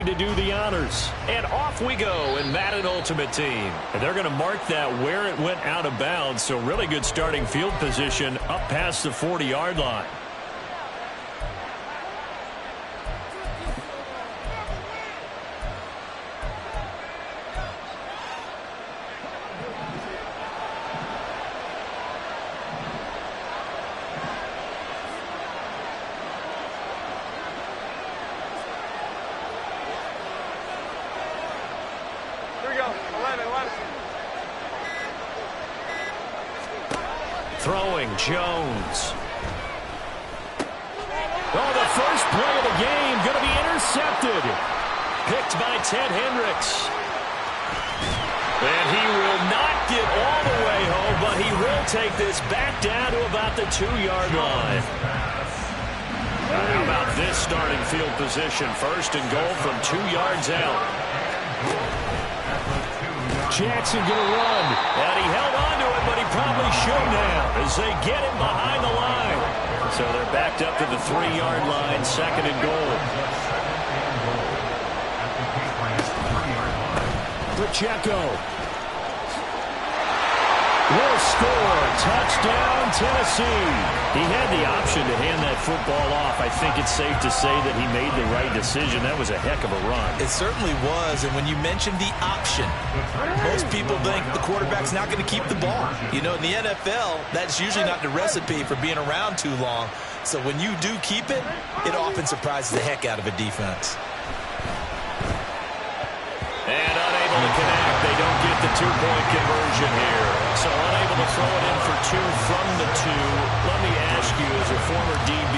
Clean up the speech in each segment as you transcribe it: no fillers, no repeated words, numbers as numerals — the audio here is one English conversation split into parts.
to do the honors. And off we go in Madden Ultimate Team. And they're going to mark that where it went out of bounds. So really good starting field position up past the 40-yard line. Throwing, Jones. Oh, the first play of the game going to be intercepted. Picked by Ted Hendricks. And he will not get all the way home, but he will take this back down to about the 2-yard line. How about this starting field position? First and goal from 2 yards out. Jackson going to run. And he held on to it, but he probably shouldn't have as they get him behind the line. So they're backed up to the 3-yard line, second and goal. Pacheco will score. Touchdown, Tennessee. He had the option to hand that football off. I think it's safe to say that he made the right decision. That was a heck of a run. It certainly was, and when you mentioned the option, most people think the quarterback's not going to keep the ball. You know, in the NFL, that's usually not the recipe for being around too long. So when you do keep it, it often surprises the heck out of a defense. And unable to connect. They don't get the 2-point conversion here. So unable to throw it in for 2 from the 2. Let me ask you, as a former DB,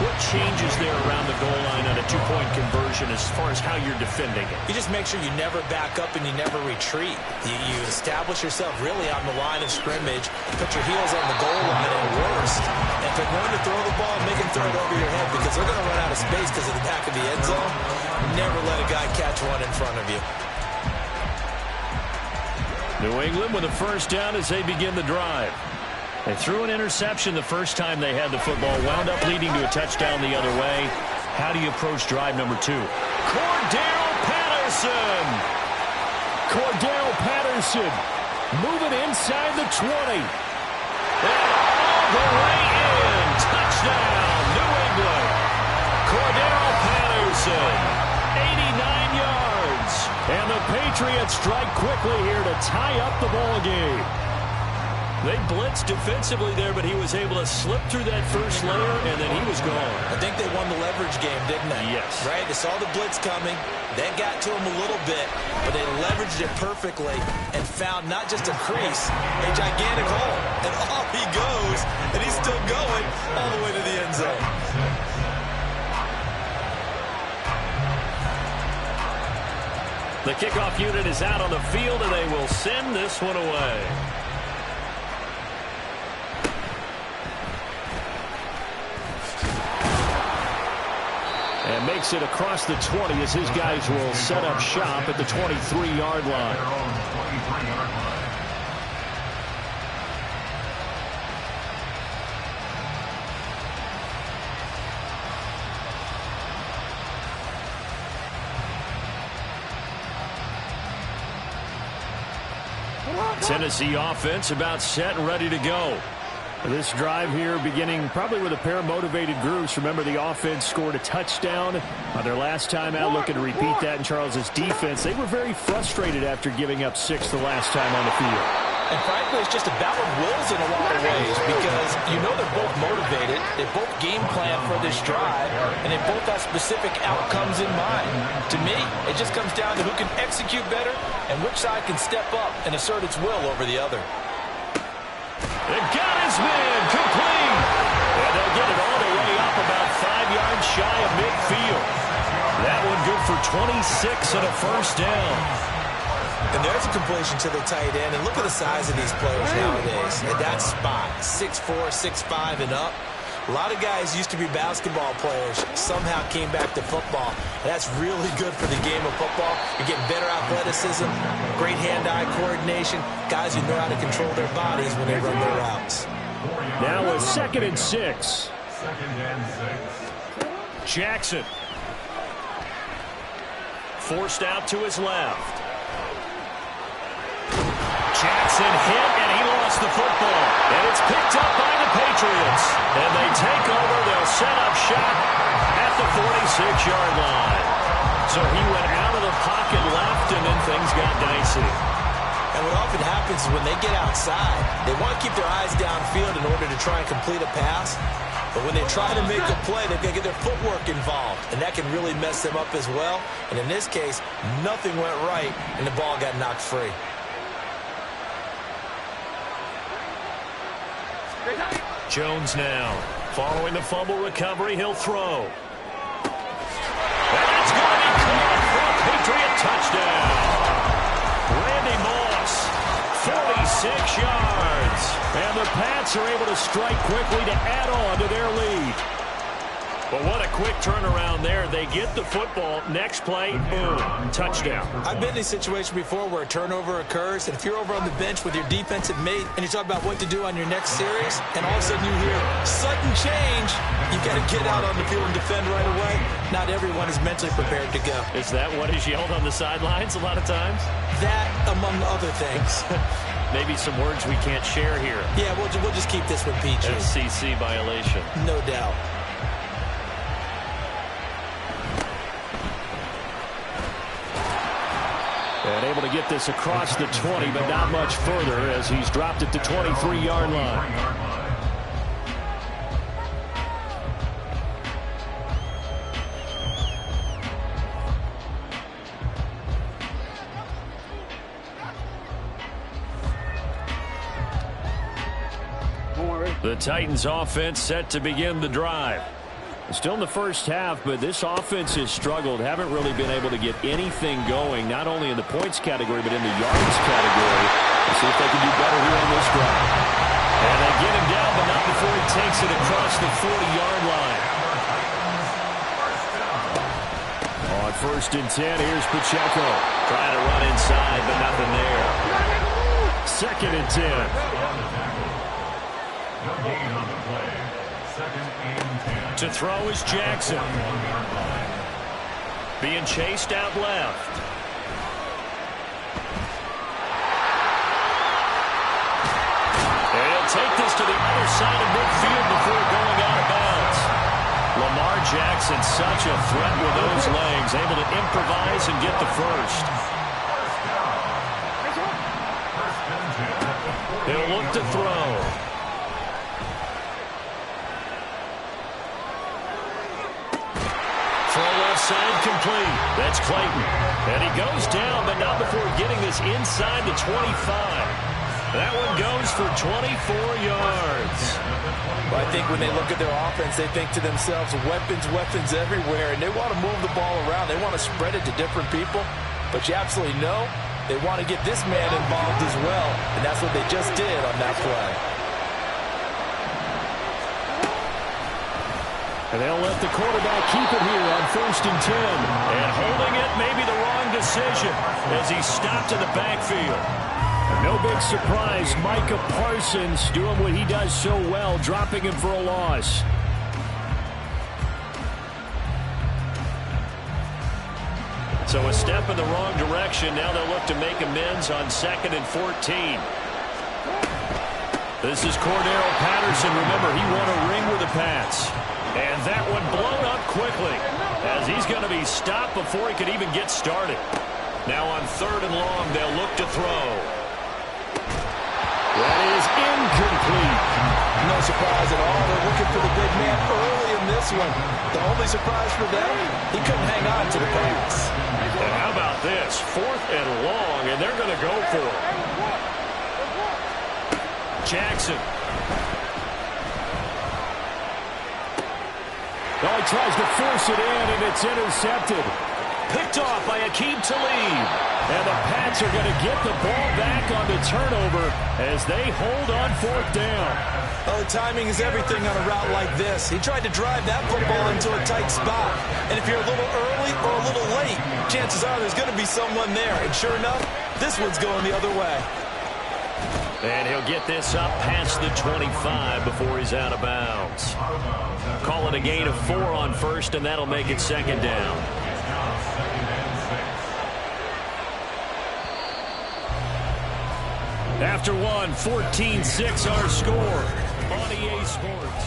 what changes there around the goal line on a 2-point conversion as far as how you're defending it? You just make sure you never back up and you never retreat. You establish yourself really on the line of scrimmage, put your heels on the goal line at worst. And if they're going to throw the ball, make them throw it over your head because they're going to run out of space because of the back of the end zone. Never let a guy catch one in front of you. New England with a first down as they begin the drive. They threw an interception the first time they had the football, wound up leading to a touchdown the other way. How do you approach drive number 2? Cordell Patterson! Cordell Patterson moving inside the 20. And all the way in. Touchdown, New England. Cordell Patterson, 89 yards. And the Patriots strike quickly here to tie up the ball game. They blitzed defensively there, but he was able to slip through that first layer, and then he was gone. I think they won the leverage game, didn't they? Yes. Right? They saw the blitz coming. That got to him a little bit, but they leveraged it perfectly and found not just a crease, a gigantic hole. And off he goes, and he's still going all the way to the end zone. The kickoff unit is out on the field, and they will send this one away. And makes it across the 20 as his guys will set up shop at the 23-yard line. Tennessee offense about set and ready to go. This drive here beginning probably with a pair of motivated groups. Remember, the offense scored a touchdown on their last time out, looking to repeat that in Charles's defense. They were very frustrated after giving up 6 the last time on the field. And frankly, it's just a battle of wills in a lot of ways because you know they're both motivated. They both game plan for this drive, and they both have specific outcomes in mind. To me, it just comes down to who can execute better and which side can step up and assert its will over the other. They got his man complete. And they'll get it all the way up about 5 yards shy of midfield. That one good for 26 and a first down. And there's a completion to the tight end. And look at the size of these players nowadays. At that spot, 6'4", 6'5", and up. A lot of guys used to be basketball players, somehow came back to football. And that's really good for the game of football. You're getting better athleticism, great hand-eye coordination, guys who know how to control their bodies when they run their routes. Now a 2nd and 6. Jackson. forced out to his left. Jackson hit, and he lost the football. And it's picked up by the Patriots. And they take over. They'll set up shop at the 46-yard line. So he went out of the pocket left, and then things got dicey. And what often happens is when they get outside, they want to keep their eyes downfield in order to try and complete a pass. But when they try to make a play, they've got to get their footwork involved. And that can really mess them up as well. And in this case, nothing went right, and the ball got knocked free. Jones now. Following the fumble recovery, he'll throw. And that's going to be caught for a Patriot touchdown. Randy Moss, 46 yards. And the Pats are able to strike quickly to add on to their lead. But what a quick turnaround there. They get the football. Next play, boom, touchdown. I've been in a situation before where a turnover occurs, and if you're over on the bench with your defensive mate and you talk about what to do on your next series, and all of a sudden you hear sudden change, you've got to get out on the field and defend right away. Not everyone is mentally prepared to go. Is that what is yelled on the sidelines a lot of times? That, among other things. Maybe some words we can't share here. Yeah, we'll just keep this one PG. FCC violation. No doubt. And able to get this across the 20, but not much further as he's dropped it to 23-yard line. The Titans offense set to begin the drive. Still in the first half, but this offense has struggled. Haven't really been able to get anything going, not only in the points category, but in the yards category. Let's see if they can do better here on this drive. And they get him down, but not before he takes it across the 40-yard line. On 1st and 10, here's Pacheco. Trying to run inside, but nothing there. 2nd and 10. To throw is Jackson. Being chased out left. And he'll take this to the other side of midfield before going out of bounds. Lamar Jackson, such a threat with those legs, able to improvise and get the first. He'll look to throw. Side complete. That's Clayton. And he goes down, but not before getting this inside the 25. That one goes for 24 yards. Well, I think when they look at their offense, they think to themselves, weapons everywhere, and they want to move the ball around. They want to spread it to different people. But you absolutely know they want to get this man involved as well, and that's what they just did on that play. And they'll let the quarterback keep it here on 1st and 10. And holding it may be the wrong decision as he's stopped in the backfield. No big surprise, Micah Parsons doing what he does so well, dropping him for a loss. So a step in the wrong direction. Now they'll look to make amends on 2nd and 14. This is Cordero Patterson. Remember, he won a ring with the Pats. And that one blown up quickly as he's going to be stopped before he could even get started. Now on 3rd and long, they'll look to throw. That is incomplete. No surprise at all. They're looking for the big man early in this one. The only surprise for them, he couldn't hang on to the pass. And how about this? 4th and long, and they're going to go for it. Jackson. Oh, he tries to force it in, and it's intercepted. Picked off by Aqib Talib. And the Pats are going to get the ball back on the turnover as they hold on 4th down. Oh, timing is everything on a route like this. He tried to drive that football into a tight spot. And if you're a little early or a little late, chances are there's going to be someone there. And sure enough, this one's going the other way. And he'll get this up past the 25 before he's out of bounds. Call it a gain of 4 on 1st, and that'll make it 2nd down. After one, 14-6 our score on EA Sports.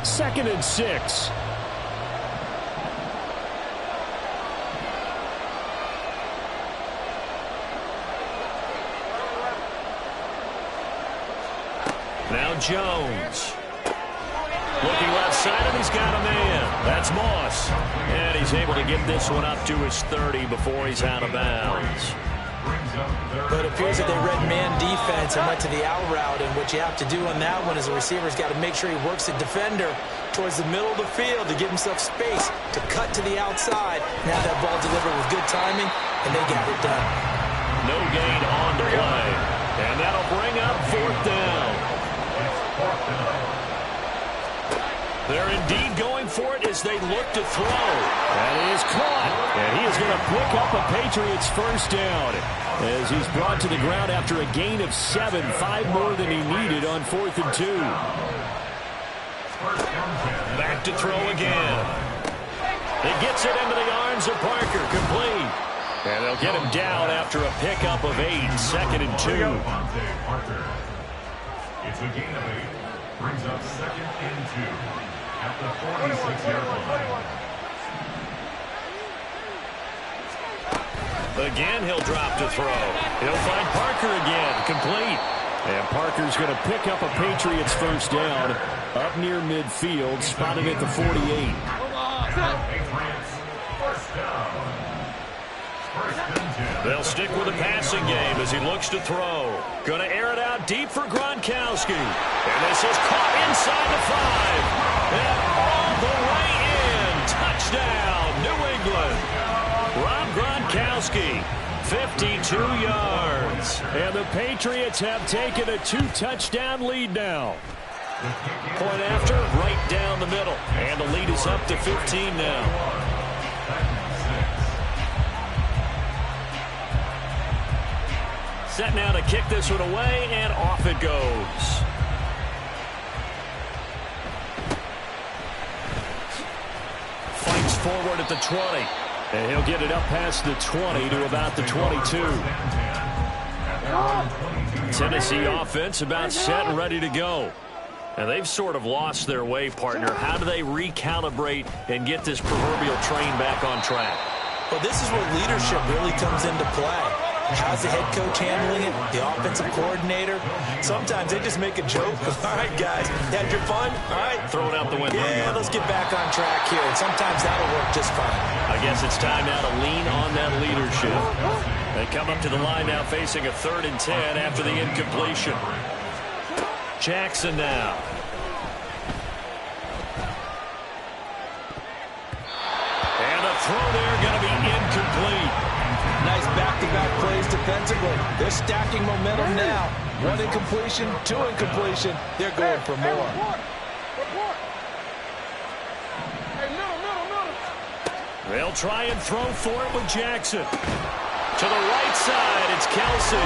Second and 6. Now Jones. Looking left side, and he's got a man. That's Moss. And he's able to get this one up to his 30 before he's out of bounds. But it appears that they read man defense and went to the out route, and what you have to do on that one is the receiver's got to make sure he works the defender towards the middle of the field to give himself space to cut to the outside. Now that ball delivered with good timing, and they got it done. No gain on the play. And that'll bring up fourth down. They're indeed going for it as they look to throw. That is caught. And he is going to pick up a Patriots first down as he's brought to the ground after a gain of 7, 5 more than he needed on 4th and 2. Back to throw again. He gets it into the arms of Parker, complete. And they'll get him down after a pickup of 8, 2nd and 2. It's a gain of 8. Brings up 2nd and 2 at the 46-yard line. Again, he'll drop to throw. He'll find Parker again, complete. And Parker's going to pick up a Patriots first down up near midfield, spotted at the 48. Patriots, first down. They'll stick with the passing game as he looks to throw. Going to air it out deep for Gronkowski. And this is caught inside the 5. And all the way in. Touchdown, New England. Rob Gronkowski, 52 yards. And the Patriots have taken a 2-touchdown lead now. Point after, right down the middle. And the lead is up to 15 now. Set now to kick this one away, and off it goes. Fights forward at the 20. And he'll get it up past the 20 to about the 22. Tennessee offense about set and ready to go. And they've sort of lost their way, partner. How do they recalibrate and get this proverbial train back on track? Well, this is where leadership really comes into play. How's the head coach handling it? The offensive coordinator? Sometimes they just make a joke. All right, guys, had your fun? All right. Throw it out the window. Yeah, let's get back on track here. And sometimes that'll work just fine. I guess it's time now to lean on that leadership. They come up to the line now facing a 3rd and 10 after the incompletion. Jackson now. And a throw there going to be incomplete. Nice back-to-back plays defensively. They're stacking momentum now. 1 incompletion, 2 incompletion. They're going for more. They'll try and throw for it with Jackson. To the right side, it's Kelsey.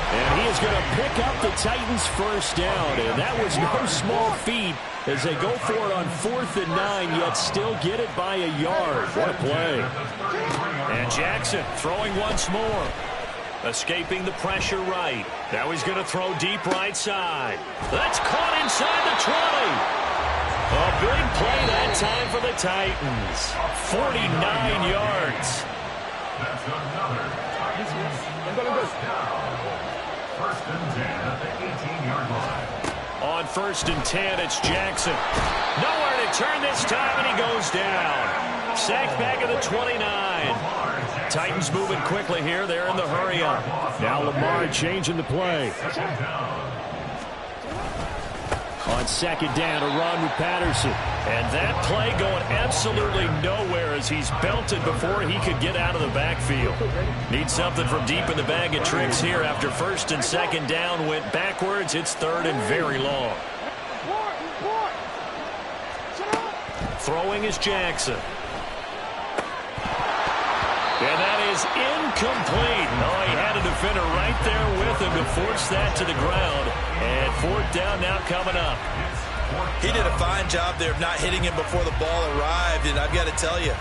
And he is going to pick up the Titans first down. And that was no small feat as they go for it on 4th and 9, yet still get it by a yard. What a play. And Jackson throwing once more. Escaping the pressure right. Now he's going to throw deep right side. That's caught inside the 20. A big play that time for the Titans. 49 yards. That's another Titans first down. 1st and 10 at the 18-yard line. On 1st and 10, it's Jackson. Nowhere to turn this time, and he goes down. Sacked back at the 29. Titans moving quickly here. They're in the hurry up. Now Lamar changing the play. On 2nd down, a run with Patterson. And that play going absolutely nowhere as he's belted before he could get out of the backfield. Needs something from deep in the bag of tricks here after 1st and 2nd down went backwards. It's 3rd and very long. Throwing is Jackson. And that is incomplete. Oh, he had a defender right there with him to force that to the ground. And fourth down now coming up. He did a fine job there of not hitting him before the ball arrived, and I've got to tell you,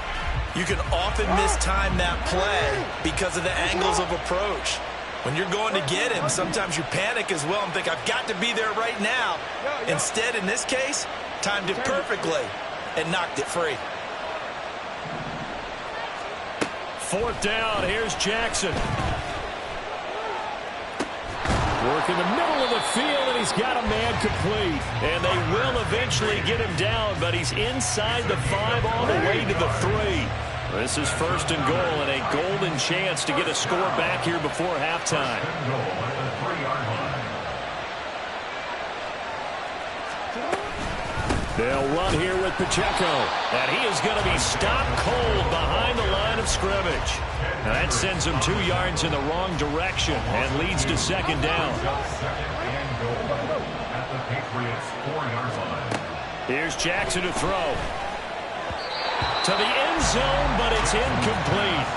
you can often mistime that play because of the angles of approach. When you're going to get him, sometimes you panic as well and think, I've got to be there right now. Instead, in this case, timed it perfectly and knocked it free. Fourth down, here's Jackson. Work in the middle of the field, and he's got a man complete. And they will eventually get him down, but he's inside the 5 all the way to the 3. This is first and goal, and a golden chance to get a score back here before halftime. They'll run here with Pacheco, and he is going to be stopped cold behind the line of scrimmage. Now that sends him 2 yards in the wrong direction and leads to second down. Here's Jackson to throw. To the end zone, but it's incomplete.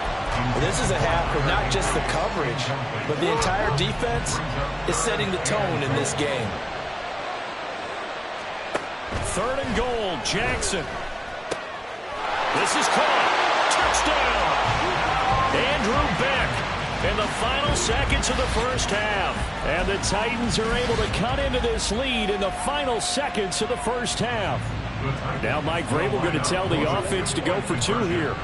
This is a half of not just the coverage, but the entire defense is setting the tone in this game. Third and goal, Jackson. This is caught. Touchdown. Andrew Beck in the final seconds of the first half. And the Titans are able to cut into this lead in the final seconds of the first half. Now Mike Vrabel going to tell the offense to go for 2 here.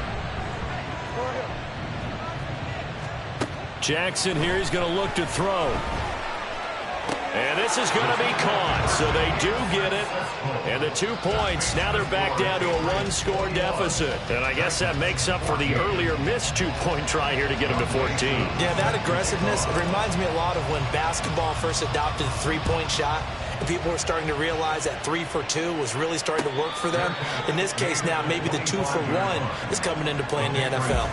Jackson here is going to look to throw. And this is going to be caught, so they do get it. And the 2 points, now they're back down to a 1-score deficit. And I guess that makes up for the earlier missed 2-point try here to get them to 14. Yeah, that aggressiveness, it reminds me a lot of when basketball first adopted the 3-point shot. And people were starting to realize that 3 for 2 was really starting to work for them. In this case now, maybe the 2 for 1 is coming into play in the NFL.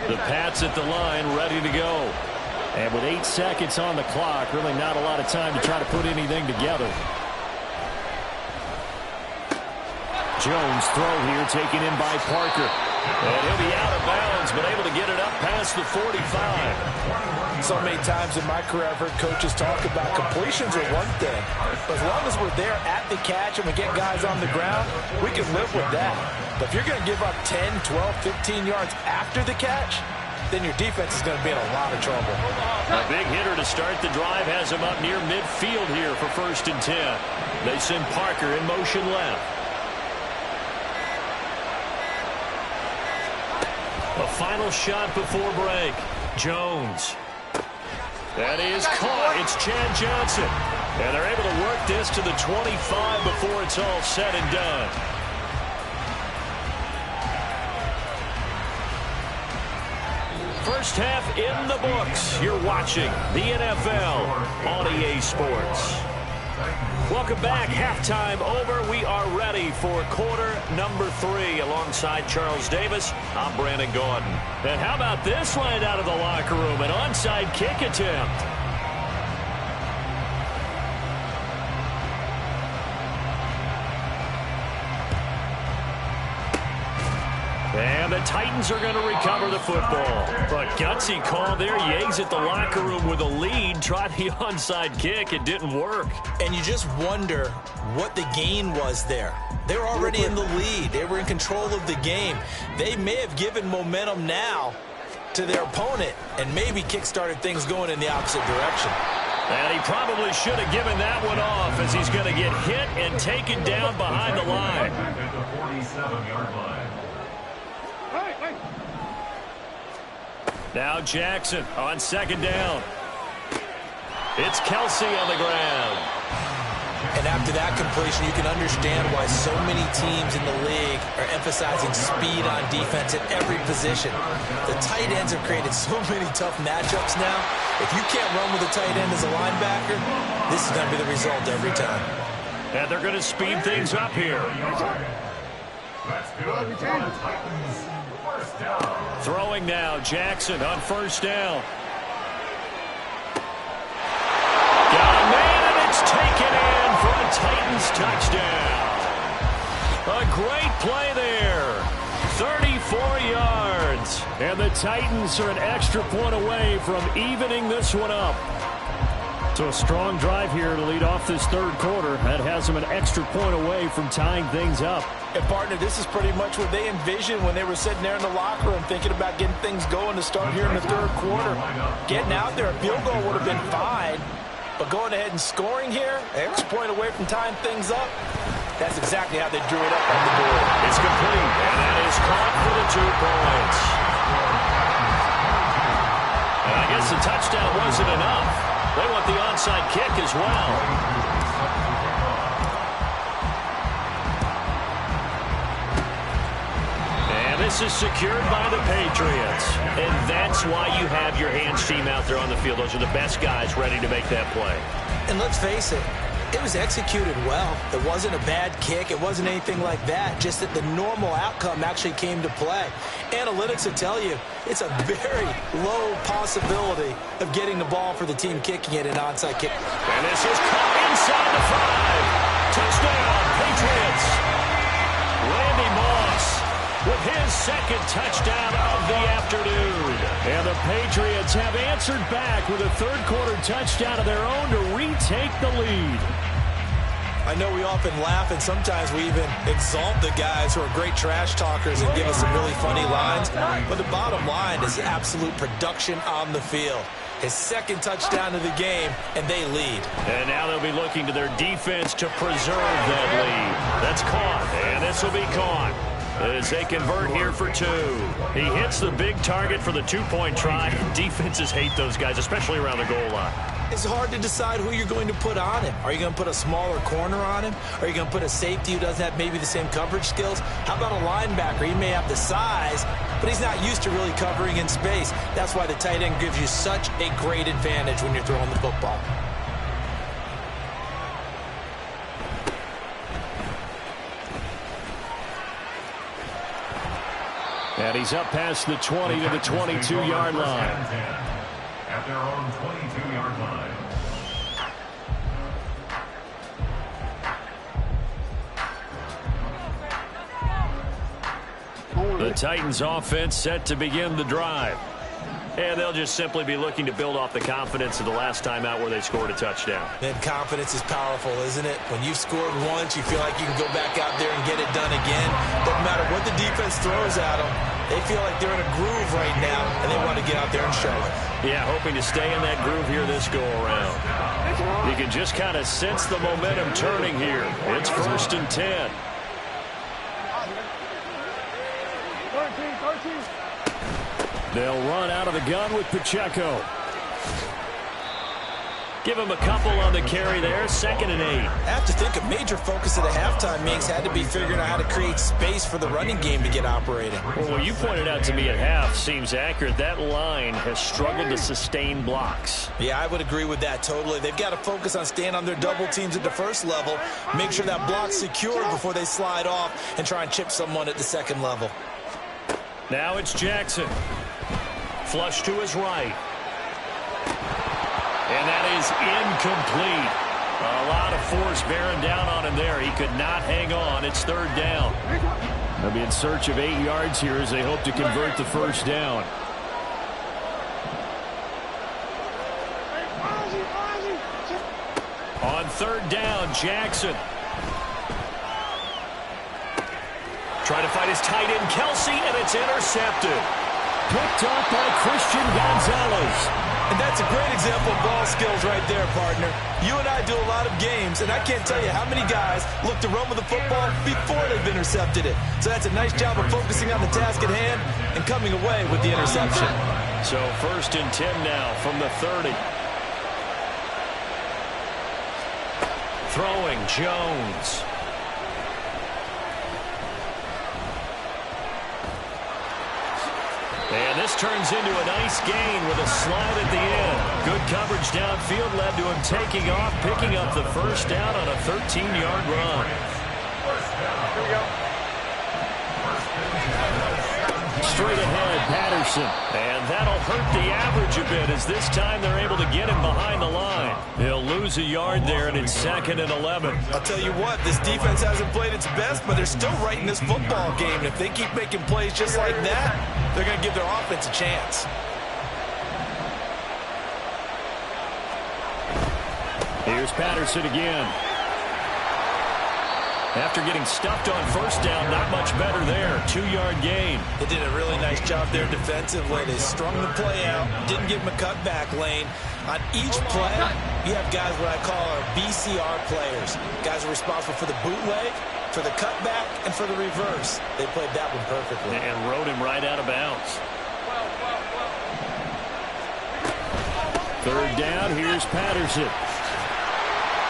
The Pats at the line, ready to go. And with 8 seconds on the clock, really not a lot of time to try to put anything together. Jones throw here, taken in by Parker. And he'll be out of bounds, but able to get it up past the 45. So many times in my career, I've heard coaches talk about completions are one thing. But as long as we're there at the catch and we get guys on the ground, we can live with that. But if you're going to give up 10, 12, 15 yards after the catch, then your defense is going to be in a lot of trouble. A big hitter to start the drive has him up near midfield here for first and 10. They send Parker in motion left. A final shot before break. Jones. That is caught. It's Chad Johnson. And they're able to work this to the 25 before it's all said and done. First half in the books. You're watching the NFL on EA Sports. Welcome back. Halftime over. We are ready for quarter number 3 alongside Charles Davis. I'm Brandon Gordon. And how about this right out of the locker room? An onside kick attempt. And the Titans are going to recover the football. But gutsy call there. Yates at the locker room with a lead. Tried the onside kick. It didn't work. And you just wonder what the gain was there. They were already in the lead. They were in control of the game. They may have given momentum now to their opponent and maybe kick-started things going in the opposite direction. And he probably should have given that one off as he's going to get hit and taken down behind the line. Now Jackson on second down. It's Kelsey on the ground. And after that completion, you can understand why so many teams in the league are emphasizing speed on defense at every position. The tight ends have created so many tough matchups now. If you can't run with a tight end as a linebacker, this is going to be the result every time. And they're going to speed things up here. Throwing now, Jackson on first down. Titans touchdown. A great play there. 34 yards. And the Titans are an extra point away from evening this one up. So a strong drive here to lead off this third quarter. That has them an extra point away from tying things up. And, partner, this is pretty much what they envisioned when they were sitting there in the locker room thinking about getting things going to start here in the third quarter. Getting out there, a field goal would have been fine. But going ahead and scoring here, extra point away from tying things up, that's exactly how they drew it up on the board. It's complete, and that is caught for the 2 points. And I guess the touchdown wasn't enough. They want the onside kick as well. And this is secured by the Patriots. And that's why you have your hands team out there on the field. Those are the best guys ready to make that play. And let's face it, it was executed well. It wasn't a bad kick. It wasn't anything like that. Just that the normal outcome actually came to play. Analytics will tell you it's a very low possibility of getting the ball for the team kicking it an onside kick. And this is caught inside the 5. Touchdown, Patriots. Randy Moss with his second touchdown of the afternoon. And the Patriots have answered back with a third quarter touchdown of their own to retake the lead. I know we often laugh, and sometimes we even exalt the guys who are great trash talkers and give us some really funny lines. But the bottom line is absolute production on the field. His second touchdown of the game, and they lead. And now they'll be looking to their defense to preserve that lead. That's caught, and this will be caught as they convert here for 2. He hits the big target for the 2-point try. Defenses hate those guys, especially around the goal line. It's hard to decide who you're going to put on him. Are you going to put a smaller corner on him? Are you going to put a safety who doesn't have maybe the same coverage skills? How about a linebacker? He may have the size, but he's not used to really covering in space. That's why the tight end gives you such a great advantage when you're throwing the football. And he's up past the 20 to the 22-yard line. At their own 22-yard line. The Titans offense set to begin the drive. And they'll just simply be looking to build off the confidence of the last time out where they scored a touchdown. And confidence is powerful, isn't it? When you've scored once, you feel like you can go back out there and get it done again. Doesn't matter what the defense throws at them. They feel like they're in a groove right now, and they want to get out there and show it. Yeah, hoping to stay in that groove here this go-around. You can just kind of sense the momentum turning here. It's 1st and 10. They'll run out of the gun with Pacheco. Give him a couple on the carry there. 2nd and 8. I have to think a major focus of the halftime meetings had to be figuring out how to create space for the running game to get operating. Well, what you pointed out to me at half seems accurate. That line has struggled to sustain blocks. Yeah, I would agree with that totally. They've got to focus on staying on their double teams at the first level, make sure that block's secured before they slide off and try and chip someone at the second level. Now it's Jackson. Flush to his right. And that is incomplete. A lot of force bearing down on him there. He could not hang on. It's 3rd down. They'll be in search of 8 yards here as they hope to convert the first down. On 3rd down, Jackson. Trying to fight his tight end, Kelsey, and it's intercepted. Picked up by Christian Gonzalez. And that's a great example of ball skills right there, partner. You and I do a lot of games, and I can't tell you how many guys look to run with the football before they've intercepted it. So that's a nice job of focusing on the task at hand and coming away with the interception. So 1st and 10 now from the 30. Throwing Jones. And this turns into a nice gain with a slide at the end. Good coverage downfield led to him taking off, picking up the first down on a 13-yard run. Straight ahead, pattern Patterson. And that'll hurt the average a bit as this time they're able to get him behind the line. He'll lose a yard there, and it's 2nd and 11. I'll tell you what, this defense hasn't played its best, but they're still right in this football game. And if they keep making plays just like that, they're going to give their offense a chance. Here's Patterson again. After getting stuffed on first down, not much better there. 2-yard gain. They did a really nice job there defensively. They strung the play out, didn't give him a cutback lane. On each play, you have guys what I call our BCR players. Guys are responsible for the bootleg, for the cutback, and for the reverse. They played that one perfectly. And rode him right out of bounds. 3rd down, here's Patterson.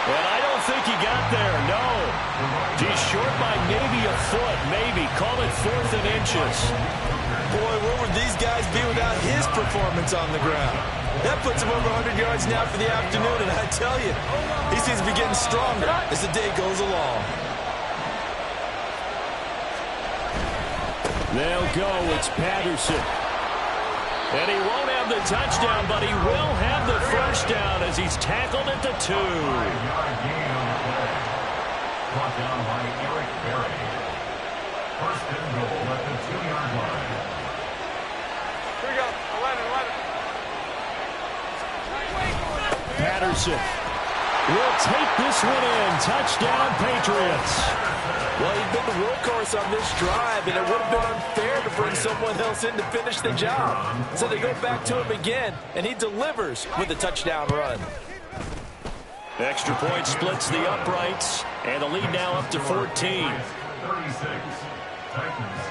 And I don't think he got there, no. He's short by maybe a foot, maybe. Call it 4th and inches. Boy, where would these guys be without his performance on the ground? That puts him over 100 yards now for the afternoon, and I tell you, he seems to be getting stronger as the day goes along. They'll go, it's Patterson. And he won't have the touchdown, but he will have the first down as he's tackled at the 2. Brought down by Eric Berry. 1st and goal at the 2-yard line. Here we go. 11. Patterson will take this one in. Touchdown, Patriots. Well, he's been the workhorse on this drive, and it would have been unfair to bring someone else in to finish the job. So they go back to him again, and he delivers with a touchdown run. Extra point splits the uprights, and the lead now up to 14. 36. Titans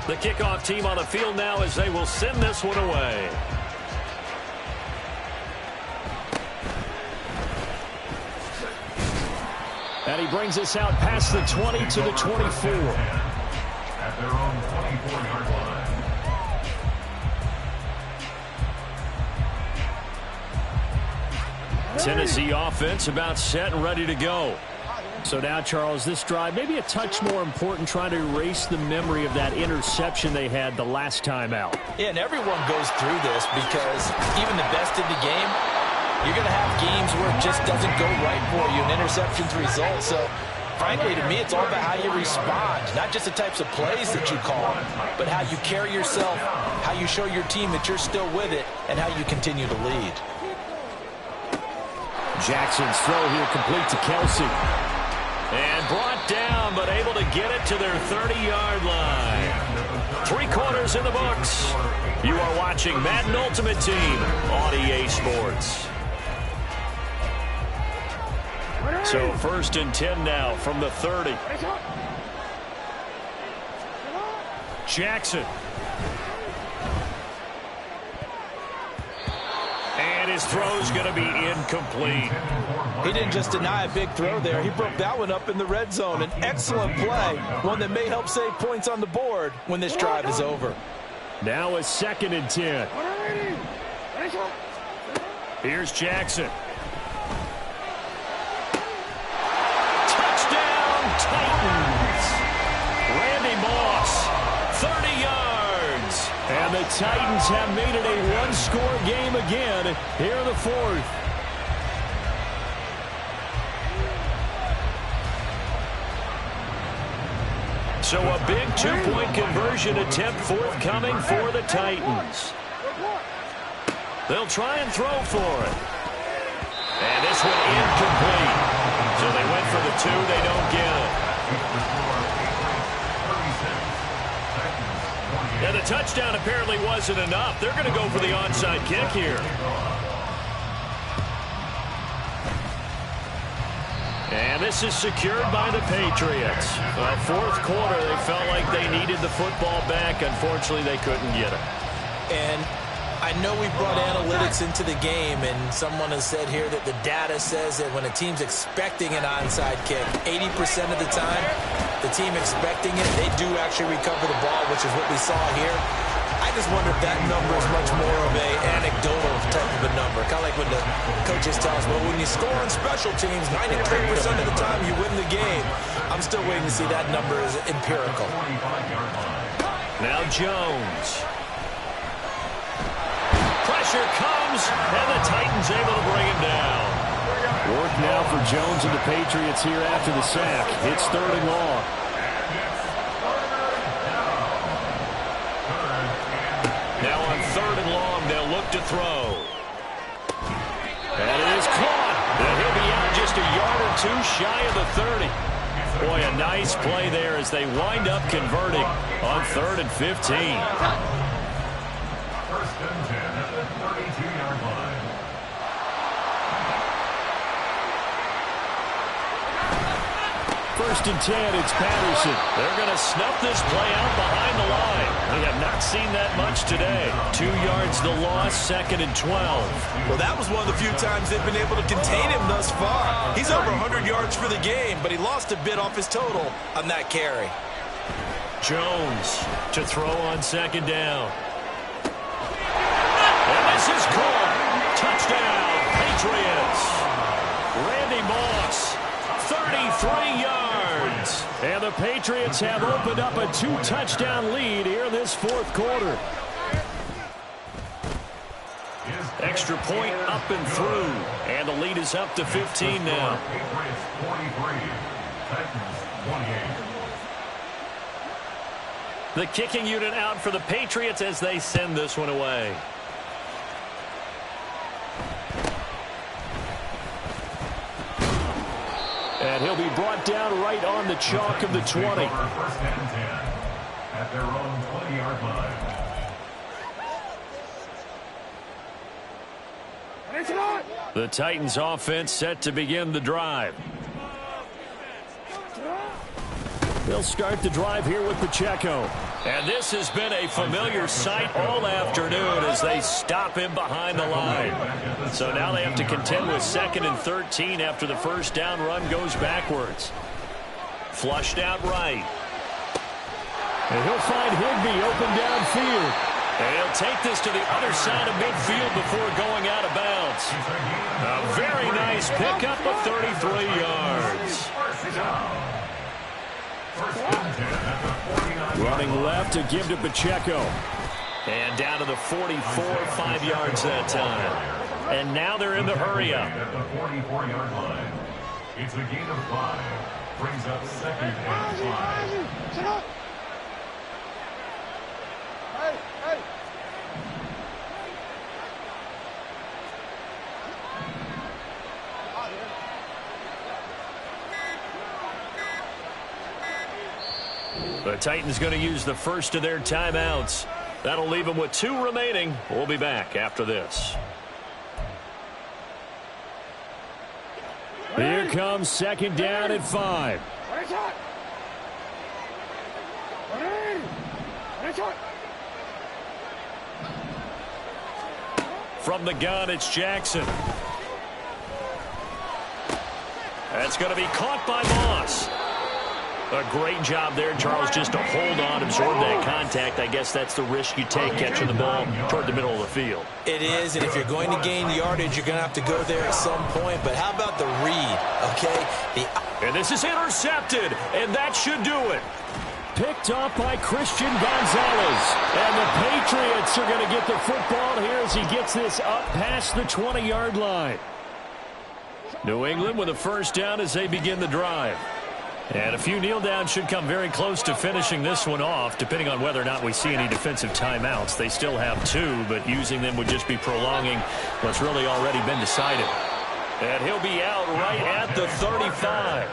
22. The kickoff team on the field now as they will send this one away. And he brings us out past the 20 to the 24. At their own 24-yard line. Tennessee offense about set and ready to go. So now, Charles, this drive maybe a touch more important, trying to erase the memory of that interception they had the last time out. Yeah, and everyone goes through this because even the best in the game, you're going to have games where it just doesn't go right for you, and interceptions result. So, frankly, to me, it's all about how you respond, not just the types of plays that you call, but how you carry yourself, how you show your team that you're still with it, and how you continue to lead. Jackson's throw here complete to Kelsey. And brought down, but able to get it to their 30-yard line. 3 quarters in the books. You are watching Madden Ultimate Team on EA Sports. So 1st and 10 now from the 30. Jackson. And his throw's going to be incomplete. He didn't just deny a big throw there. He broke that one up in the red zone. An excellent play, one that may help save points on the board when this drive is over. Now a 2nd and 10. Here's Jackson. Touchdown, Titans. Randy Moss, 30 yards. And the Titans have made it a one-score game again here in the 4th. So a big 2-point conversion attempt forthcoming for the Titans. They'll try and throw for it. And this one incomplete. So they went for the 2. They don't get it. Yeah, the touchdown apparently wasn't enough. They're going to go for the onside kick here. And this is secured by the Patriots. 4th quarter, they felt like they needed the football back. Unfortunately, they couldn't get it. And I know we brought analytics into the game, and someone has said here that the data says that when a team's expecting an onside kick, 80% of the time, the team expecting it, they do actually recover the ball, which is what we saw here. I just wonder if that number is much more of an anecdotal type of a number. Kind of like when the coaches tell us, well, when you score on special teams, 93% of the time you win the game. I'm still waiting to see that number as empirical. Now Jones. Pressure comes, and the Titans able to bring him down. Work now for Jones and the Patriots here after the sack. It's 3rd and long. Now on 3rd and long, they'll look to throw. And it is caught. And he'll be out just a yard or two shy of the 30. Boy, a nice play there as they wind up converting on 3rd and 15. 1st and 10 at the 32-yard line. First and 10, it's Patterson. They're going to snuff this play out behind the line. We have not seen that much today. 2 yards the loss, 2nd and 12. Well, that was one of the few times they've been able to contain him thus far. He's over 100 yards for the game, but he lost a bit off his total on that carry. Jones to throw on 2nd down. And this is caught. Touchdown, Patriots. Randy Moss, 33 yards. And the Patriots have opened up a 2-touchdown lead here in this 4th quarter. Extra point up and through. And the lead is up to 15 now. Patriots 43, Titans 28. The kicking unit out for the Patriots as they send this one away. And he'll be brought down right on the chalk of the 20. 1st and 10 at their own 20-yard line. The Titans offense set to begin the drive. They'll start the drive here with Pacheco. And this has been a familiar sight all afternoon as they stop him behind the line. So now they have to contend with 2nd and 13 after the first down run goes backwards. Flushed out right. And he'll find Higbee open downfield. And he'll take this to the other side of midfield before going out of bounds. A very nice pickup of 33 yards. Running left to give to Pacheco. And down to the 44, 5 yards that time. And now they're in the hurry up. At the 44-yard line. It's a gain of 5. Brings up 2nd and 5. The Titans going to use the first of their timeouts. That'll leave them with 2 remaining. We'll be back after this. Here comes 2nd down at 5. From the gun, it's Jackson. That's going to be caught by Moss. A great job there, Charles, just to hold on, absorb that contact. I guess that's the risk you take catching the ball toward the middle of the field. It is, and if you're going to gain yardage, you're going to have to go there at some point. But how about the read, okay? And this is intercepted, and that should do it. Picked up by Christian Gonzalez. And the Patriots are going to get the football here as he gets this up past the 20-yard line. New England with a first down as they begin the drive. And a few kneel downs should come very close to finishing this one off, depending on whether or not we see any defensive timeouts. They still have 2, but using them would just be prolonging what's really already been decided. And he'll be out right at the 35.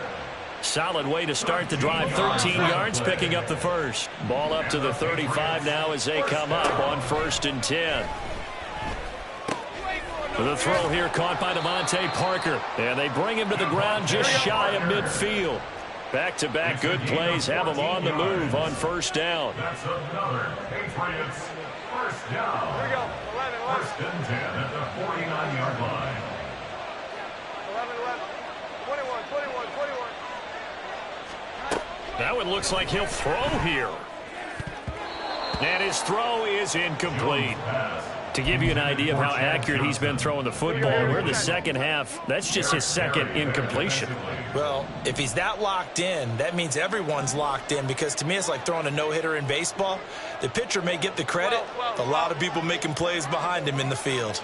Solid way to start the drive. 13 yards, picking up the first. Ball up to the 35 now as they come up on 1st and 10. The throw here caught by Devontae Parker. And they bring him to the ground just shy of midfield. Back-to-back good plays have them on the move on 1st down. That's another Patriots first down. Here we go. 11, 11. 1st and 10 at the 49-yard line. 11, 11. 21, 21, 21. That one looks like he'll throw here. And his throw is incomplete. To give you an idea of how accurate he's been throwing the football, we're in the second half. That's just his second incompletion. Well, if he's that locked in, that means everyone's locked in, because to me it's like throwing a no-hitter in baseball. The pitcher may get the credit, a lot of people making plays behind him in the field.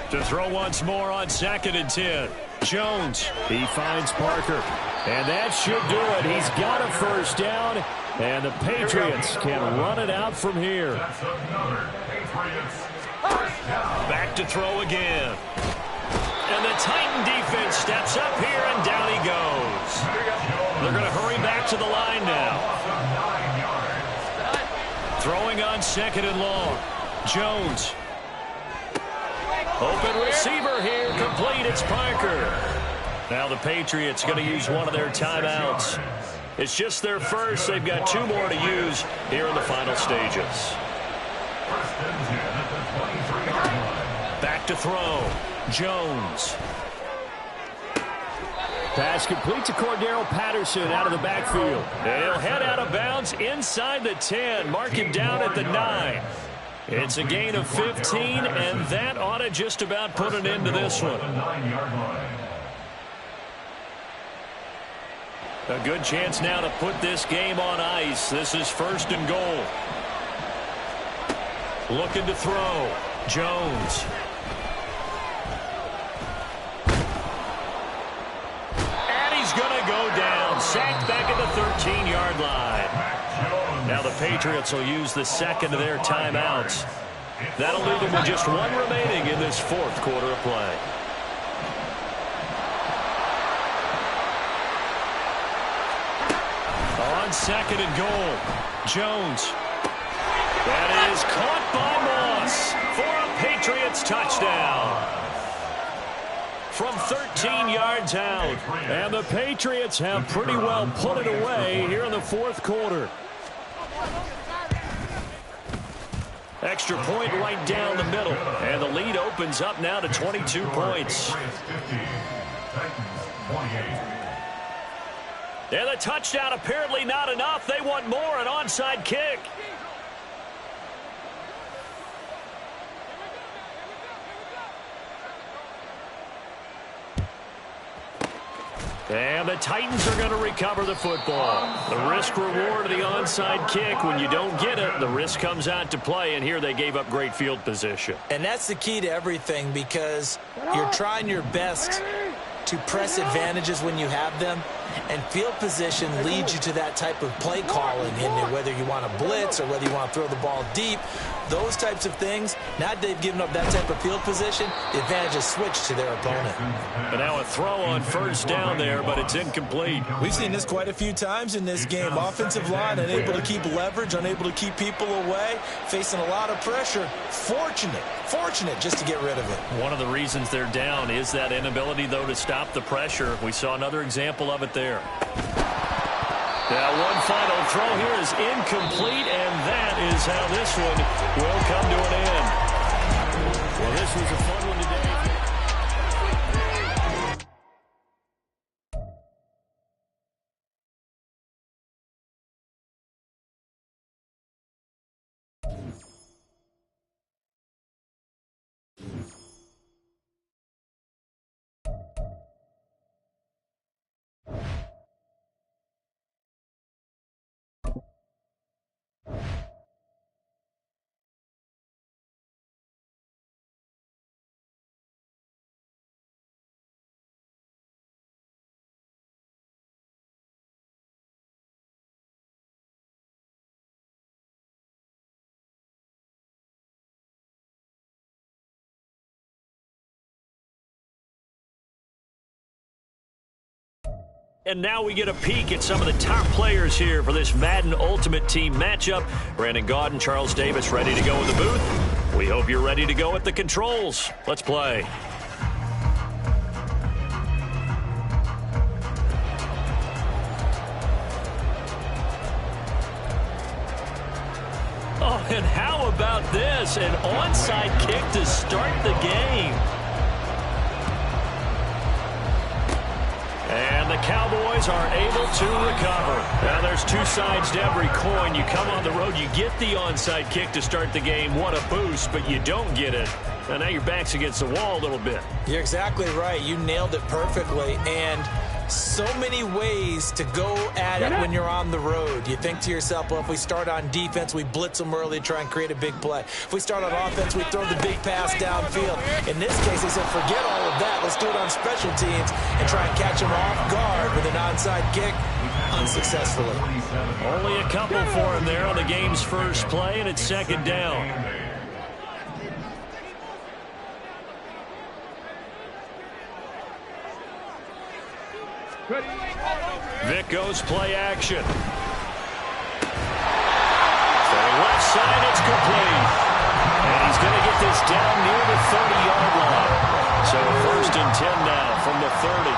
To throw once more on 2nd and 10. Jones, he finds Parker. And that should do it. He's got a first down, and the Patriots can run it out from here. Back to throw again. And the Titan defense steps up here, and down he goes. They're going to hurry back to the line now. Throwing on 2nd and long. Jones. Open receiver here, complete, it's Parker. Now the Patriots going to use one of their timeouts. It's just their first. They've got 2 more to use here in the final stages. Back to throw. Jones. Pass complete to Cordero Patterson out of the backfield. He'll head out of bounds inside the 10. Mark him down at the 9. It's a gain of 15, and that ought to just about put an end to this one. A good chance now to put this game on ice. This is 1st and goal. Looking to throw. Jones. And he's going to go down. Sacked back at the 13-yard line. Now the Patriots will use the second of their timeouts. That'll leave them with just 1 remaining in this 4th quarter of play. On 2nd and goal, Jones. That is caught by Moss for a Patriots touchdown. From 13 yards out. And the Patriots have pretty well put it away here in the 4th quarter. Extra point right down the middle. And the lead opens up now to 22 points. And the touchdown apparently not enough. They want more, an onside kick. And the Titans are going to recover the football. The risk-reward of the onside kick. When you don't get it, the risk comes out to play, and here they gave up great field position. And that's the key to everything, because you're trying your best to press advantages when you have them, and field position leads you to that type of play calling, and whether you want to blitz or whether you want to throw the ball deep, those types of things. Now they've given up that type of field position, the advantage is switched to their opponent. And now a throw on 1st down there, but it's incomplete. We've seen this quite a few times in this game. Offensive line unable to keep leverage, unable to keep people away, facing a lot of pressure. Fortunate just to get rid of it. One of the reasons they're down is that inability, though, to stop the pressure. We saw another example of it there. Now one final throw here is incomplete, and that is how this one will come to an end. Well, this was a fun one today. And now we get a peek at some of the top players here for this Madden Ultimate Team matchup. Brandon Gaudin, and Charles Davis ready to go in the booth. We hope you're ready to go at the controls. Let's play. Oh, and how about this? An onside kick to start the game. And the Cowboys defenders are able to recover. Now, there's two sides to every coin. You come on the road, you get the onside kick to start the game. What a boost, but you don't get it. And now your back's against the wall a little bit. You're exactly right. You nailed it perfectly. And so many ways to go at it when you're on the road. You think to yourself, well, if we start on defense, we blitz them early, try and create a big play. If we start on offense, we throw the big pass downfield. In this case, they said, forget all of that. Let's do it on special teams and try and catch them off guard with an onside kick unsuccessfully. Only a couple for him there on the game's first play, and it's second down. Vic goes play action. From left side, it's complete. And he's going to get this down near the 30-yard line. So 1st and 10 now from the 30.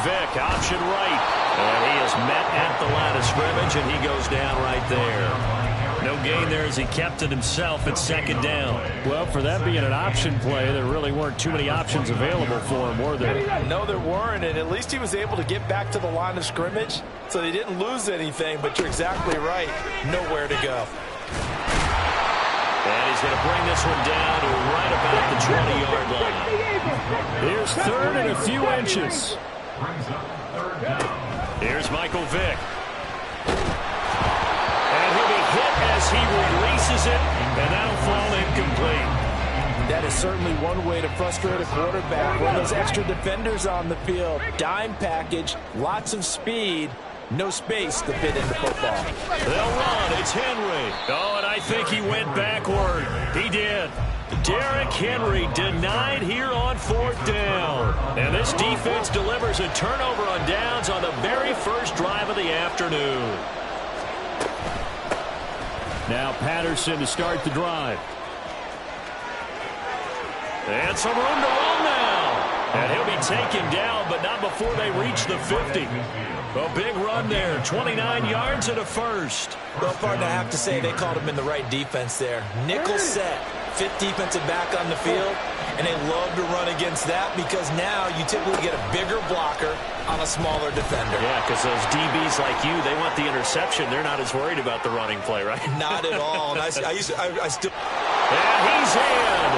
Vic, option right. And he is met at the line of scrimmage, and he goes down right there. No gain there as he kept it himself at second down. Well, for that being an option play, there really weren't too many options available for him, were there? No, there weren't, and at least he was able to get back to the line of scrimmage, so they didn't lose anything, but you're exactly right. Nowhere to go. And he's going to bring this one down to right about the 20-yard line. Here's 3rd and a few inches. Here's Michael Vick. And he'll be hit as he releases it, and that'll fall incomplete. That is certainly one way to frustrate a quarterback. When those extra defenders on the field, dime package, lots of speed, no space to fit into football. They'll run. It's Henry. Oh, and I think he went backward. He did. Derrick Henry denied here on 4th down. And this defense delivers a turnover on downs on the very first drive of the afternoon. Now Patterson to start the drive. And some room to run now. And he'll be taken down, but not before they reach the 50. A big run there, 29 yards and a first. Well, partner, I have to say they called him in the right defense there. Nickel set, 5th defensive back on the field, and they love to run against that because now you typically get a bigger blocker on a smaller defender. Yeah, because those DBs like you, they want the interception. They're not as worried about the running play, right? Not at all. And I still. And he's in.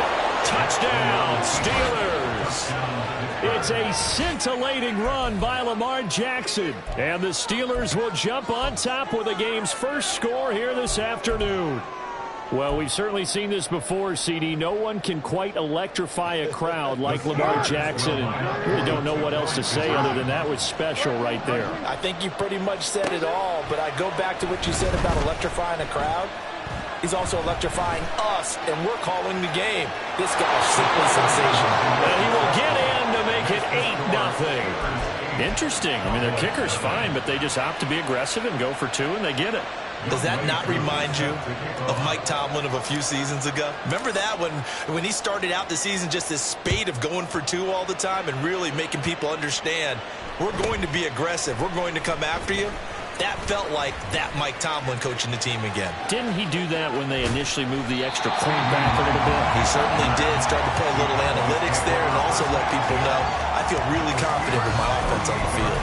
Touchdown, Steelers. It's a scintillating run by Lamar Jackson. And the Steelers will jump on top with the game's first score here this afternoon. Well, we've certainly seen this before, CD. No one can quite electrify a crowd like Lamar Jackson. And really don't know what else to say other than that was special right there. I think you pretty much said it all, but I go back to what you said about electrifying a crowd. He's also electrifying us, and we're calling the game. This guy's simply sensational. And he will get in to make it 8-0. Interesting. I mean, their kicker's fine, but they just opt to be aggressive and go for 2, and they get it. Does that not remind you of Mike Tomlin of a few seasons ago? Remember that when he started out the season, just this spate of going for 2 all the time and really making people understand, we're going to be aggressive. We're going to come after you. That felt like that Mike Tomlin coaching the team again. Didn't he do that when they initially moved the extra point back a little bit? He certainly did. Started to play a little analytics there and also let people know, I feel really confident with my offense on the field.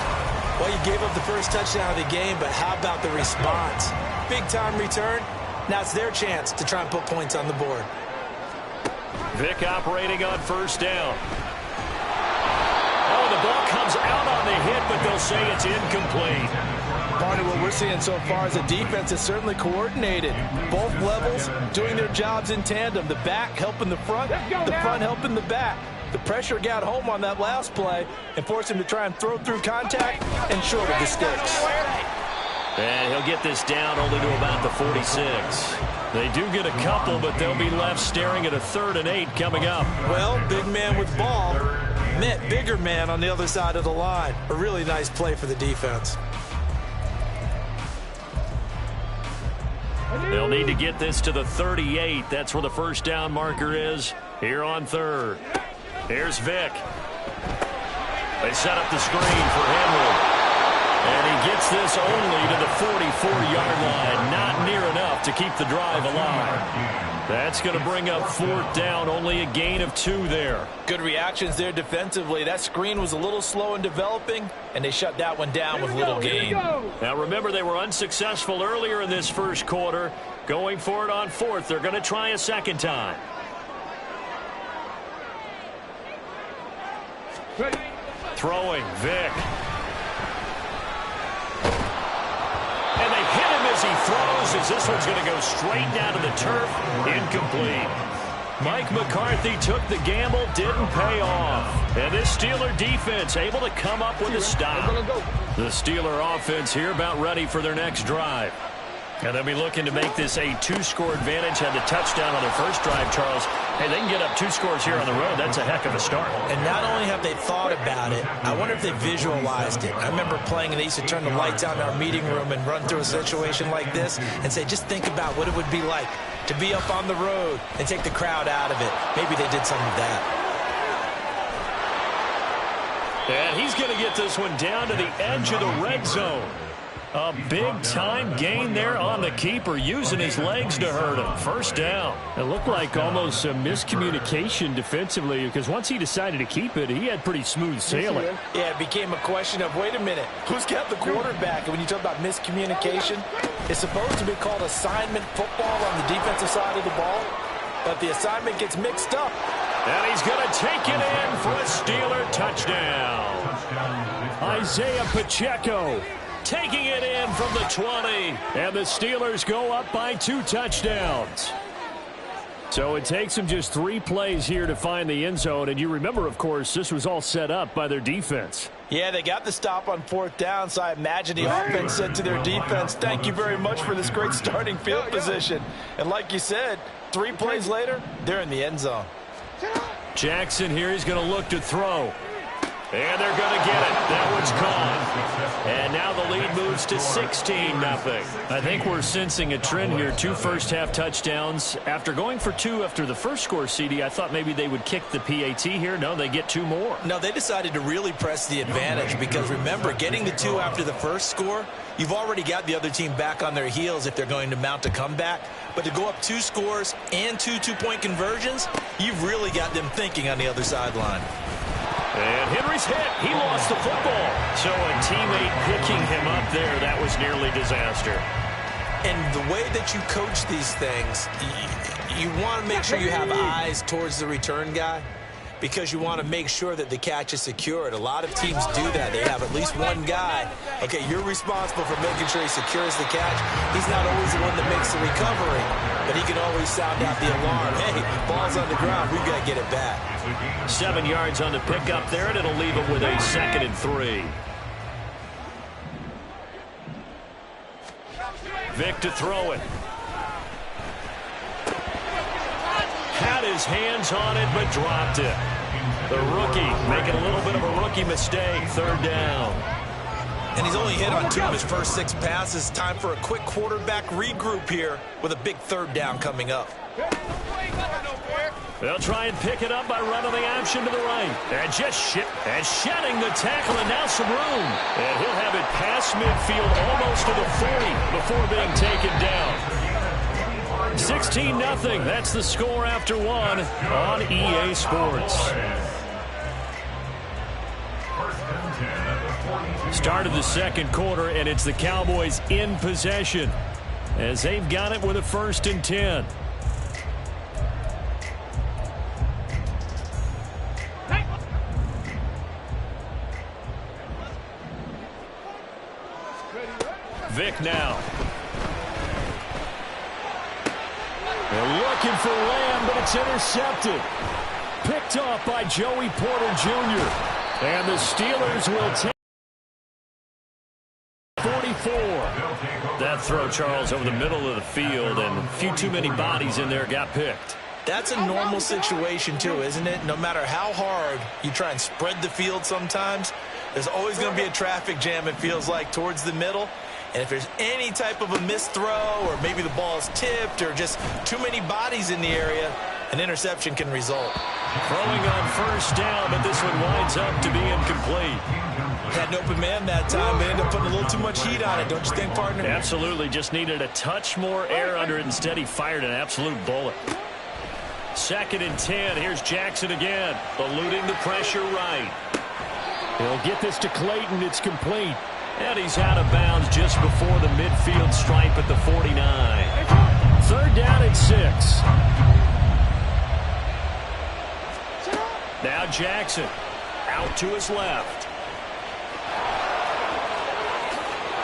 Well, you gave up the first touchdown of the game, but how about the response? Big-time return. Now it's their chance to try and put points on the board. Vic operating on 1st down. Oh, the ball comes out on the hit, but they'll say it's incomplete. Part of what we're seeing so far is the defense is certainly coordinated. Both levels doing their jobs in tandem. The back helping the front helping the back. The pressure got home on that last play and forced him to try and throw through contact and short of the sticks. And he'll get this down only to about the 46. They do get a couple, but they'll be left staring at a 3rd and 8 coming up. Well, big man with ball met bigger man on the other side of the line. A really nice play for the defense. They'll need to get this to the 38. That's where the 1st down marker is here on 3rd. Here's Vic. They set up the screen for Henry. And he gets this only to the 44-yard line. Not near enough to keep the drive alive. That's going to bring up 4th down, only a gain of 2 there. Good reactions there defensively. That screen was a little slow in developing, and they shut that one down with little gain. Now remember, they were unsuccessful earlier in this first quarter. Going for it on 4th. They're going to try a second time. Throwing, Vic. And they hit him as he throws, as this one's going to go straight down to the turf. Incomplete. Mike McCarthy took the gamble, didn't pay off. And this Steeler defense able to come up with a stop. The Steeler offense here about ready for their next drive. And they'll be looking to make this a 2-score advantage. Had the touchdown on their first drive, Charles. Hey, they can get up 2 scores here on the road. That's a heck of a start. And not only have they thought about it, I wonder if they visualized it. I remember playing, and they used to turn the lights out in our meeting room and run through a situation like this and say, just think about what it would be like to be up on the road and take the crowd out of it. Maybe they did some of that. And he's going to get this one down to the edge of the red zone. A big-time gain there on the keeper, using his legs to hurt him. 1st down. It looked like almost a miscommunication defensively, because once he decided to keep it, he had pretty smooth sailing. Yeah, it became a question of, wait a minute, who's got the quarterback? And when you talk about miscommunication, it's supposed to be called assignment football on the defensive side of the ball, but the assignment gets mixed up. And he's going to take it in for a Steeler touchdown. Isaiah Pacheco taking it in from the 20. And the Steelers go up by 2 touchdowns. So it takes them just 3 plays here to find the end zone. And you remember, of course, this was all set up by their defense. Yeah, they got the stop on 4th down, so I imagine the offense said to their defense, thank you very much for this great starting field position. And like you said, 3 plays later, they're in the end zone. Jackson here, he's going to look to throw. And they're going to get it. That one's caught. And now the lead moves to 16-0. I think we're sensing a trend here. 2 first-half touchdowns. After going for 2 after the first score, CD, I thought maybe they would kick the PAT here. No, they get 2 more. No, they decided to really press the advantage because, remember, getting the 2 after the first score, you've already got the other team back on their heels if they're going to mount a comeback. But to go up 2 scores and 2 two-point conversions, you've really got them thinking on the other sideline. And Henry's hit. He lost the football. So a teammate picking him up there, that was nearly disaster. And the way that you coach these things, you want to make sure you have eyes towards the return guy because you want to make sure that the catch is secured. A lot of teams do that. They have at least one guy. Okay, you're responsible for making sure he secures the catch. He's not always the one that makes the recovery, but he can always sound out the alarm. Hey, ball's on the ground. We've got to get it back. 7 yards on the pickup there, and it'll leave him with a 2nd and 3. Vic to throw it. Had his hands on it, but dropped it. The rookie making a little bit of a rookie mistake. 3rd down. And he's only hit on 2 of his first 6 passes. Time for a quick quarterback regroup here with a big 3rd down coming up. They'll try and pick it up by running the option to the right. And just shedding the tackle, and now some room. And he'll have it past midfield almost to the 40 before being taken down. 16-0. That's the score after 1 on EA Sports. Start of the 2nd quarter, and it's the Cowboys in possession as they've got it with a 1st and 10. Vic now. They're looking for Lamb, but it's intercepted. Picked off by Joey Porter Jr. And the Steelers will take 44. That throw, Charles, over the middle of the field, and a few too many bodies in there got picked. That's a normal situation, too, isn't it? No matter how hard you try and spread the field sometimes, there's always going to be a traffic jam, it feels like, towards the middle. And if there's any type of a missed throw or maybe the ball's tipped or just too many bodies in the area, an interception can result. Throwing on 1st down, but this one winds up to be incomplete. Had an open man that time, but ended up putting a little too much heat on it, don't you think, partner? Absolutely. Just needed a touch more air under it. Instead, he fired an absolute bullet. 2nd and 10. Here's Jackson again, eluding the pressure right. He'll get this to Clayton. It's complete. And he's out of bounds just before the midfield stripe at the 49. 3rd down and 6. Now Jackson out to his left.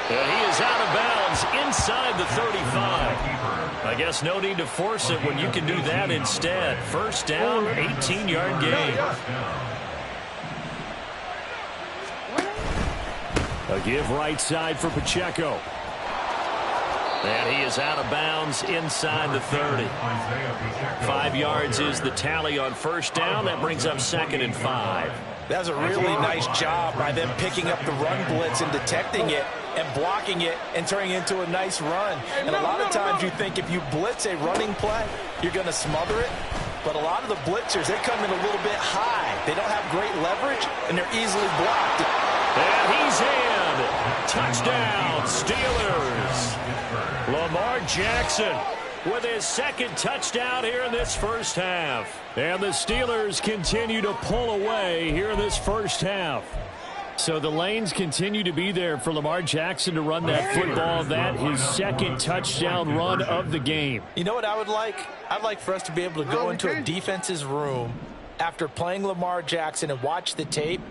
And he is out of bounds inside the 35. I guess no need to force it when you can do that instead. 1st down, 18-yard gain. A give right side for Pacheco. And he is out of bounds inside the 30. 5 yards is the tally on 1st down. That brings up 2nd and 5. That was a really nice job by them picking up the run blitz and detecting it and blocking it and turning it into a nice run. And a lot of times you think if you blitz a running play, you're going to smother it. But a lot of the blitzers, they come in a little bit high. They don't have great leverage, and they're easily blocked. And he's in. Touchdown, Steelers. Lamar Jackson with his 2nd touchdown here in this 1st half. And the Steelers continue to pull away here in this 1st half. So the lanes continue to be there for Lamar Jackson to run that football. That his 2nd touchdown run of the game. You know what I would like? I'd like for us to be able to go into a defense's room after playing Lamar Jackson and watch the tape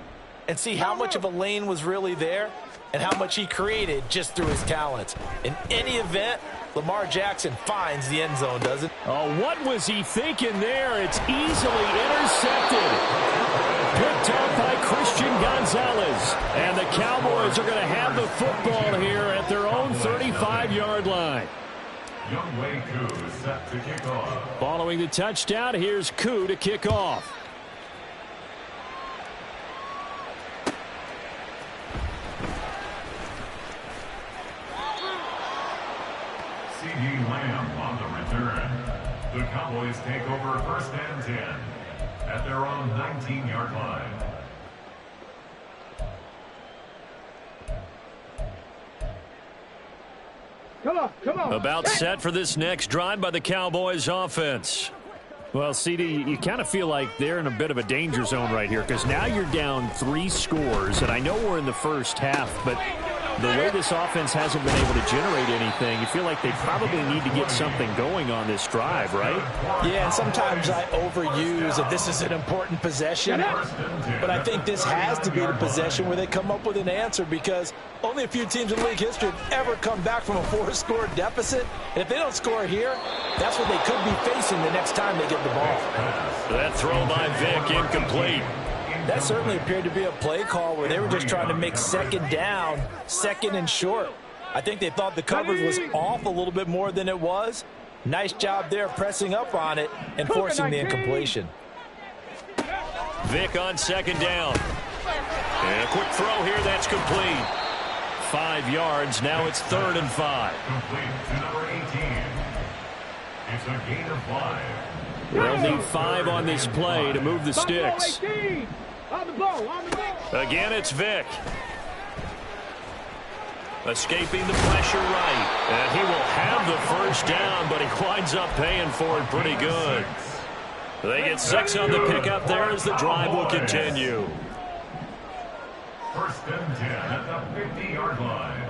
and see how much of a lane was really there and how much he created just through his talents. In any event, Lamar Jackson finds the end zone, doesn't? Oh, what was he thinking there? It's easily intercepted. Picked up by Christian Gonzalez. And the Cowboys are going to have the football here at their own 35-yard line. Youngway Koo set to kick off. Following the touchdown, here's Koo to kick off. C.D. Lamb on the return. The Cowboys take over 1st and 10 at their own 19-yard line. Come on. About set for this next drive by the Cowboys offense. Well, CD, you kind of feel like they're in a bit of a danger zone right here because now you're down 3 scores, and I know we're in the 1st half, but the way this offense hasn't been able to generate anything, you feel like they probably need to get something going on this drive, right? Yeah, and sometimes I overuse that this is an important possession, but I think this has to be the possession where they come up with an answer because only a few teams in league history have ever come back from a 4-score deficit. And if they don't score here, that's what they could be facing the next time they get the ball. That throw by Vic incomplete. That certainly appeared to be a play call where they were just trying to make 2nd down, 2nd and short. I think they thought the coverage was off a little bit more than it was. Nice job there pressing up on it and forcing the incompletion. Vic on 2nd down. And a quick throw here, that's complete. 5 yards, now it's 3rd and 5. Complete to number 18. It's a gain of 5. They'll need 5 on this play to move the sticks. On the ball. Again, it's Vic. Escaping the pressure right. And he will have the 1st down, but he winds up paying for it pretty good. They get 6 on the pickup there as the drive will continue. 1st and 10 at the 50-yard line.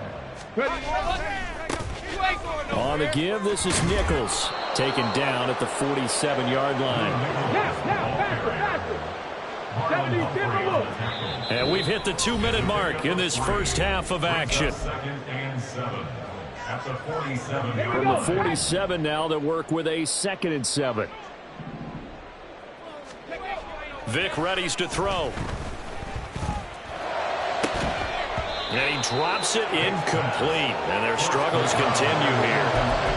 On the give, this is Nichols. Taken down at the 47-yard line. And we've hit the 2-minute mark in this 1st half of action. 2nd and 7 at the 47-yard From the line. 47 now, they work with a 2nd and 7. Vic readies to throw. And he drops it incomplete. And their struggles continue here.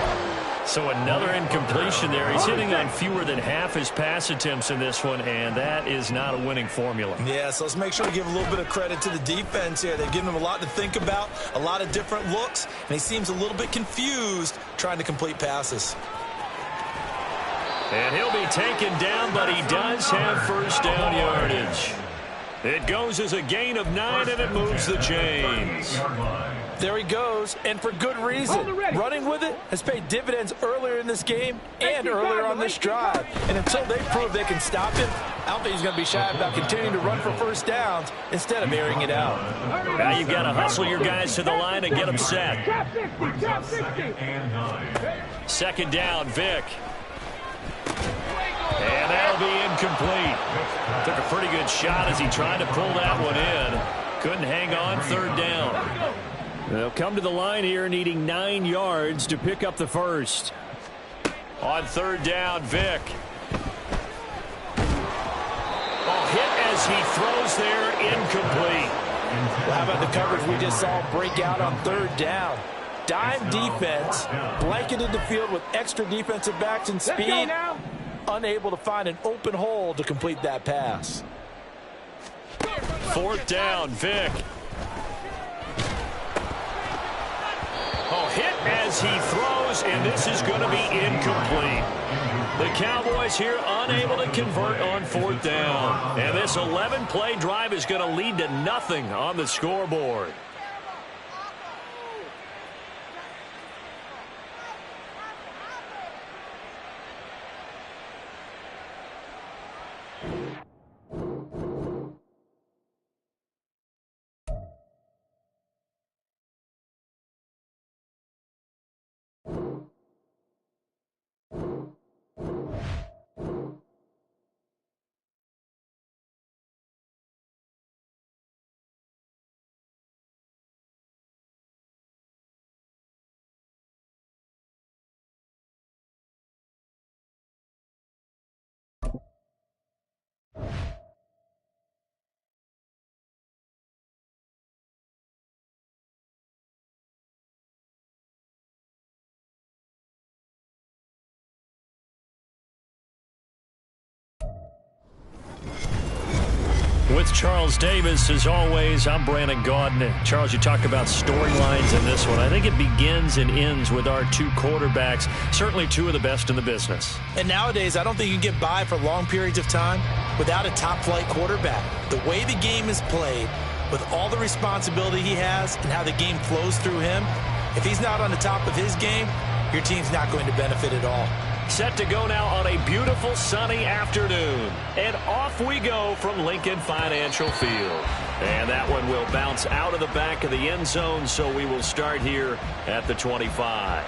So another incompletion there. He's hitting on fewer than half his pass attempts in this one, and that is not a winning formula. Yeah, so let's make sure to give a little bit of credit to the defense here. They've given him a lot to think about, a lot of different looks, and he seems a little bit confused trying to complete passes. And he'll be taken down, but he does have 1st down yardage. It goes as a gain of 9, and it moves the chains. There he goes, and for good reason. Running with it has paid dividends earlier in this game and earlier on this drive. And until they prove they can stop him, I don't think he's going to be shy about continuing to run for first downs instead of airing it out. Now you've got to hustle your guys to the line and get them set. Second down, Vic. And that'll be incomplete. Took a pretty good shot as he tried to pull that one in. Couldn't hang on, third down. They'll come to the line here needing 9 yards to pick up the first. On third down, Vic. Hit as he throws there, incomplete. Well, how about the coverage we just saw break out on third down? Dime defense, blanketed the field with extra defensive backs and speed, unable to find an open hole to complete that pass. Fourth down, Vic. Hit as he throws, and this is going to be incomplete. The Cowboys here unable to convert on fourth down. And this 11-play drive is going to lead to nothing on the scoreboard. With Charles Davis, as always, I'm Brandon Gaudin. Charles, you talk about storylines in this one. I think it begins and ends with our two quarterbacks, certainly two of the best in the business. And nowadays, I don't think you can get by for long periods of time without a top-flight quarterback. The way the game is played, with all the responsibility he has and how the game flows through him, if he's not on the top of his game, your team's not going to benefit at all. Set to go now on a beautiful sunny afternoon. And off we go from Lincoln Financial Field. And that one will bounce out of the back of the end zone, so we will start here at the 25.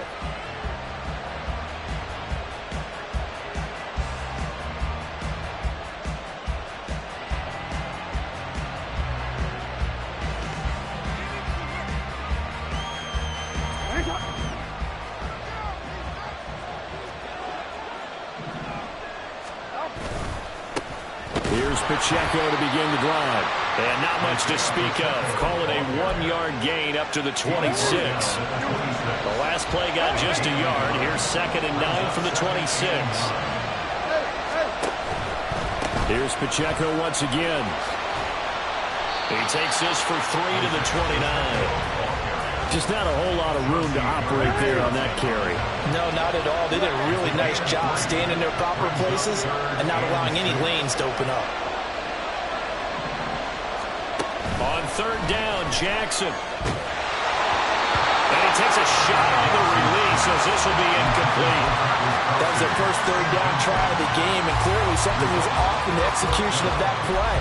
Pacheco to begin the drive. And not much to speak of. Call it a 1-yard gain up to the 26. The last play got just a yard. Here's 2nd and 9 from the 26. Here's Pacheco once again. He takes this for 3 to the 29. Just not a whole lot of room to operate there on that carry. No, not at all. They did a really nice job staying in their proper places and not allowing any lanes to open up. On third down, Jackson. And he takes a shot on the release as this will be incomplete. That was their first third down try of the game, and clearly something was off in the execution of that play.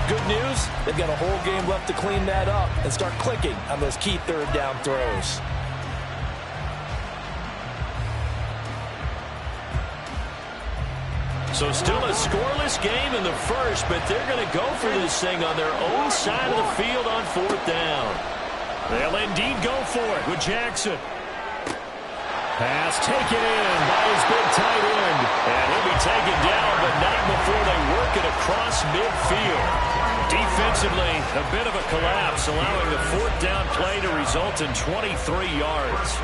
Good news, they've got a whole game left to clean that up and start clicking on those key third down throws. So still a scoreless game in the first, but they're going to go for this thing on their own side of the field on fourth down. They'll indeed go for it with Jackson. Pass taken in by his big tight end. And he'll be taken down, but not before they work it across midfield. Defensively, a bit of a collapse, allowing the fourth down play to result in 23 yards.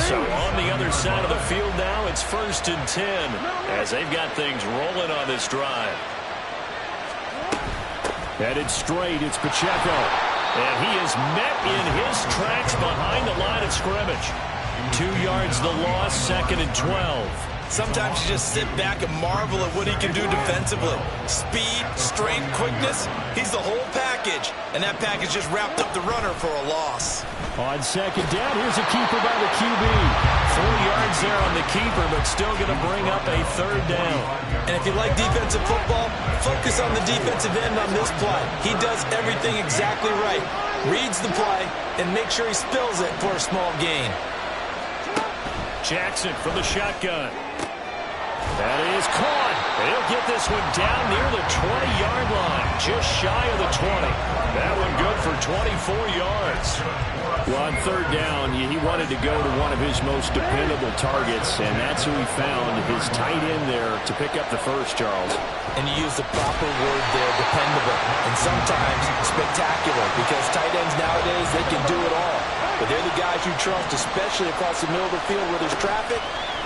So on the other side of the field now, it's 1st and 10 as they've got things rolling on this drive. Headed straight, it's Pacheco. And he is met in his tracks behind the line of scrimmage. 2 yards the loss, 2nd and 12. Sometimes you just sit back and marvel at what he can do defensively. Speed, strength, quickness, he's the whole package. And that package just wrapped up the runner for a loss. On second down, here's a keeper by the QB. 4 yards there on the keeper, but still going to bring up a third down. And if you like defensive football, focus on the defensive end on this play. He does everything exactly right. Reads the play and makes sure he spills it for a small gain. Jackson from the shotgun. That is caught. He'll get this one down near the 20-yard line, just shy of the 20. That one good for 24 yards. Well, on third down, he wanted to go to one of his most dependable targets, and that's who he found, his tight end there, to pick up the first, Charles. And you use the proper word there, dependable, and sometimes spectacular, because tight ends nowadays, they can do it all. But they're the guys you trust, especially across the middle of the field where there's traffic.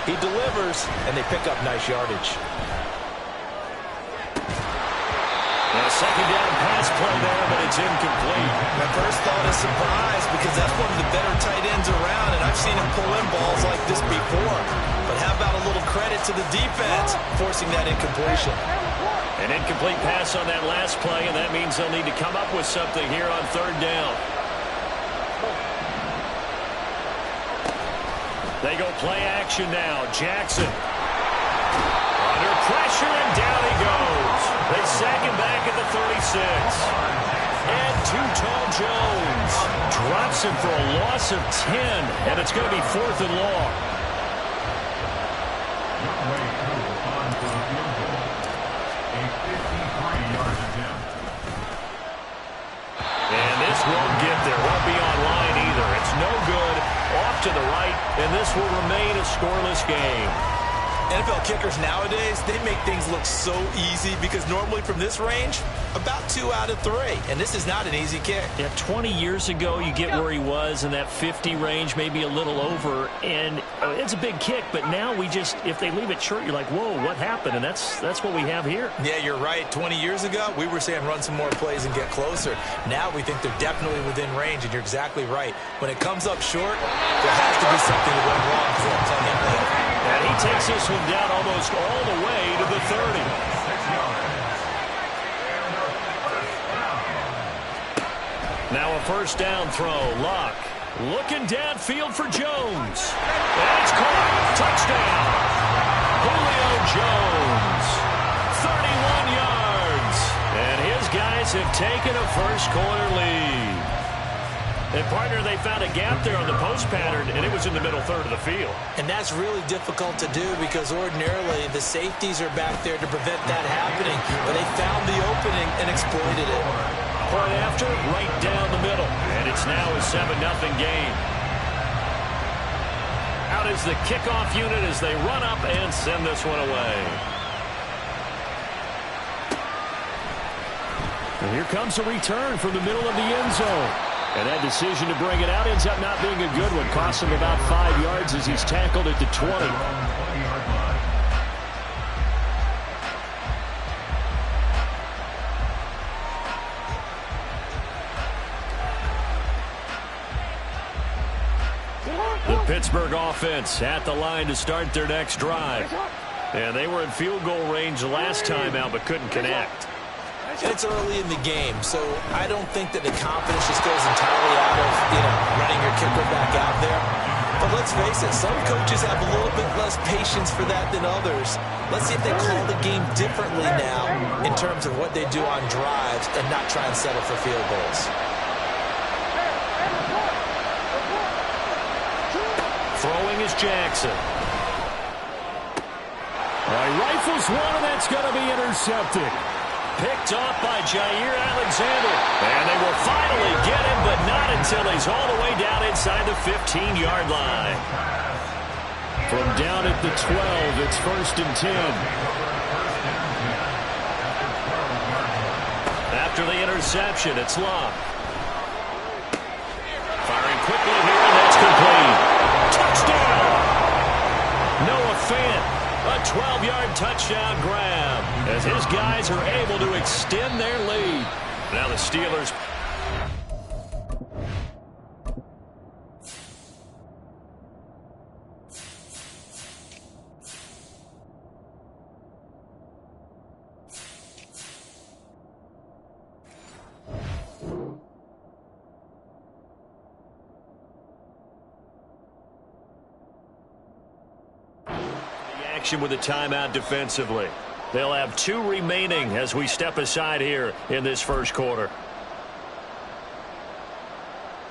He delivers, and they pick up nice yardage. And a second down pass play there, but it's incomplete. My first thought is surprise, because that's one of the better tight ends around, and I've seen him pull in balls like this before. But how about a little credit to the defense forcing that incompletion? An incomplete pass on that last play, and that means they'll need to come up with something here on third down. They go play action now. Jackson under pressure, and down he goes. They sack him back at the 36. And Too-Tall Jones drops him for a loss of 10, and it's going to be 4th and long. And this won't get there. Won't be online either. It's no good. Off to the right, and this will remain a scoreless game. NFL kickers nowadays, they make things look so easy because normally from this range, about 2 out of 3. And this is not an easy kick. Yeah, 20 years ago, you get where he was in that 50 range, maybe a little over, and it's a big kick. But now we just, if they leave it short, you're like, whoa, what happened? And that's what we have here. Yeah, you're right. 20 years ago, we were saying run some more plays and get closer. Now we think they're definitely within range, and you're exactly right. When it comes up short, there has to be something that went wrong for him. Tell him that. And he takes this one down almost all the way to the 30. Now a first down throw. Luck looking downfield for Jones. That's caught. Touchdown. Julio Jones. 31 yards. And his guys have taken a first-quarter lead. And, partner, they found a gap there on the post pattern, and it was in the middle third of the field. And that's really difficult to do because ordinarily the safeties are back there to prevent that happening. But they found the opening and exploited it. Point after, right down the middle. And it's now a 7-0 game. Out is the kickoff unit as they run up and send this one away. And here comes a return from the middle of the end zone. And that decision to bring it out ends up not being a good one. Costs him about 5 yards as he's tackled at the 20. The Pittsburgh offense at the line to start their next drive. And they were in field goal range last time out but couldn't connect. It's early in the game, so I don't think that the confidence just goes entirely out of, running your kicker back out there. But let's face it, some coaches have a little bit less patience for that than others. Let's see if they call the game differently now in terms of what they do on drives and not try and settle for field goals. Throwing is Jackson. All right, rifles one, and that's going to be intercepted. Picked off by Jair Alexander. And they will finally get him, but not until he's all the way down inside the 15-yard line. From down at the 12, it's 1st and 10. After the interception, it's Love. Firing quickly here, and that's complete. Touchdown! Noah Fant. A 12-yard touchdown grab as his guys are able to extend their lead. Now the Steelers. action with a timeout defensively. They'll have 2 remaining as we step aside here in this first quarter.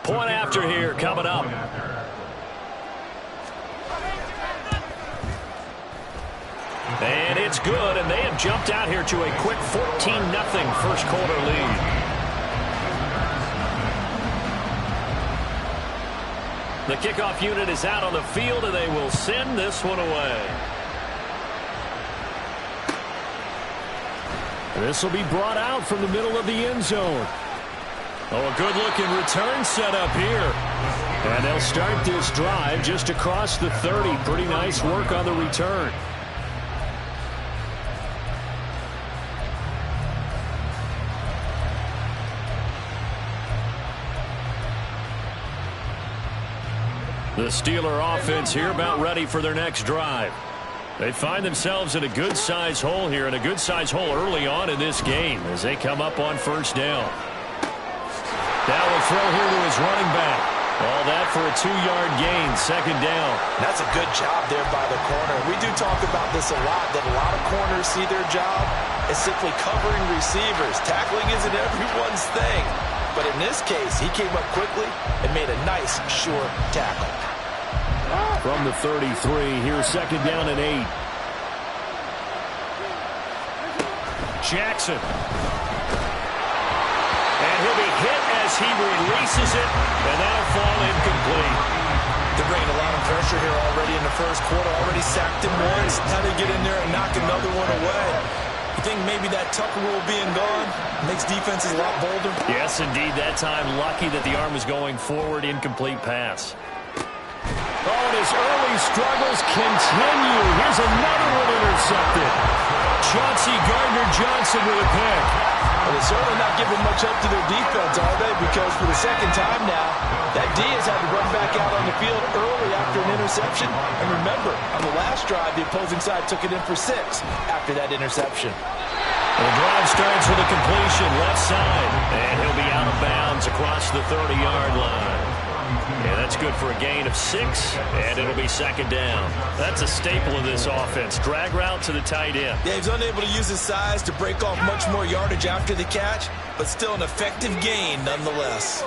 Point after here coming up. And it's good, and they have jumped out here to a quick 14-0 first quarter lead. The kickoff unit is out on the field, and they will send this one away. This will be brought out from the middle of the end zone. Oh, a good-looking return set up here. And they'll start this drive just across the 30. Pretty nice work on the return. The Steeler offense here about ready for their next drive. They find themselves in a good-sized hole here, and a good-sized hole early on in this game as they come up on first down. Now a throw here to his running back. All that for a 2-yard gain, second down. That's a good job there by the corner. We do talk about this a lot, that a lot of corners see their job as simply covering receivers. Tackling isn't everyone's thing. But in this case, he came up quickly and made a nice, sure tackle. From the 33, here's second down and 8. Jackson. And he'll be hit as he releases it, and that'll fall incomplete. They're bringing a lot of pressure here already in the first quarter. Already sacked him once. How do you get in there and knock another one away? You think maybe that Tucker rule being gone makes defenses a lot bolder? Yes, indeed. That time, lucky that the arm was going forward. Incomplete pass. Oh, and his early struggles continue. Here's another one intercepted. Chauncey Gardner-Johnson with a pick. Well, they're certainly not giving much up to their defense, are they? Because for the second time now, that D has had to run back out on the field early after an interception. And remember, on the last drive, the opposing side took it in for 6 after that interception. The drive starts with a completion left side, and he'll be out of bounds across the 30-yard line. Yeah, that's good for a gain of 6, and it'll be second down. That's a staple of this offense. Drag route to the tight end. Yeah, he's unable to use his size to break off much more yardage after the catch, but still an effective gain nonetheless.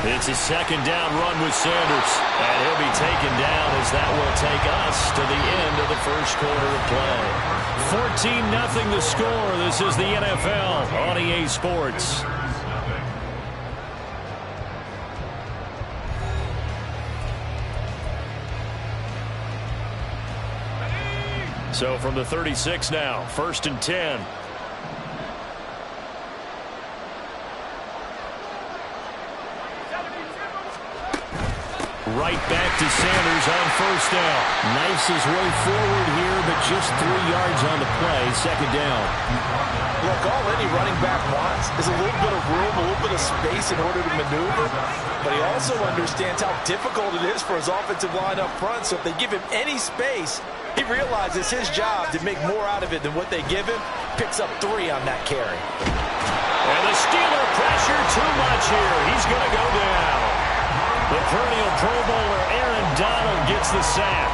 It's a second down run with Sanders, and he'll be taken down as that will take us to the end of the first quarter of play. 14-0 the score. This is the NFL on EA Sports. So from the 36 now, first and 10. Right back to Sanders on first down. Knifes his way forward here, but just 3 yards on the play, second down. Look, all any running back wants is a little bit of room, a little bit of space in order to maneuver. But he also understands how difficult it is for his offensive line up front. So if they give him any space, he realizes his job to make more out of it than what they give him. Picks up 3 on that carry. And the Steeler pressure too much here. He's going to go down. The perennial Pro Bowler Aaron Donald gets the sack.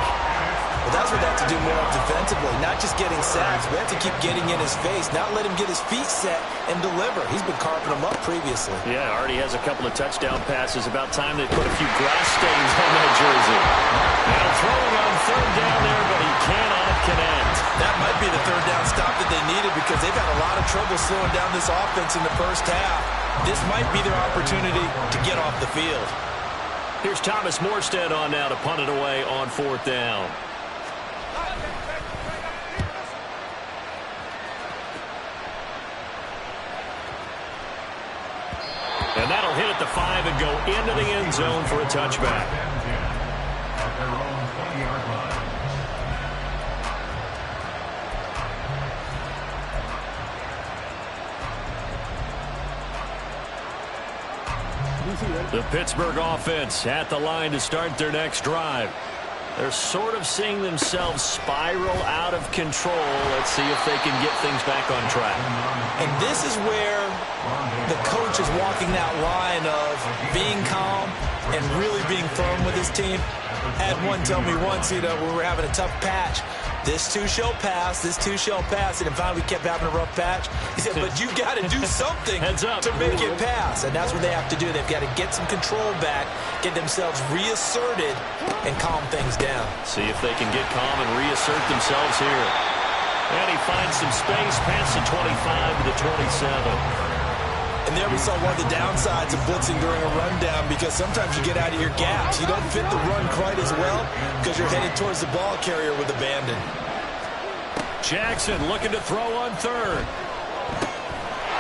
Well, that's what they have to do more of defensively, not just getting sacks. We have to keep getting in his face, not let him get his feet set and deliver. He's been carping them up previously. Yeah, already has a couple of touchdown passes. About time they put a few grass stains on that jersey. Now throwing on third down there, but he cannot connect. That might be the third down stop that they needed because they've had a lot of trouble slowing down this offense in the first half. This might be their opportunity to get off the field. Here's Thomas Morstead on now to punt it away on fourth down. And that'll hit at the 5 and go into the end zone for a touchback. The Pittsburgh offense at the line to start their next drive. They're sort of seeing themselves spiral out of control. Let's see if they can get things back on track. And this is where the coach is walking that line of being calm and really being firm with his team. I had one tell me once, when we were having a tough patch, this too shall pass, this too shall pass. And finally we kept having a rough patch. He said, but you got to do something to make it pass. And that's what they have to do. They've got to get some control back, get themselves reasserted, and calm things down. See if they can get calm and reassert themselves here. And he finds some space past the 25 to the 27. And there we saw one of the downsides of blitzing during a rundown, because sometimes you get out of your gaps. You don't fit the run quite as well because you're headed towards the ball carrier with abandon. Jackson looking to throw on third.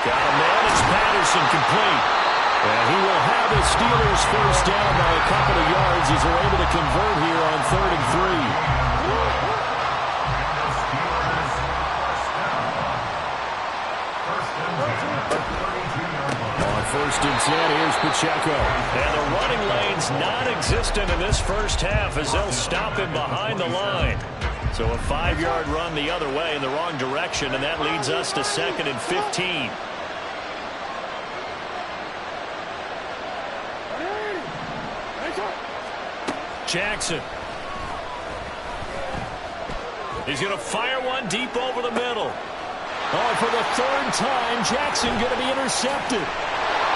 Got a man. It's Patterson complete. And he will have his Steelers first down by a couple of yards as they're able to convert here on 3rd and 3. First and 10, here's Pacheco. And the running lane's non-existent in this first half as they'll stop him behind the line. So a 5-yard run the other way in the wrong direction, and that leads us to 2nd and 15. Jackson. He's going to fire one deep over the middle. Oh, for the 3rd time, Jackson going to be intercepted.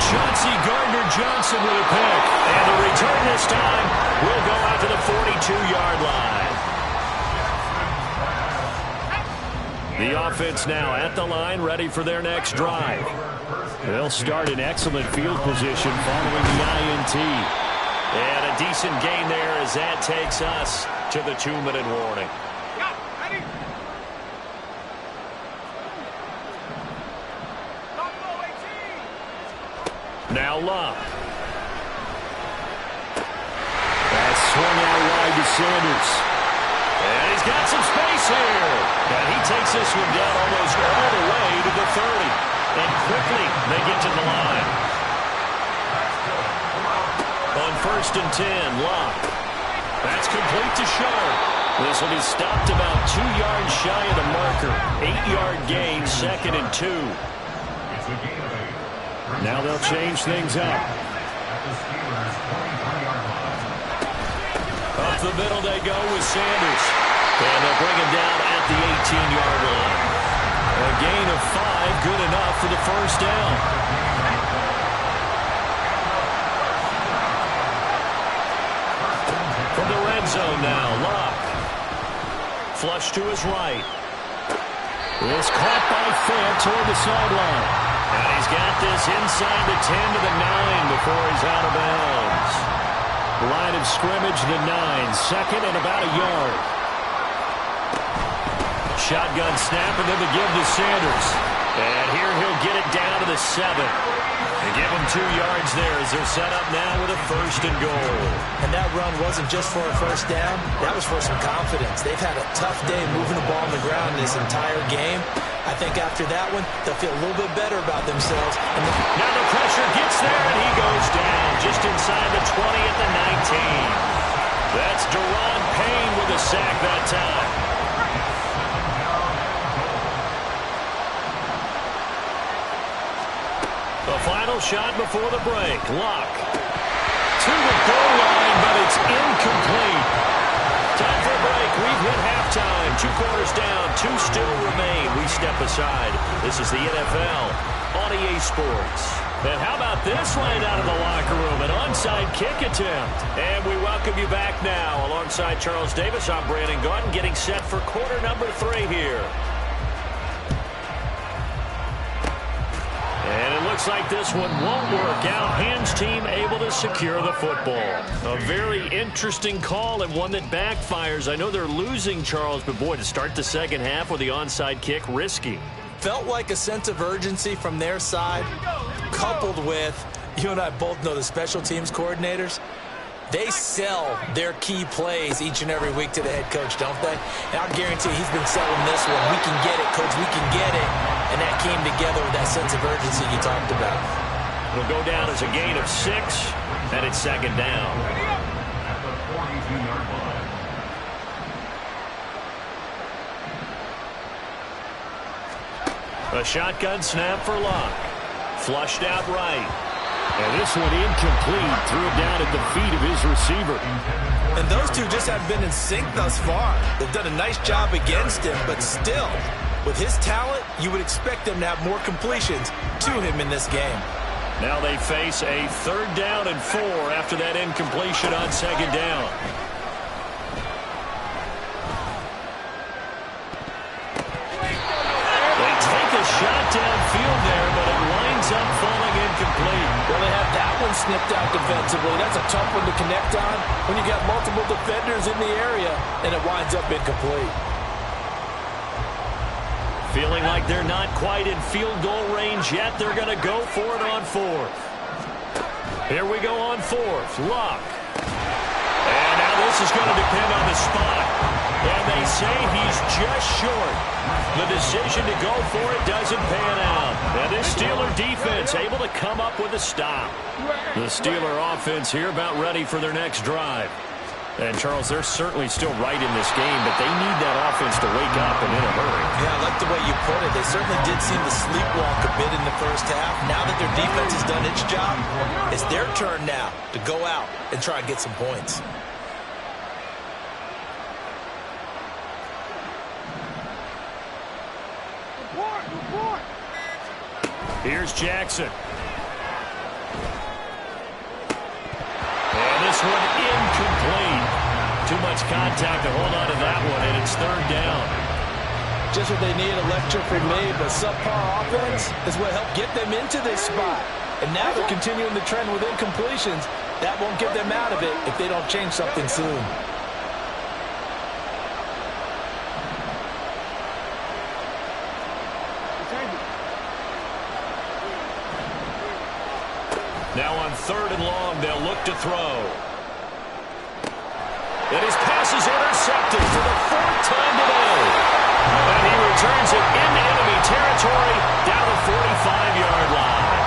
Chauncey Gardner-Johnson with a pick. And the return this time will go out to the 42-yard line. The offense now at the line, ready for their next drive. They'll start in excellent field position following the INT. And a decent gain there as that takes us to the 2-minute warning. Now Love. That's swung out wide to Sanders. And he's got some space here. And he takes this one down almost all the way to the 30. And quickly they get to the line. On 1st and 10, Love. That's complete to Sharp. This will be stopped about 2 yards shy of the marker. 8-yard gain, 2nd and 2. Now they'll change things up. Up the middle they go with Sanders. And they'll bring him down at the 18-yard line. A gain of 5, good enough for the first down. From the red zone now, Locke. Flush to his right. It's caught by Fant toward the sideline. And he's got this inside the 10 to the 9 before he's out of bounds. Line of scrimmage, the 9. 2nd and about a yard. Shotgun snap and then the give to Sanders. And here he'll get it down to the 7. And give him 2 yards there as they're set up now with a 1st and goal. And that run wasn't just for a first down. That was for some confidence. They've had a tough day moving the ball on the ground this entire game. I think after that one, they'll feel a little bit better about themselves. And now the pressure gets there, and he goes down just inside the 20 at the 19. That's Deron Payne with a sack that time. The final shot before the break. Locke to the goal line, but it's incomplete. Time for a break. We've hit halftime. 2 quarters down. 2 still remain. We step aside. This is the NFL on EA Sports. And how about this line out of the locker room? An onside kick attempt. And we welcome you back now. Alongside Charles Davis, I'm Brandon Gaudin, getting set for quarter number 3 here. And it looks like this one won't work out. Hands team able to secure the football. A very interesting call and one that backfires. I know they're losing, Charles, but boy, to start the second half with the onside kick, risky. Felt like a sense of urgency from their side, coupled with, you and I both know the special teams coordinators. They sell their key plays each and every week to the head coach, don't they? And I guarantee he's been selling this one. We can get it, coach. We can get it. And that came together with that sense of urgency you talked about. It'll go down as a gain of 6, and it's 2nd down. At the 42-yard line. A shotgun snap for Locke. Flushed out right. And this one incomplete. Threw it down at the feet of his receiver. And those two just haven't been in sync thus far. They've done a nice job against him, but still, with his talent, you would expect them to have more completions to him in this game. Now they face a 3rd down and 4 after that incompletion on 2nd down. They take a shot downfield there, but it winds up falling incomplete. Well, they have that one snipped out defensively. That's a tough one to connect on when you got multiple defenders in the area, and it winds up incomplete. Feeling like they're not quite in field goal range yet. They're going to go for it on 4th. Here we go on 4th. Luck. And now this is going to depend on the spot. And they say he's just short. The decision to go for it doesn't pan out. And this Steeler defense able to come up with a stop. The Steeler offense here about ready for their next drive. And, Charles, they're certainly still right in this game, but they need that offense to wake up and in a hurry. Yeah, I like the way you put it. They certainly did seem to sleepwalk a bit in the first half. Now that their defense has done its job, it's their turn now to go out and try and get some points. Report. Here's Jackson. And this one incomplete. Too much contact to hold on to that one, and it's 3rd down. Just what they need, a lecture from me, but subpar offense is what helped get them into this spot. And now they're continuing the trend with incompletions. That won't get them out of it if they don't change something soon. Now on 3rd and long, they'll look to throw. And his pass is intercepted for the 4th time today. And he returns it into enemy territory down the 45-yard line.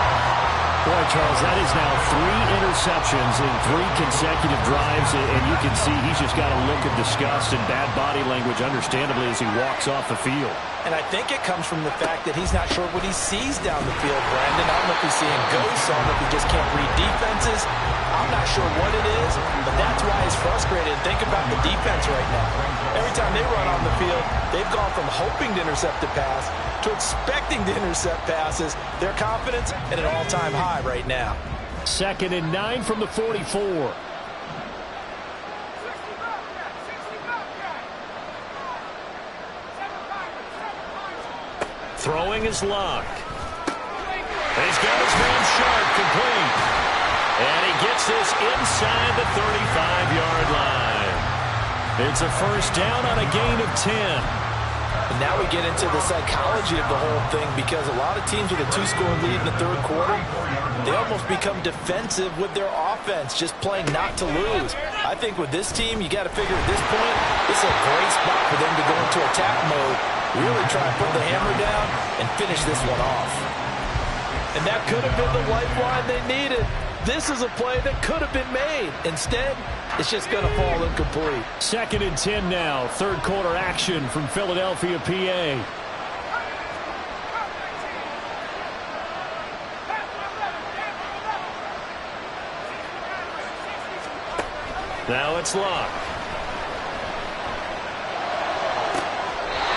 Boy, Charles, that is now 3 interceptions in 3 consecutive drives, and you can see he's just got a look of disgust and bad body language, understandably, as he walks off the field. And I think it comes from the fact that he's not sure what he sees down the field, Brandon. I don't know if he's seeing ghosts. I don't know if he just can't read defenses. I'm not sure what it is, but that's why he's frustrated. Think about the defense right now. Every time they run on the field, they've gone from hoping to intercept a pass to expecting to intercept passes. Their confidence at an all-time high right now. 2nd and 9 from the 44. Throwing is Luck. He's got his man Sharp complete. And he gets this inside the 35-yard line. It's a 1st down on a gain of 10. And now we get into the psychology of the whole thing, because a lot of teams with a 2-score lead in the 3rd quarter, they almost become defensive with their offense, just playing not to lose. I think with this team, you got to figure at this point, this is a great spot for them to go into attack mode, really try to put the hammer down and finish this one off. And that could have been the lifeline they needed. This is a play that could have been made. Instead, it's just going to fall incomplete. 2nd and 10 now. 3rd quarter action from Philadelphia, PA. Now it's Luck.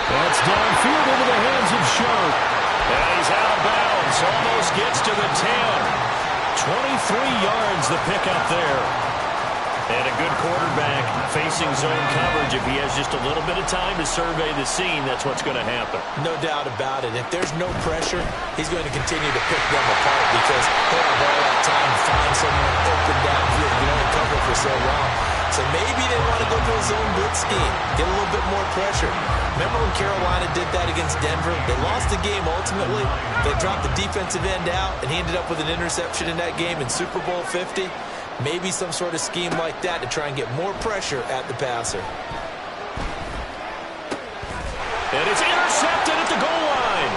That's downfield into the hands of Sharp. And he's out of bounds. Almost gets to the 10. 23 yards the pickup there. And a good quarterback facing zone coverage. If he has just a little bit of time to survey the scene, that's what's going to happen. No doubt about it. If there's no pressure, he's going to continue to pick them apart because he'll have all that time to find someone open downfield. You can only cover for so long. So maybe they want to go to a zone blitz scheme, get a little bit more pressure. Remember when Carolina did that against Denver? They lost the game ultimately. They dropped the defensive end out, and he ended up with an interception in that game in Super Bowl 50. Maybe some sort of scheme like that to try and get more pressure at the passer. And it's intercepted at the goal line.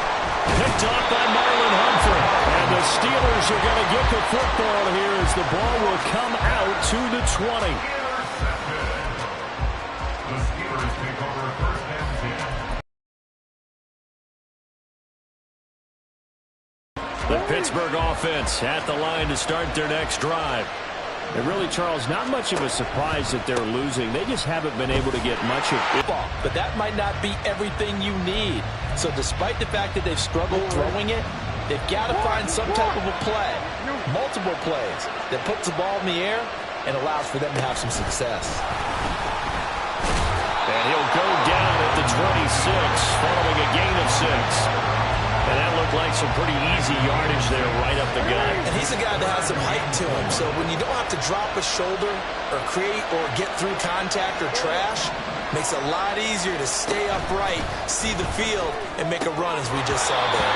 Picked off by Marlon Humphrey. And the Steelers are going to get the football here as the ball will come out to the 20. The Steelers take over 1st and 10. The Pittsburgh offense at the line to start their next drive. And really, Charles, not much of a surprise that they're losing. They just haven't been able to get much of it. But that might not be everything you need. So despite the fact that they've struggled throwing it, they've got to find some type of a play, multiple plays, that puts the ball in the air and allows for them to have some success. And he'll go down at the 26, following a gain of 6. And that looked like some pretty easy yardage there right up the gut. And he's a guy that has some height to him. So when you don't have to drop a shoulder or create or get through contact or trash, makes it a lot easier to stay upright, see the field, and make a run as we just saw there.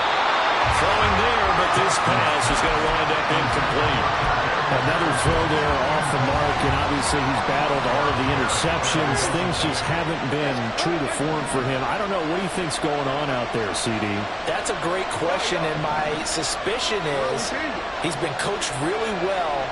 Throwing there, but this pass is going to wind up incomplete. Another throw there off the mark, and obviously he's battled all of the interceptions. Things just haven't been true to form for him. I don't know. What do you think's going on out there, CD? That's a great question, and my suspicion is he's been coached really well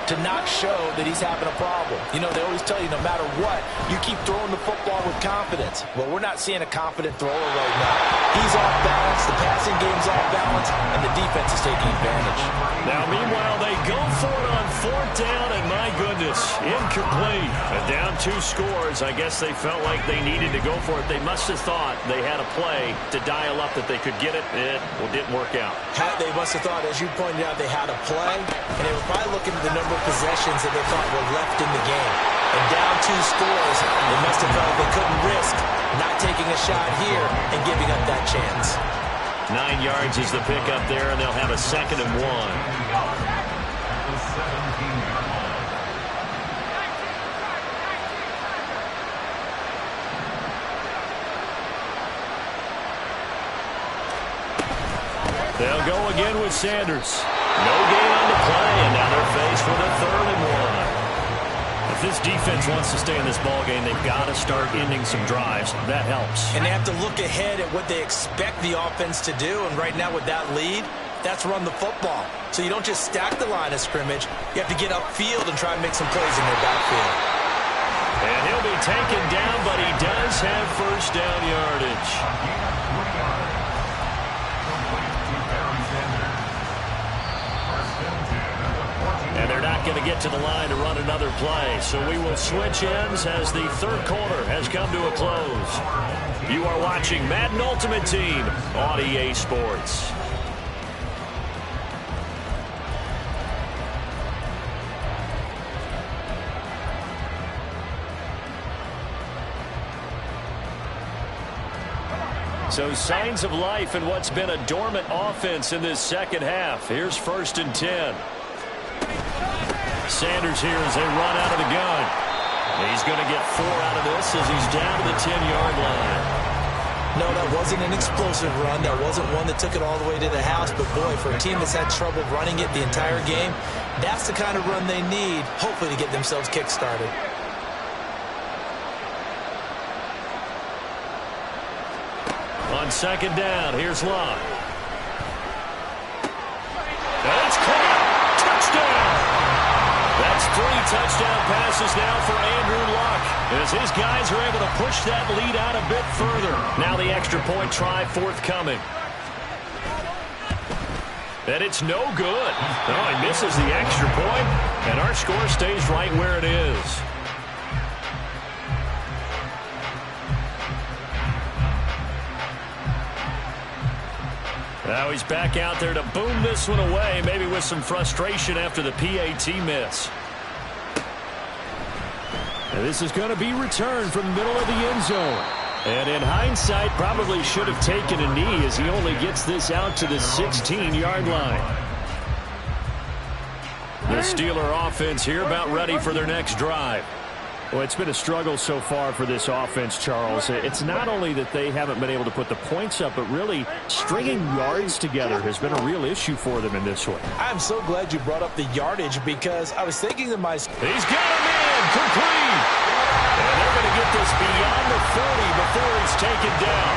to not show that he's having a problem. You know, they always tell you no matter what, you keep throwing the football with confidence. Well, we're not seeing a confident thrower right now. He's off balance, the passing game's off balance, and the defense is taking advantage. Now, meanwhile, they go for it on 4th down, and my goodness, incomplete. And down 2 scores. I guess they felt like they needed to go for it. They must have thought they had a play to dial up that they could get it. It didn't work out. They must have thought, as you pointed out, they had a play, and they were probably looking at the number of possessions that they thought were left in the game. And down 2 scores, they must have felt they couldn't risk not taking a shot here and giving up that chance. 9 yards is the pickup there, and they'll have a 2nd and 1. They'll go again with Sanders. No gain on the play, and now they're faced with a 3rd and 1. If this defense wants to stay in this ballgame, they've got to start ending some drives. That helps. And they have to look ahead at what they expect the offense to do, and right now with that lead, that's run the football. So you don't just stack the line of scrimmage. You have to get upfield and try and make some plays in their backfield. And he'll be taken down, but he does have 1st down yardage. And they're not going to get to the line to run another play. So we will switch ends as the 3rd quarter has come to a close. You are watching Madden Ultimate Team on EA Sports. So signs of life in what's been a dormant offense in this 2nd half. Here's 1st and 10. Sanders here as they run out of the gun. He's going to get 4 out of this as he's down to the 10-yard line. No, that wasn't an explosive run. That wasn't one that took it all the way to the house. But, boy, for a team that's had trouble running it the entire game, that's the kind of run they need, hopefully, to get themselves kick-started. On 2nd down, here's Locke. That's caught. Touchdown. That's 3 touchdown passes now for Andrew Luck as his guys are able to push that lead out a bit further. Now the extra point try forthcoming. And it's no good. Oh, he misses the extra point, and our score stays right where it is. Now he's back out there to boom this one away, maybe with some frustration after the PAT miss. And this is going to be returned from the middle of the end zone. And in hindsight, probably should have taken a knee as he only gets this out to the 16-yard line. The Steeler offense here about ready for their next drive. Well, it's been a struggle so far for this offense, Charles. It's not only that they haven't been able to put the points up, but really stringing yards together has been a real issue for them in this one. I'm so glad you brought up the yardage because I was thinking to myself. He's got a man complete. And they're going to get this beyond the 40 before he's taken down.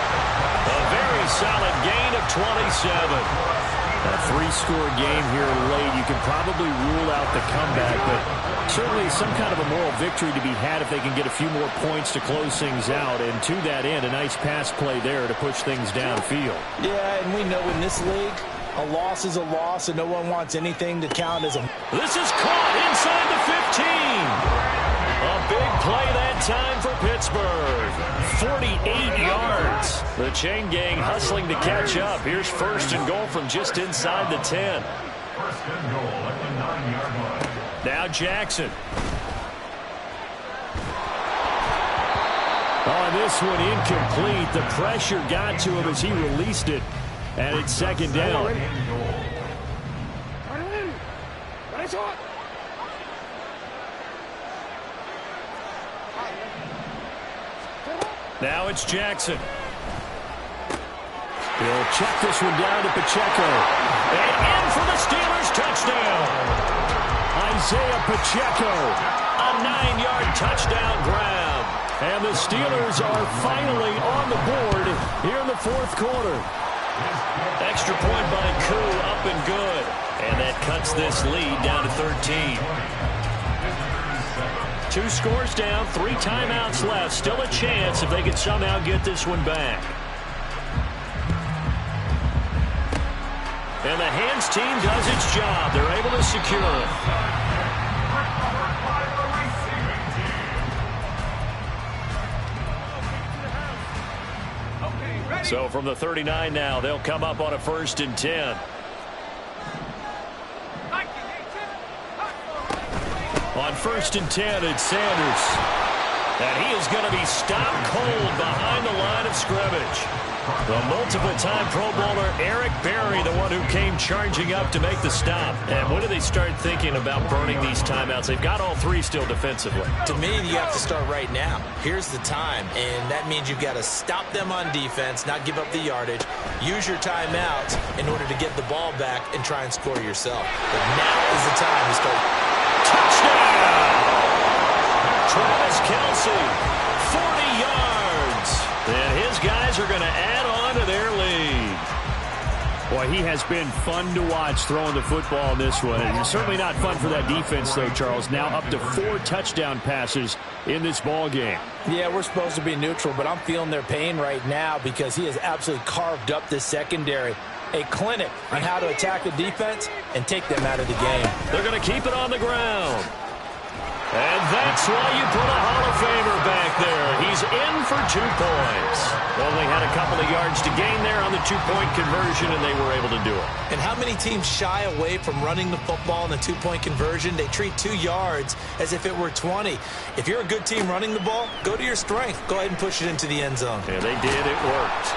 A very solid gain of 27. A 3-score game here late. You can probably rule out the comeback, but certainly some kind of a moral victory to be had if they can get a few more points to close things out. And to that end, a nice pass play there to push things downfield. Yeah, and we know in this league, A loss is a loss, and no one wants anything to count as a... This is caught inside the 15. A big play that time for Pittsburgh. 48 yards. The chain gang hustling to catch up. Here's first and goal from just inside the 10. First and goal at the 9-yard line. Now Jackson. On this one, incomplete. The pressure got to him as he released it. And it's second down. Now it's Jackson. He'll check this one down to Pacheco. And in for the Steelers touchdown. Isaiah Pacheco, a 9-yard touchdown grab. And the Steelers are finally on the board here in the fourth quarter. Extra point by Koo, up and good. And that cuts this lead down to 13. 2 scores down, 3 timeouts left. Still a chance if they can somehow get this one back. And the hands team does its job. They're able to secure it. So from the 39 now, they'll come up on a 1st and 10. On 1st and 10, it's Sanders. And he is going to be stopped cold behind the line of scrimmage. The multiple-time Pro Bowler Eric Berry, the one who came charging up to make the stop. And when do they start thinking about burning these timeouts? They've got all 3 still defensively. To me, you have to start right now. Here's the time, and that means you've got to stop them on defense, not give up the yardage, use your timeouts in order to get the ball back and try and score yourself. But now is the time to start. Touchdown! Travis Kelce, 40 yards. And his guys are going to add on to their lead. Boy, he has been fun to watch throwing the football in this one. And certainly not fun for that defense, though, Charles. Now up to 4 touchdown passes in this ball game. Yeah, we're supposed to be neutral, but I'm feeling their pain right now because he has absolutely carved up this secondary. A clinic on how to attack the defense and take them out of the game. They're going to keep it on the ground. And that's why you put a Hall of Famer back there. He's in for 2 points. Only had a couple of yards to gain there on the 2-point conversion, and they were able to do it. And how many teams shy away from running the football in the 2-point conversion? They treat 2 yards as if it were 20. If you're a good team running the ball, go to your strength. Go ahead and push it into the end zone. Yeah, they did. It worked.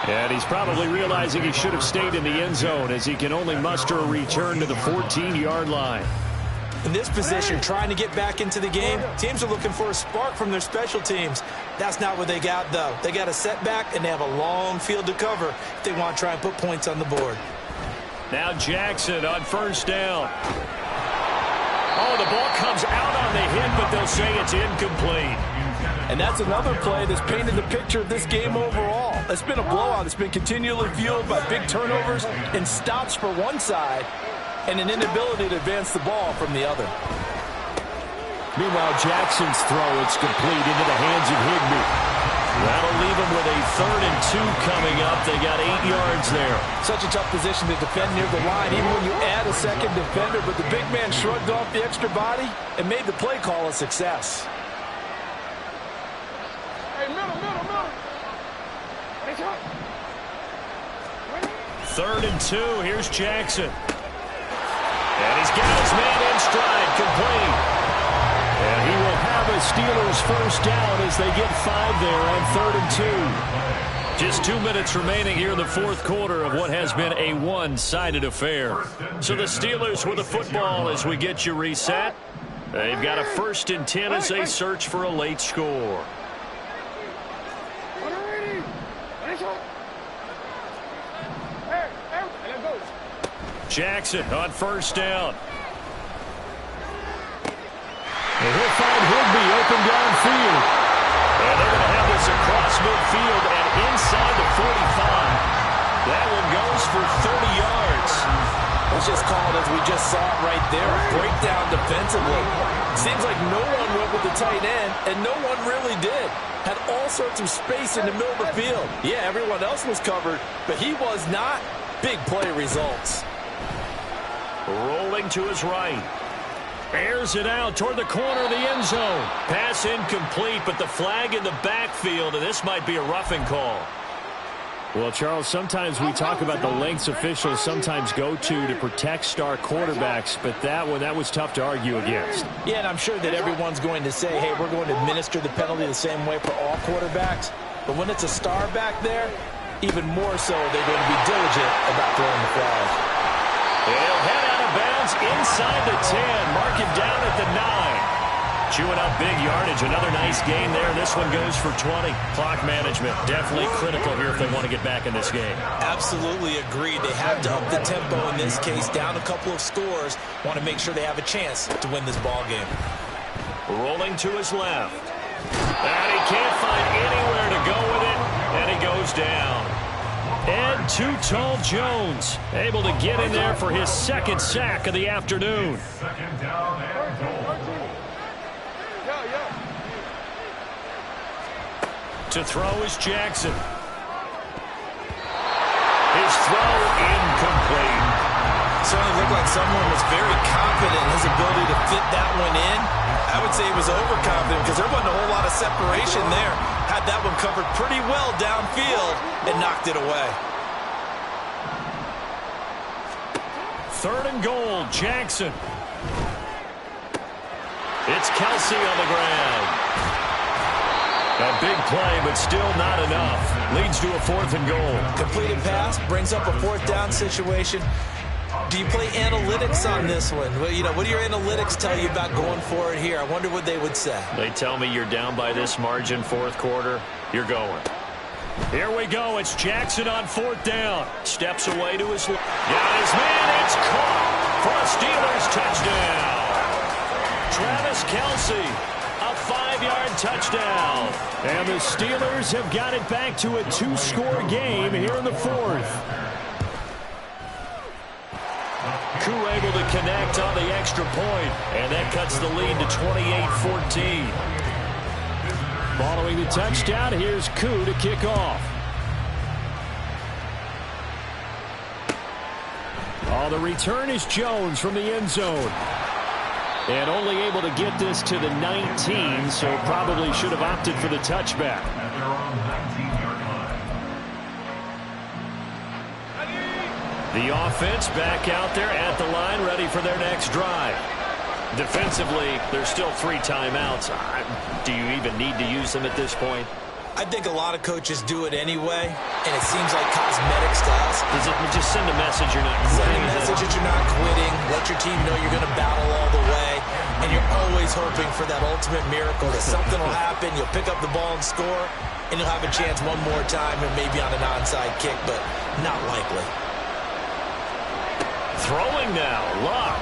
And he's probably realizing he should have stayed in the end zone as he can only muster a return to the 14-yard line. In this position, trying to get back into the game, teams are looking for a spark from their special teams. That's not what they got, though. They got a setback, and they have a long field to cover if they want to try and put points on the board. Now Jackson on 1st down. Oh, the ball comes out on the hit, but they'll say it's incomplete. And that's another play that's painted the picture of this game overall. It's been a blowout. It's been continually fueled by big turnovers and stops for one side and an inability to advance the ball from the other. Meanwhile, Jackson's throw, it's complete into the hands of Higbee. That'll leave them with a 3rd and 2 coming up. They got 8 yards there. Such a tough position to defend near the line, even when you add a second defender. But the big man shrugged off the extra body and made the play call a success. Hey, middle. 3rd and 2. Here's Jackson. And he's got his man in stride, complete. And he will have a Steelers 1st down as they get 5 there on 3rd and 2. Just 2 minutes remaining here in the fourth quarter of what has been a one-sided affair. So the Steelers with the football as we get you reset. They've got a 1st and 10 as they search for a late score. Jackson on 1st down. And he'll find Higbee open downfield. And they're going to have this across midfield and inside the 45. That one goes for 30 yards. Let's just call it as we just saw it right there. Breakdown defensively. Seems like no one went with the tight end, and no one really did. Had all sorts of space in the middle of the field. Yeah, everyone else was covered, but he was not. Big play results. Rolling to his right. Airs it out toward the corner of the end zone. Pass incomplete, but the flag in the backfield, and this might be a roughing call. Well, Charles, sometimes we talk about the lengths officials sometimes go to protect star quarterbacks, but that was tough to argue against. Yeah, and I'm sure that everyone's going to say, hey, we're going to administer the penalty the same way for all quarterbacks. But when it's a star back there, even more so, they're going to be diligent about throwing the flag. He'll head out of bounds inside the 10, mark him down at the 9. Chewing up big yardage. Another nice gain there. This one goes for 20. Clock management definitely critical here if they want to get back in this game. Absolutely agreed. They have to up the tempo in this case. Down a couple of scores. Want to make sure they have a chance to win this ball game. Rolling to his left. And he can't find anywhere to go with it. And he goes down. Ed Too Tall Jones able to get in there for his second sack of the afternoon. Second down and goal. To throw is Jackson. His throw incomplete. Certainly looked like someone was very confident in his ability to fit that one in. I would say he was overconfident because there wasn't a whole lot of separation there. Had that one covered pretty well downfield and knocked it away. 3rd and goal, Jackson. It's Kelsey on the ground. A big play, but still not enough. Leads to a 4th and goal. Completed pass, brings up a 4th down situation. Do you play analytics on this one? Well, what do your analytics tell you about going for it here? I wonder what they would say. They tell me you're down by this margin, 4th quarter. You're going. Here we go. It's Jackson on 4th down. Steps away to his left. Got his man. It's caught for a Steelers touchdown. Travis Kelce. A 5-yard touchdown. And the Steelers have got it back to a 2-score game here in the 4th. Koo able to connect on the extra point, and that cuts the lead to 28-14. Following the touchdown, here's Koo to kick off. The return is Jones from the end zone. And only able to get this to the 19, so probably should have opted for the touchback. At their own 19-yard line. The offense back out there at the line, ready for their next drive. Defensively, there's still 3 timeouts. Do you even need to use them at this point? I think a lot of coaches do it anyway, and it seems like cosmetics to us. Does it just send a message you're not quitting? Send a message that you're not quitting. Let your team know you're going to battle all the way, and you're always hoping for that ultimate miracle that something will happen, you'll pick up the ball and score, and you'll have a chance one more time and maybe on an onside kick, but not likely. Throwing now, Luck.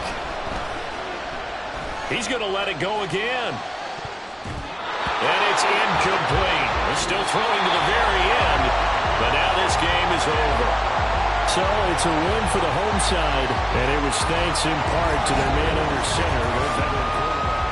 He's going to let it go again. And it's incomplete. They're still throwing to the very end, but now this game is over. So it's a win for the home side, and it was thanks in part to their man under center, their veteran quarterback.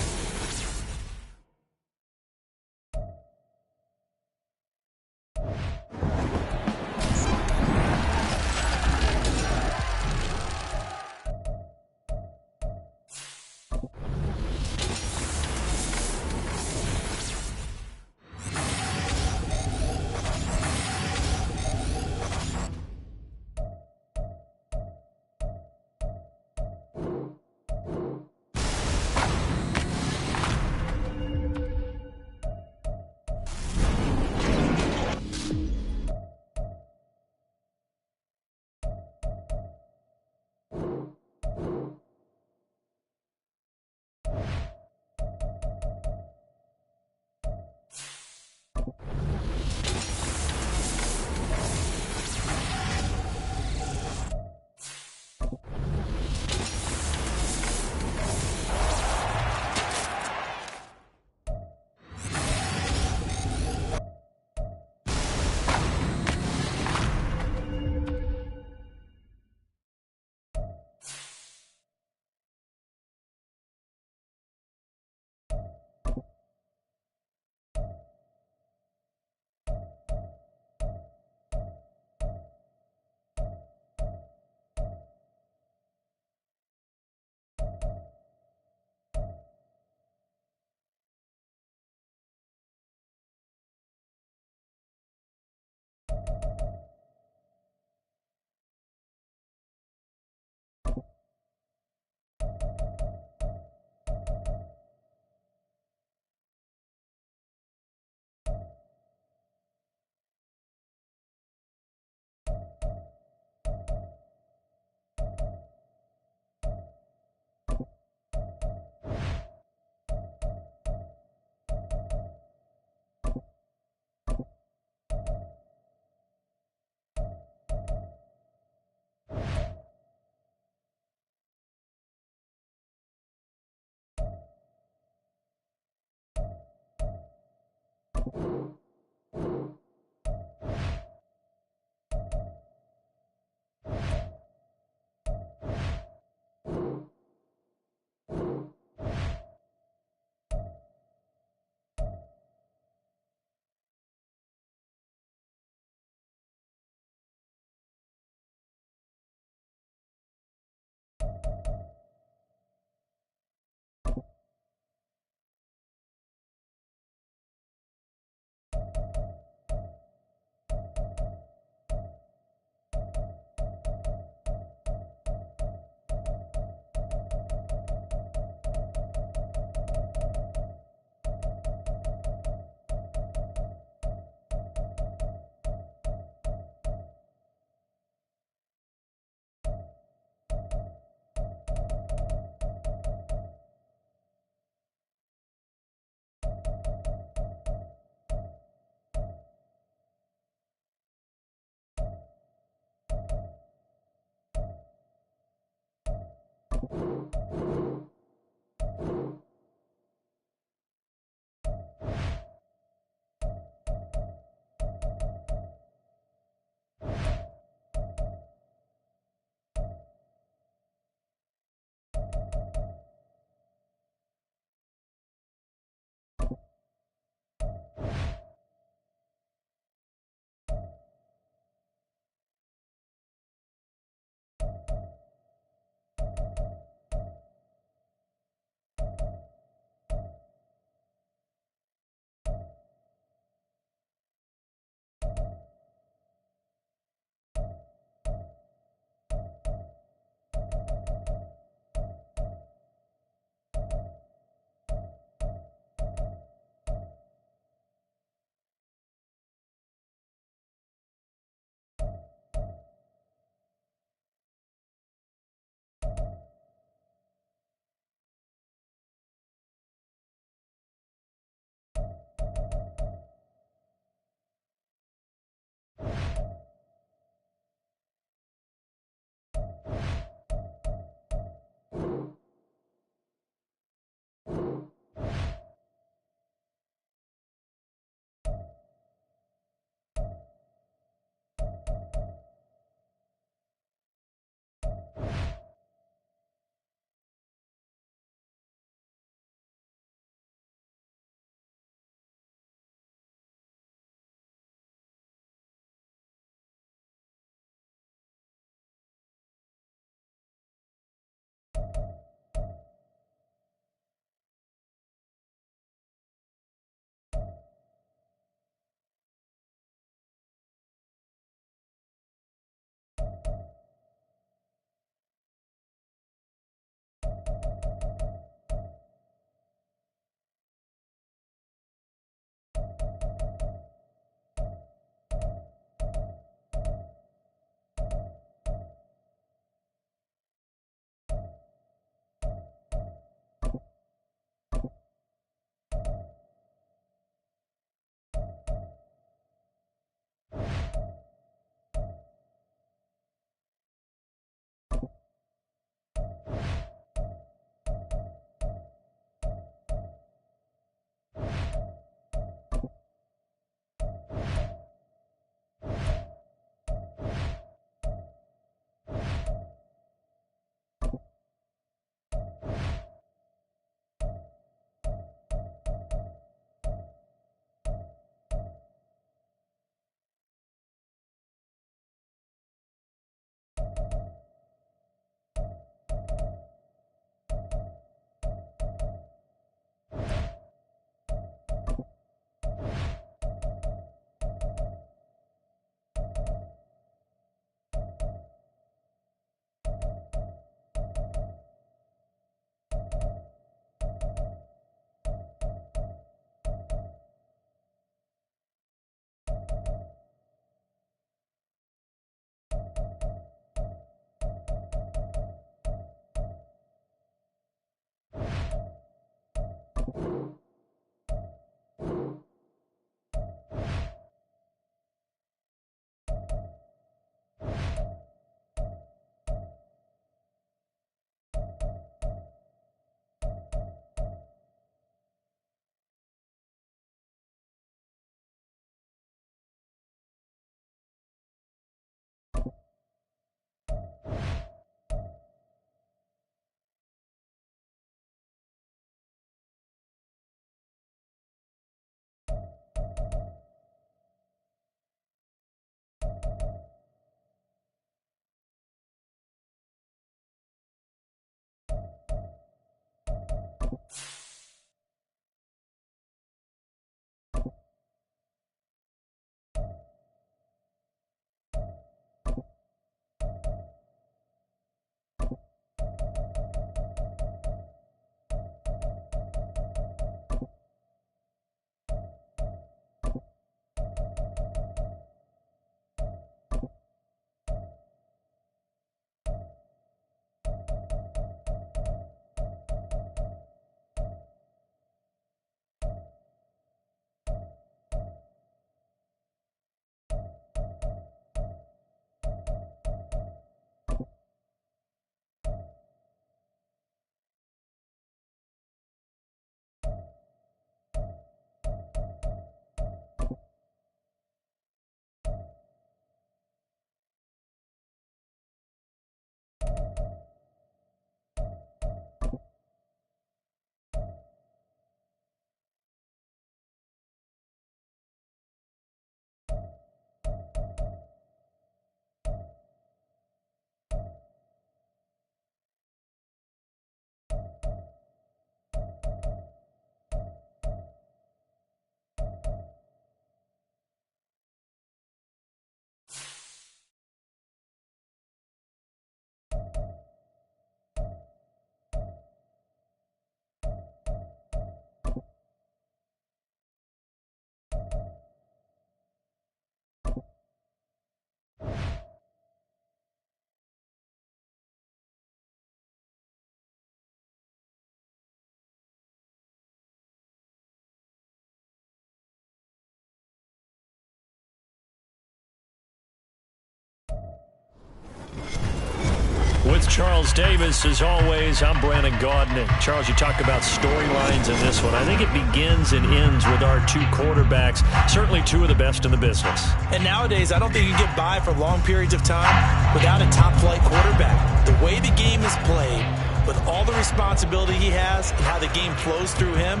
Charles Davis, as always. I'm Brandon Gaudin. And Charles, you talk about storylines in this one. I think it begins and ends with our two quarterbacks, certainly two of the best in the business. And nowadays, I don't think you can get by for long periods of time without a top-flight quarterback. The way the game is played, with all the responsibility he has and how the game flows through him,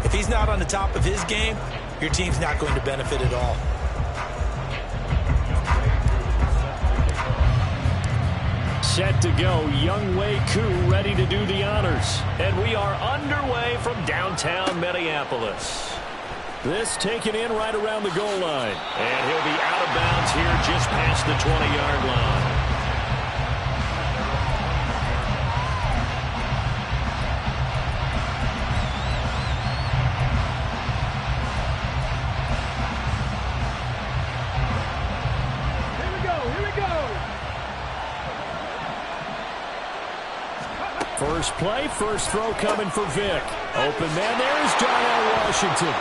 if he's not on the top of his game, your team's not going to benefit at all. Set to go, Younghoe Koo ready to do the honors. And we are underway from downtown Minneapolis. This taken in right around the goal line. And he'll be out of bounds here just past the 20-yard line. First play, first throw coming for Vic. Open man, there's Darnell Washington.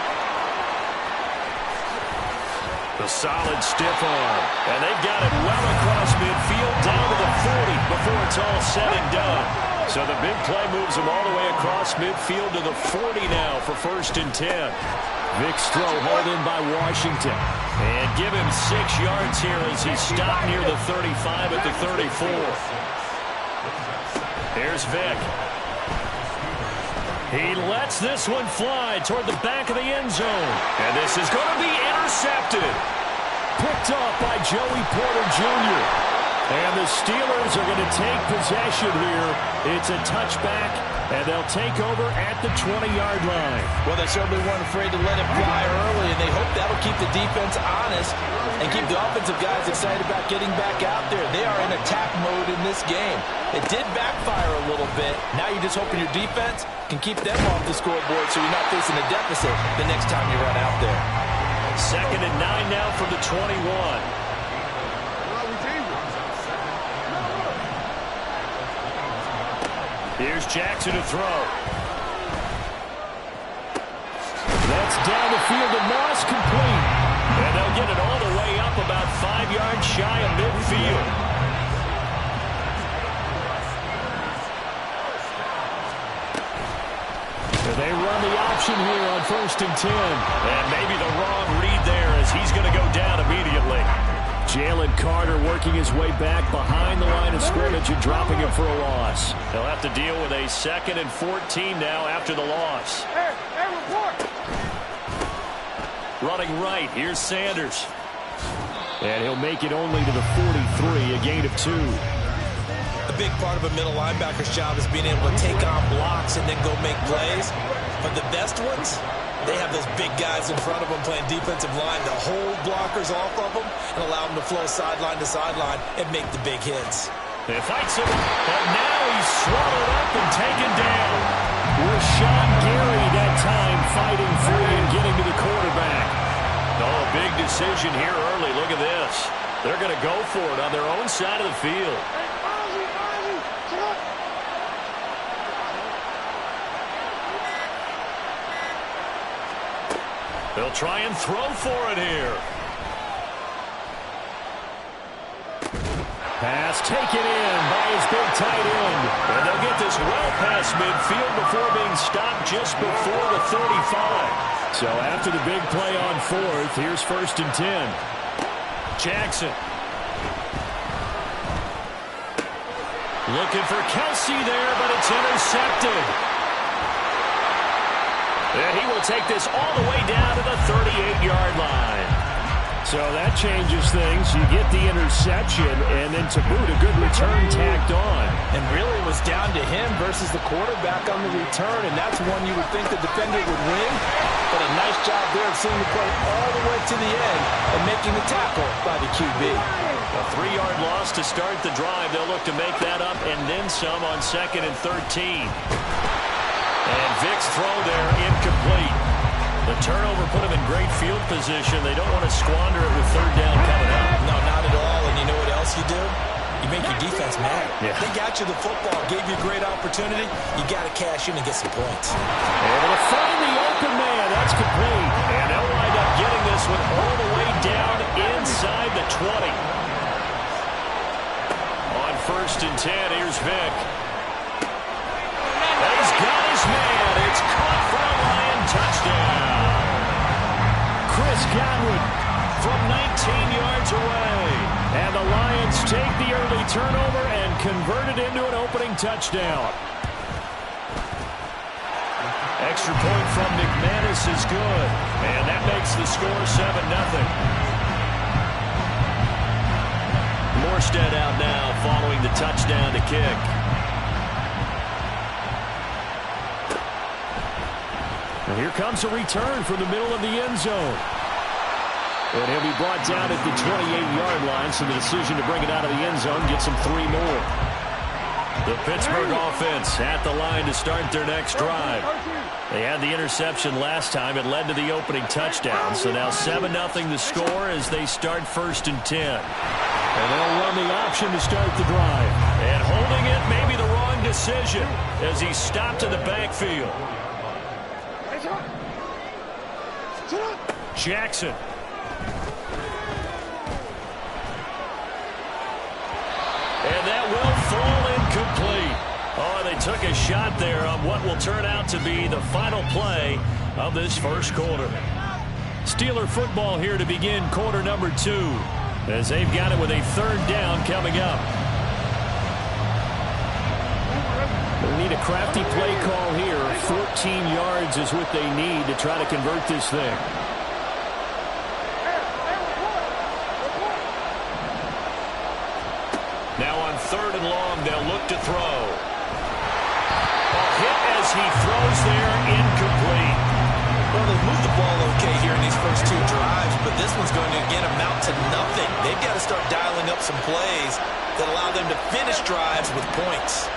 The solid stiff arm. And they've got it well across midfield down to the 40 before it's all said and done. So the big play moves him all the way across midfield to the 40 now for 1st and 10. Vic's throw hauled in by Washington. And give him 6 yards here as he stopped near the 35 at the 34. Here's Vic. He lets this one fly toward the back of the end zone. And this is going to be intercepted. Picked off by Joey Porter Jr. And the Steelers are going to take possession here. It's a touchback, and they'll take over at the 20-yard line. Well, they certainly weren't afraid to let it fly early, and they hope that'll keep the defense honest and keep the offensive guys excited about getting back out there. They are in attack mode in this game. It did backfire a little bit. Now you're just hoping your defense can keep them off the scoreboard so you're not facing a deficit the next time you run out there. 2nd and 9 now from the 21. Here's Jackson to throw. That's down the field to Moss, complete. And they'll get it all the way up about 5 yards shy of midfield. They run the option here on 1st and 10. And maybe the wrong read there as he's going to go down immediately. Jalen Carter working his way back behind the line of scrimmage and dropping him for a loss. He'll have to deal with a 2nd and 14 now after the loss. Running right, here's Sanders. And he'll make it only to the 43, a gain of 2. A big part of a middle linebacker's job is being able to take on blocks and then go make plays. But the best ones, they have those big guys in front of them playing defensive line to hold blockers off of them and allow them to flow sideline to sideline and make the big hits. They fights him, but now he's swallowed up and taken down. Rashawn Gary that time fighting free and getting to the quarterback. Oh, big decision here early. Look at this. They're going to go for it on their own side of the field. They'll try and throw for it here. Pass taken in by his big tight end. And they'll get this well past midfield before being stopped just before the 35. So after the big play on 4th, here's 1st and 10. Jackson. Looking for Kelsey there, but it's intercepted. And he will take this all the way down to the 38-yard line. So that changes things. You get the interception, and then to boot, a good return tacked on. And really it was down to him versus the quarterback on the return, and that's one you would think the defender would win. But a nice job there of seeing the play all the way to the end and making the tackle by the QB. A 3-yard loss to start the drive. They'll look to make that up and then some on 2nd and 13. And Vic's throw there incomplete. The turnover put him in great field position. They don't want to squander it with 3rd down coming up. No, not at all. And you know what else you do? You make your defense mad. Yeah. They got you the football, gave you a great opportunity. You got to cash in and get some points. Able to find the open man. That's complete. And they'll wind up getting this one all the way down inside the 20. On first and 10. Here's Vick. And he's got his man. It's caught for a Lion touchdown. Chris Godwin from 19 yards away. And the Lions take the early turnover and convert it into an opening touchdown. Extra point from McManus is good. And that makes the score 7-0. Morstead out now following the touchdown to kick. And here comes a return from the middle of the end zone. And he'll be brought down at the 28-yard line, so the decision to bring it out of the end zone gets him 3 more. The Pittsburgh offense at the line to start their next drive. They had the interception last time. It led to the opening touchdown. So now 7-0 the score as they start first and 10. And they'll run the option to start the drive. And holding it may be the wrong decision as he stopped in the backfield. Jackson. And that will fall incomplete. Oh, they took a shot there on what will turn out to be the final play of this first quarter. Steeler football here to begin quarter number 2 as they've got it with a third down coming up. They need a crafty play call here. 14 yards is what they need to try to convert this thing. Now on third and long, they'll look to throw. A hit as he throws there, incomplete. Well, they've moved the ball okay here in these first 2 drives, but this one's going to, again, amount to nothing. They've got to start dialing up some plays that allow them to finish drives with points.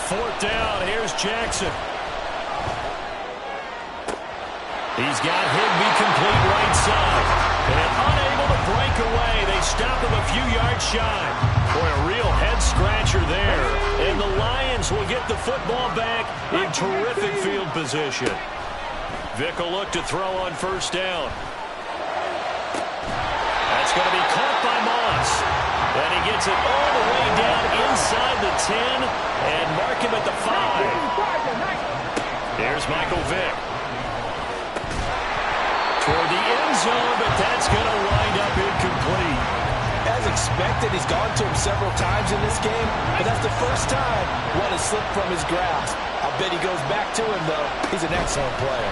Fourth down, here's Jackson. He's got Higbee complete right side. And unable to break away, they stop him a few yards shy. Boy, a real head-scratcher there. And the Lions will get the football back in terrific field position. Vick will look to throw on first down. That's going to be caught by Moss. And he gets it all the way down inside the 10 and mark him at the 5. Here's Michael Vick. Toward the end zone, but that's going to wind up incomplete. As expected, he's gone to him several times in this game, but that's the first time one has slipped from his grasp. I'll bet he goes back to him, though. He's an excellent player.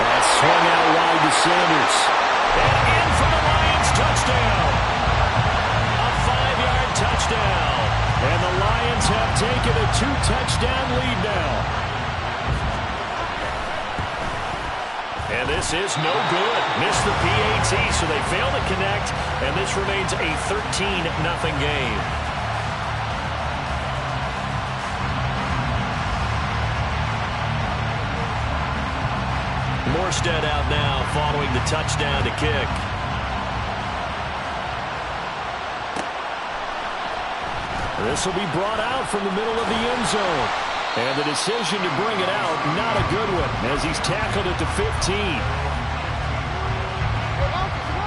That's swung out wide to Sanders. And in for the Lions touchdown. A 5-yard touchdown. And the Lions have taken a 2-touchdown lead now. And this is no good. Missed the PAT, so they fail to connect, and this remains a 13-0 game. Morstead out now following the touchdown to kick. This will be brought out from the middle of the end zone. And the decision to bring it out, not a good one, as he's tackled at the 15.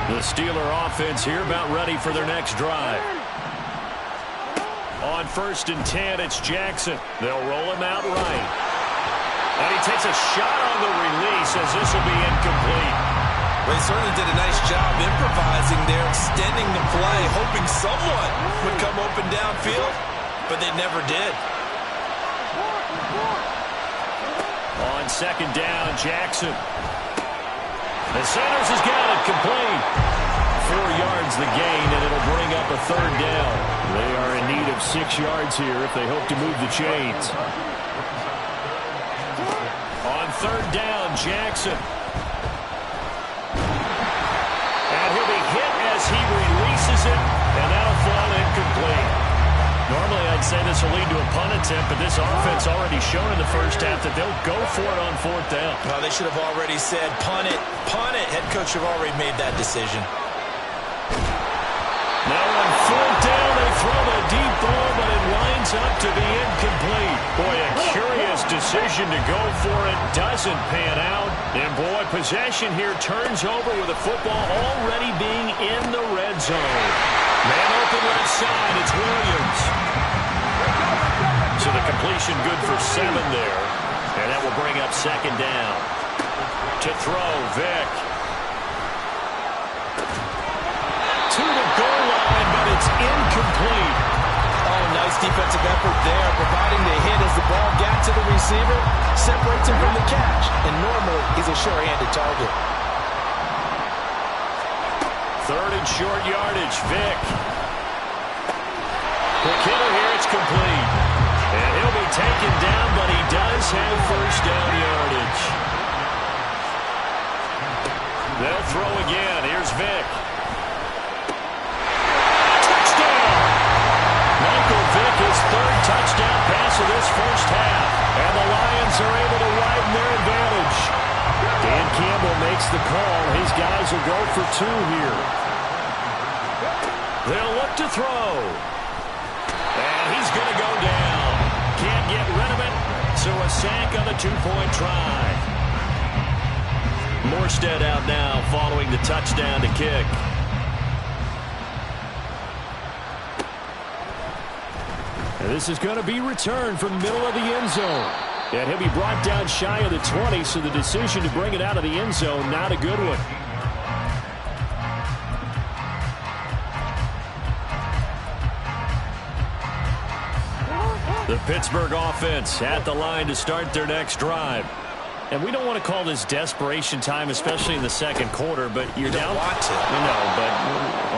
The Steeler offense here about ready for their next drive. On first and 10, it's Jackson. They'll roll him out right. And he takes a shot on the release as this will be incomplete. They certainly did a nice job improvising there, extending the play, hoping someone would come open downfield, but they never did. On second down, Jackson. And Sanders has got it complete. 4 yards the gain, and it'll bring up a third down. They are in need of 6 yards here if they hope to move the chains. On third down, Jackson. And he'll be hit as he releases it, and that'll fall incomplete. Normally, I'd say this will lead to a punt attempt, but this offense already shown in the first half that they'll go for it on fourth down. Well, they should have already said, punt it, punt it. Head coach should have already made that decision. Now on fourth down, they throw the deep ball, but it winds up to be incomplete. Boy, a curious decision decision to go for it doesn't pan out. And, boy, possession here turns over with the football already being in the red zone. Man open left side, it's Williams. So the completion good for 7 there. And that will bring up second down. To throw, Vick. To the goal line, but it's incomplete. Oh, nice defensive effort there, providing the hit as the ball got to the receiver, separates him from the catch, and normally he's a sure-handed target. 3rd and short yardage, Vick. Quick hitter here, it's complete. And he'll be taken down, but he does have first down yardage. They'll throw again. Here's Vick. Vick, his 3rd touchdown pass of this first half. And the Lions are able to widen their advantage. Dan Campbell makes the call. His guys will go for 2 here. They'll look to throw. And he's going to go down. Can't get rid of it. So a sack on the 2-point try. Morstead out now following the touchdown to kick. And this is going to be returned from the middle of the end zone. And he'll be brought down shy of the 20, so the decision to bring it out of the end zone, not a good one. The Pittsburgh offense at the line to start their next drive. And we don't want to call this desperation time, especially in the second quarter, but you're down. Want to. No, but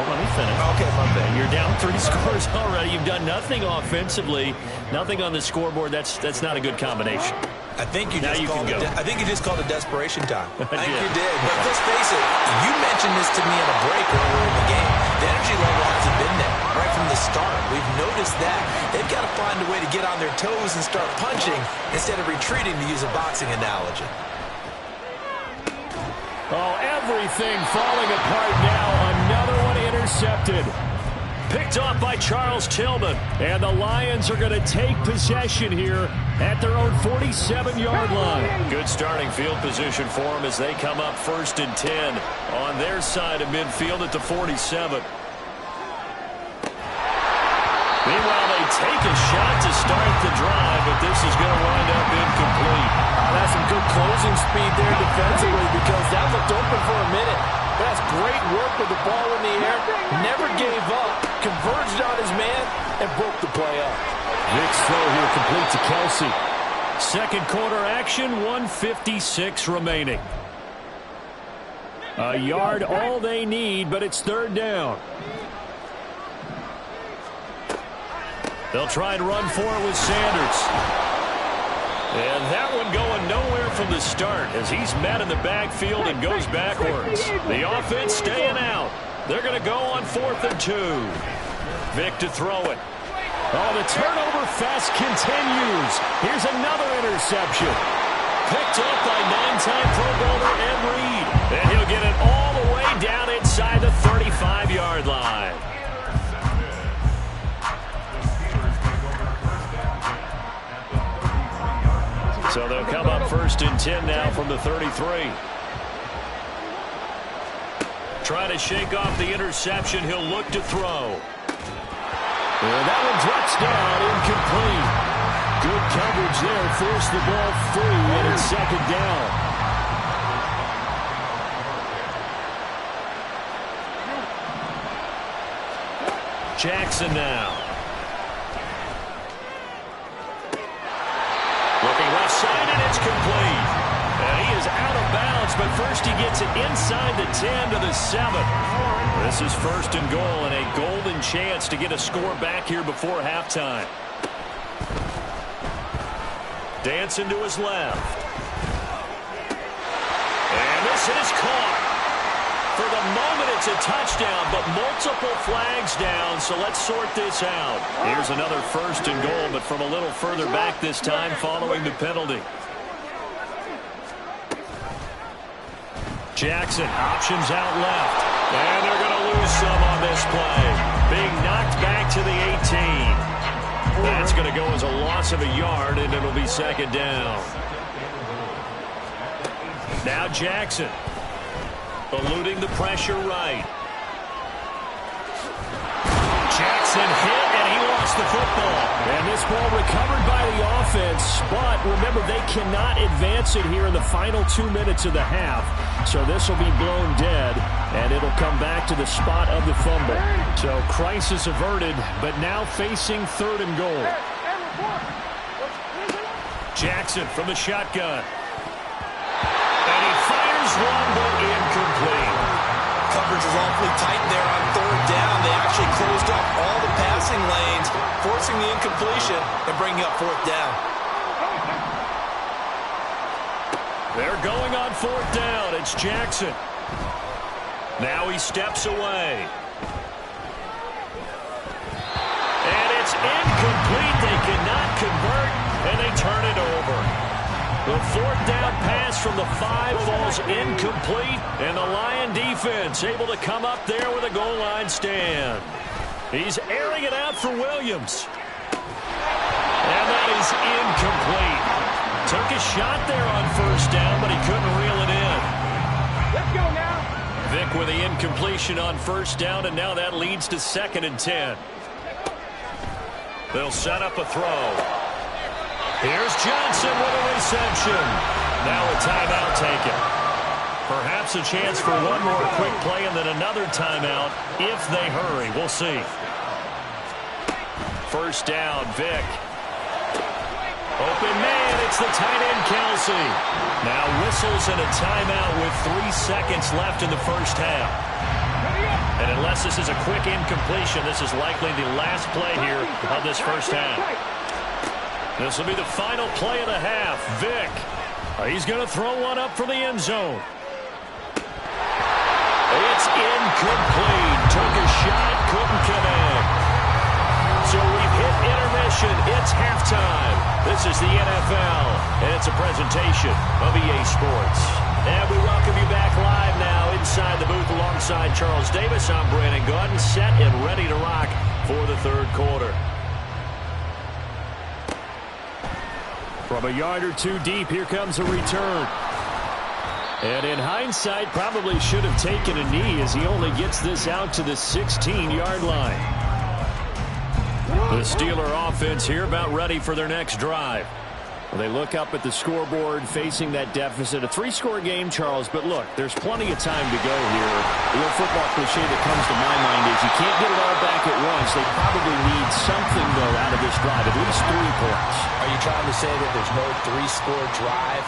let me finish. Okay, my bad. You're down 3 scores already. You've done nothing offensively, nothing on the scoreboard. That's not a good combination. I think you Now just you called can it. go. I think you just called it desperation time. I think did. you did. But let's face it. You mentioned this to me on a break earlier in the game. The energy level hasn't been there right from the start. We've noticed that. They've got to find a way to get on their toes and start punching instead of retreating, to use a boxing analogy. Oh, everything falling apart now. Another one intercepted. Picked off by Charles Tillman. And the Lions are going to take possession here at their own 47-yard line. Good starting field position for them as they come up 1st and 10 on their side of midfield at the 47. Meanwhile, they take a shot to start the drive, but this is going to wind up incomplete. That's some good closing speed there defensively, because that looked open for a minute. That's great work with the ball in the air. Never gave up. Converged on his man and broke the play up. Vick's throw here complete to Kelsey. Second quarter action, 1:56 remaining. A yard all they need, but it's 3rd down. They'll try and run for it with Sanders. And that one going nowhere from the start as he's met in the backfield and goes backwards. The offense staying out. They're going to go on 4th and 2. Vick to throw it. Oh, the turnover fest continues. Here's another interception. Picked up by 9-time Pro Bowler Ed Reed. And he'll get it all the way down inside the 35-yard line. So they'll come up 1st and 10 now from the 33. Trying to shake off the interception. He'll look to throw. And that one drops down, incomplete. Good coverage there. Forced the ball free, and it's 2nd down. Jackson now. Looking left side, and it's complete. And he is out of bounds, but first he gets it inside the 10 to the 7. This is 1st and goal, and a golden chance to get a score back here before halftime. Dancing to his left. And this is caught. For the moment, it's a touchdown, but multiple flags down, so let's sort this out. Here's another 1st and goal, but from a little further back this time following the penalty. Jackson options out left. And they're going to lose some on this play. Being knocked back to the 18. That's going to go as a loss of a yard, and it'll be second down. Now Jackson, eluding the pressure right. Jackson hit, and he lost the football. And this ball recovered by the offense, but remember, they cannot advance it here in the final 2 minutes of the half. So this will be blown dead, and it'll come back to the spot of the fumble. So crisis averted, but now facing 3rd and goal. Jackson from the shotgun. And he fires one, but incomplete. Coverage is awfully tight there on 3rd down. They actually closed off all the passing lanes, forcing the incompletion and bringing up 4th down. They're going on 4th down. It's Jackson. Now he steps away. And it's incomplete. They cannot convert, and they turn it over. The 4th down pass from the 5 falls incomplete, and the Lion defense able to come up there with a goal line stand. He's airing it out for Williams. And that is incomplete. Took a shot there on 1st down, but he couldn't reel it in. Let's go now. Vick with the incompletion on 1st down, and now that leads to 2nd and 10. They'll set up a throw. Here's Johnson with a reception. Now a timeout taken. Perhaps a chance for one more quick play and then another timeout if they hurry. We'll see. 1st down, Vick. Open man, it's the tight end, Kelsey. Now whistles and a timeout with 3 seconds left in the 1st half. And unless this is a quick incompletion, this is likely the last play here of this 1st half. This will be the final play of the half. Vick, he's going to throw one up for the end zone. It's incomplete. Took a shot, couldn't connect. So we've hit intermission. It's halftime. This is the NFL, and it's a presentation of EA Sports. And we welcome you back live now inside the booth alongside Charles Davis. I'm Brandon Gaudin, set and ready to rock for the 3rd quarter. From a yard or 2 deep, here comes a return. And in hindsight, probably should have taken a knee as he only gets this out to the 16-yard line. The Steeler offense here about ready for their next drive. Well, they look up at the scoreboard facing that deficit. A 3-score game, Charles, but look, there's plenty of time to go here. The old football cliche that comes to my mind is you can't get it all back at once. They probably need something, though, out of this drive, at least 3 points. Are you trying to say that there's no 3-score drive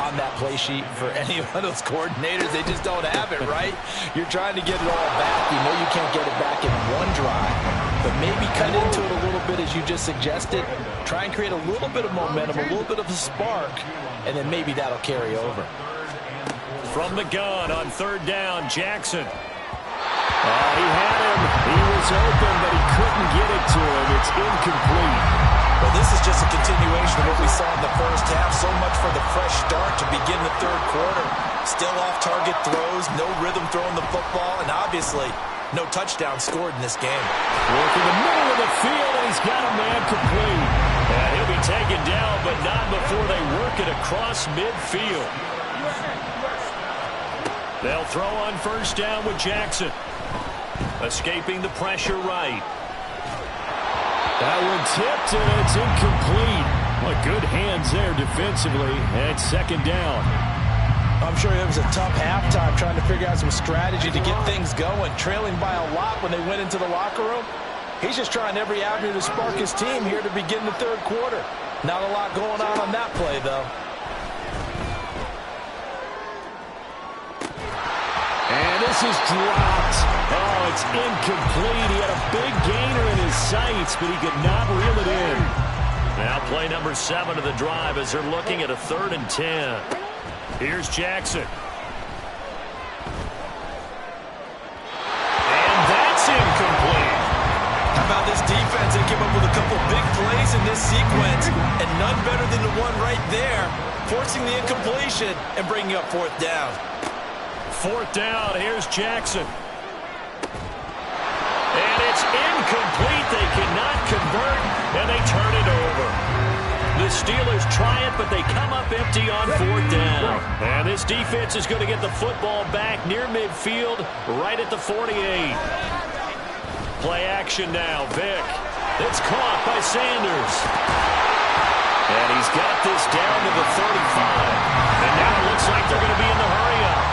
on that play sheet for any one of those coordinators? They just don't have it, right? You're trying to get it all back. You know you can't get it back in one drive, but maybe cut into it a little bit as you just suggested. Try and create a little bit of momentum, a little bit of a spark, and then maybe that'll carry over. From the gun on 3rd down, Jackson. He had him. He was open, but he couldn't get it to him. It's incomplete. Well, this is just a continuation of what we saw in the 1st half. So much for the fresh start to begin the 3rd quarter. Still off-target throws, no rhythm throwing the football, and obviously no touchdown scored in this game. Working the middle of the field, and he's got a man complete. And he'll be taken down, but not before they work it across midfield. They'll throw on 1st down with Jackson. Escaping the pressure right. That one tipped, and it's incomplete. Well, good hands there defensively, and 2nd down. I'm sure it was a tough halftime trying to figure out some strategy to get things going, trailing by a lot when they went into the locker room. He's just trying every avenue to spark his team here to begin the 3rd quarter. Not a lot going on that play, though. And this is dropped. Oh, it's incomplete. He had a big gainer in his sights, but he could not reel it in. Now play number 7 of the drive as they're looking at a 3rd and 10. Here's Jackson. And that's incomplete. How about this defense? They came up with a couple big plays in this sequence, and none better than the one right there, forcing the incompletion and bringing up 4th down. 4th down, here's Jackson. And it's incomplete. They cannot convert. And they turn it over. The Steelers try it, but they come up empty on 4th down. And this defense is going to get the football back near midfield, right at the 48. Play action now. Vick. It's caught by Sanders. And he's got this down to the 35. And now it looks like they're going to be in the hurry-up.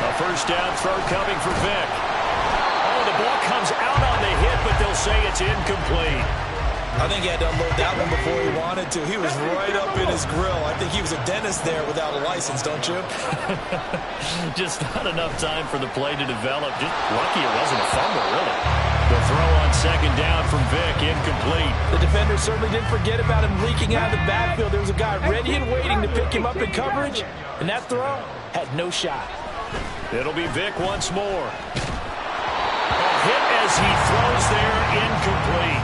A first down throw coming for Vick. Oh, the ball comes out on the hit, but they'll say it's incomplete. I think he had to unload that one before he wanted to. He was right up in his grill. I think he was a dentist there without a license, don't you? Just not enough time for the play to develop. Just lucky it wasn't a fumble, really. The throw on second down from Vick, incomplete. The defender certainly didn't forget about him leaking out of the backfield. There was a guy ready and waiting to pick him up in coverage, and that throw had no shot. It'll be Vick once more. A hit as he throws there, incomplete.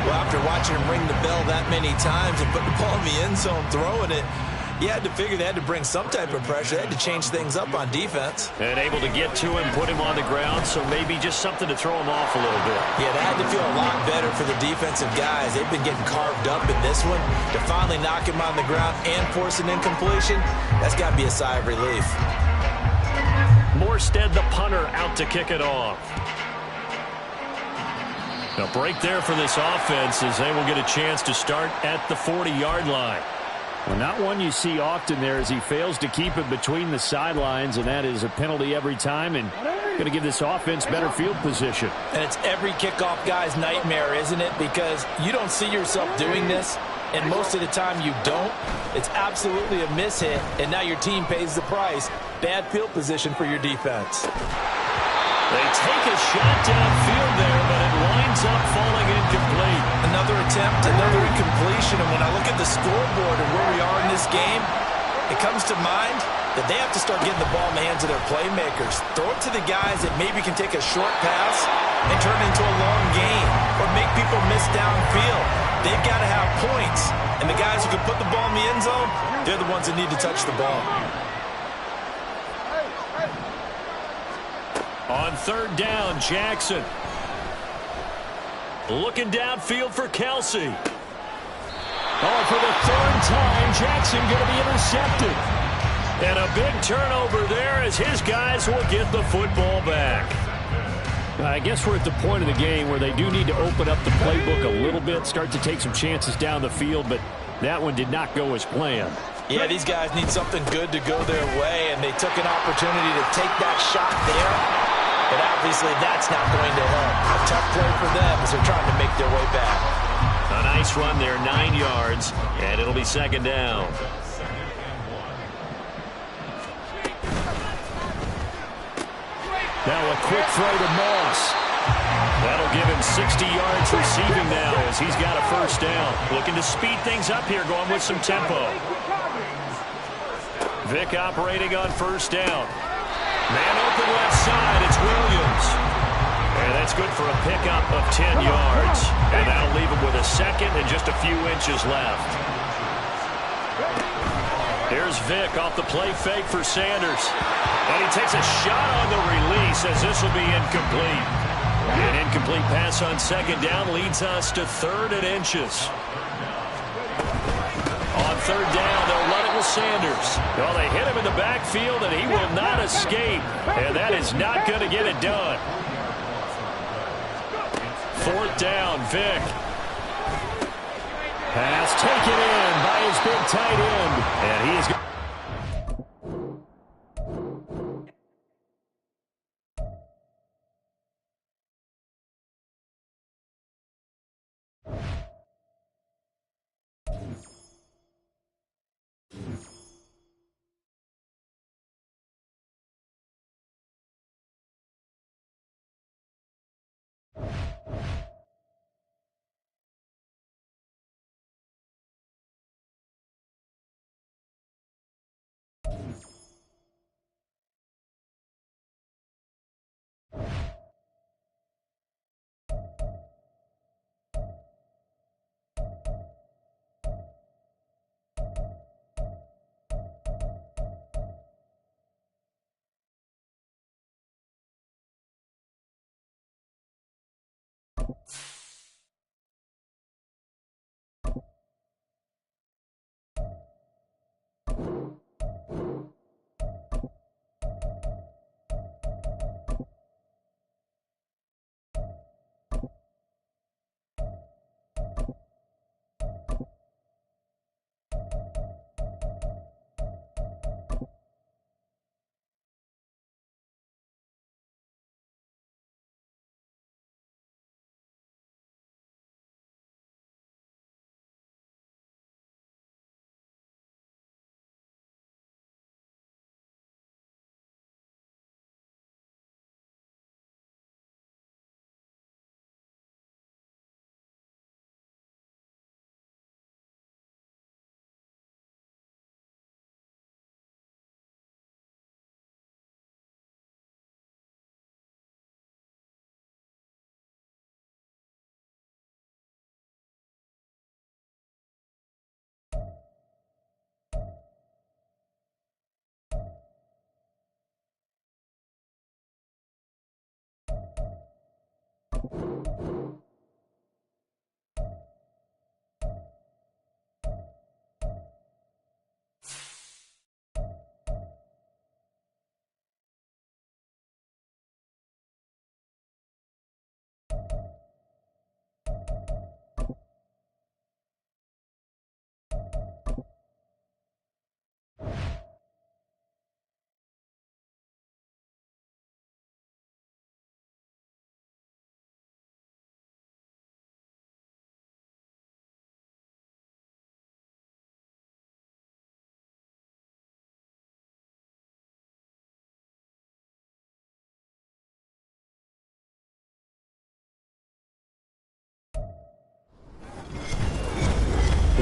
Well, after watching him ring the bell that many times and put the ball in the end zone throwing it, you had to figure they had to bring some type of pressure. They had to change things up on defense. And able to get to him, put him on the ground, so maybe just something to throw him off a little bit. Yeah, that had to feel a lot better for the defensive guys. They've been getting carved up in this one. To finally knock him on the ground and force an incompletion, that's got to be a sigh of relief. Morstead, the punter, out to kick it off. A break there for this offense as they will get a chance to start at the 40-yard line. Well, not one you see often there as he fails to keep it between the sidelines, and that is a penalty every time and going to give this offense better field position. And it's every kickoff guy's nightmare, isn't it? Because you don't see yourself doing this, and most of the time you don't. It's absolutely a mishit, and now your team pays the price. Bad field position for your defense. They take a shot downfield there, but it winds up falling incomplete. Another attempt, another incompletion, and when I look at the scoreboard and where we are in this game, it comes to mind that they have to start getting the ball in the hands of their playmakers. Throw it to the guys that maybe can take a short pass and turn it into a long gain or make people miss downfield. They've got to have points, and the guys who can put the ball in the end zone, they're the ones that need to touch the ball. On third down, Jackson. Looking downfield for Kelsey. Oh, for the third time, Jackson going to be intercepted. And a big turnover there as his guys will get the football back. I guess we're at the point of the game where they do need to open up the playbook a little bit, start to take some chances down the field, but that one did not go as planned. Yeah, these guys need something good to go their way, and they took an opportunity to take that shot there. But obviously that's not going to help. A tough play for them as they're trying to make their way back. A nice run there, 9 yards, and it'll be second down. Now a quick throw to Moss. That'll give him 60 yards receiving now as he's got a first down. Looking to speed things up here, going with some tempo. Vick operating on first down. Man open left side, it's Williams. And that's good for a pickup of 10 yards. And that'll leave him with a second and just a few inches left. Here's Vick off the play fake for Sanders. And he takes a shot on the release as this will be incomplete. An incomplete pass on second down leads us to 3rd and inches. On third down, they'll run it with Sanders. Well, they hit him in the backfield, and he will not escape. And that is not going to get it done. 4th down, Vick. Pass taken in by his big tight end. And he is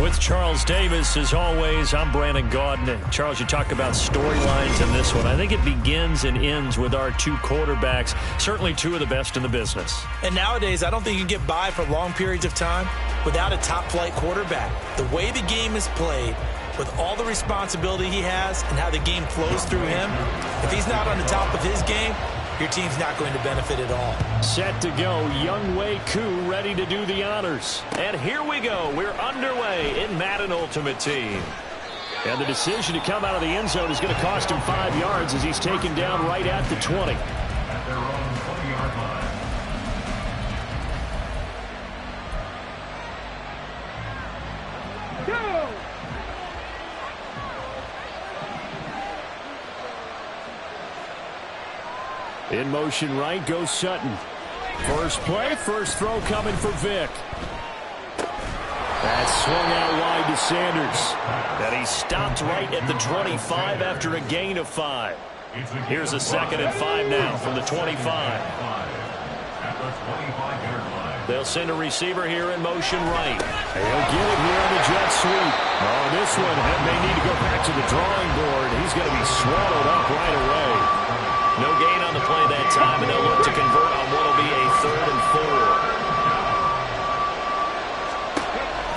With Charles Davis, as always, I'm Brandon Gaudin. Charles, you talk about storylines in this one. I think it begins and ends with our two quarterbacks, certainly two of the best in the business. And nowadays, I don't think you can get by for long periods of time without a top-flight quarterback. The way the game is played, with all the responsibility he has and how the game flows through him, if he's not on the top of his game, your team's not going to benefit at all. Set to go, Younghoe Koo ready to do the honors. And here we go. We're underway in Madden Ultimate Team. And the decision to come out of the end zone is going to cost him 5 yards as he's taken down right at the 20. At their own 20-yard line. Go! In motion right goes Sutton. First play, first throw coming for Vick. That swung out wide to Sanders. And he stopped right at the 25 after a gain of 5. Here's a 2nd and 5 now from the 25. At the 25-yard line. They'll send a receiver here in motion right. He'll get it here on the jet sweep. Oh, this one may need to go back to the drawing board. He's going to be swallowed up right away. No gain on the play that time, and they'll look to convert on what will be a 3rd and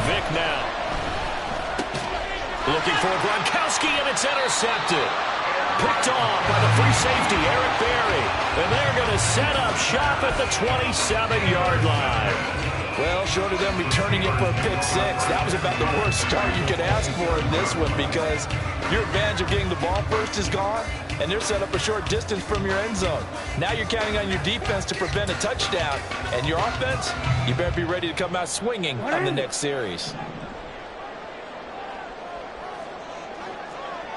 4. Vick now. Looking for Gronkowski, and it's intercepted. Picked off by the free safety, Eric Berry. And they're going to set up shop at the 27-yard line. Well, short of them returning it for a pick 6, that was about the worst start you could ask for in this one because your advantage of getting the ball first is gone, and they're set up a short distance from your end zone. Now you're counting on your defense to prevent a touchdown, and your offense, you better be ready to come out swinging on the next series.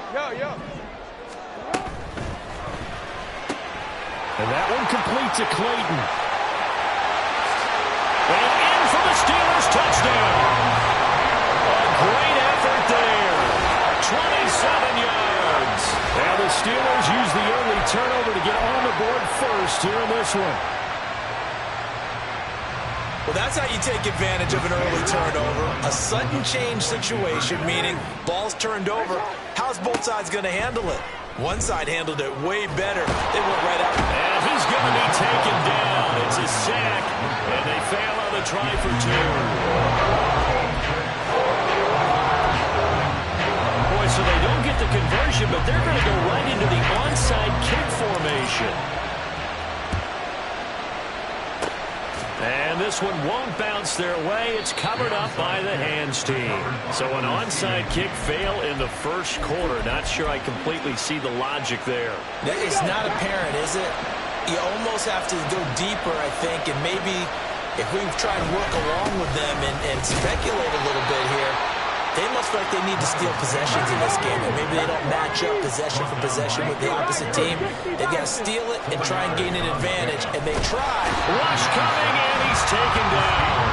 Yo. And that one complete to Clayton. And in for the Steelers touchdown. A great effort there. 27 yards. And the Steelers use the early turnover to get on the board first here in this one. Well, that's how you take advantage of an early turnover. A sudden change situation, meaning ball's turned over. How's both sides going to handle it? One side handled it way better. They went right out. And he's going to be taken down. It's a sack, and they fail on the try for 2. Boy, so they don't get the conversion, but they're going to go right into the onside kick formation. And this one won't bounce their way. It's covered up by the hands team. So an onside kick fail in the first quarter. Not sure I completely see the logic there. It's not apparent, is it? You almost have to go deeper, I think, and maybe if we try and work along with them and speculate a little bit here, they must feel like they need to steal possessions in this game, and maybe they don't match up possession for possession with the opposite team. They've got to steal it and try and gain an advantage, and they try. Rush coming, and he's taken down.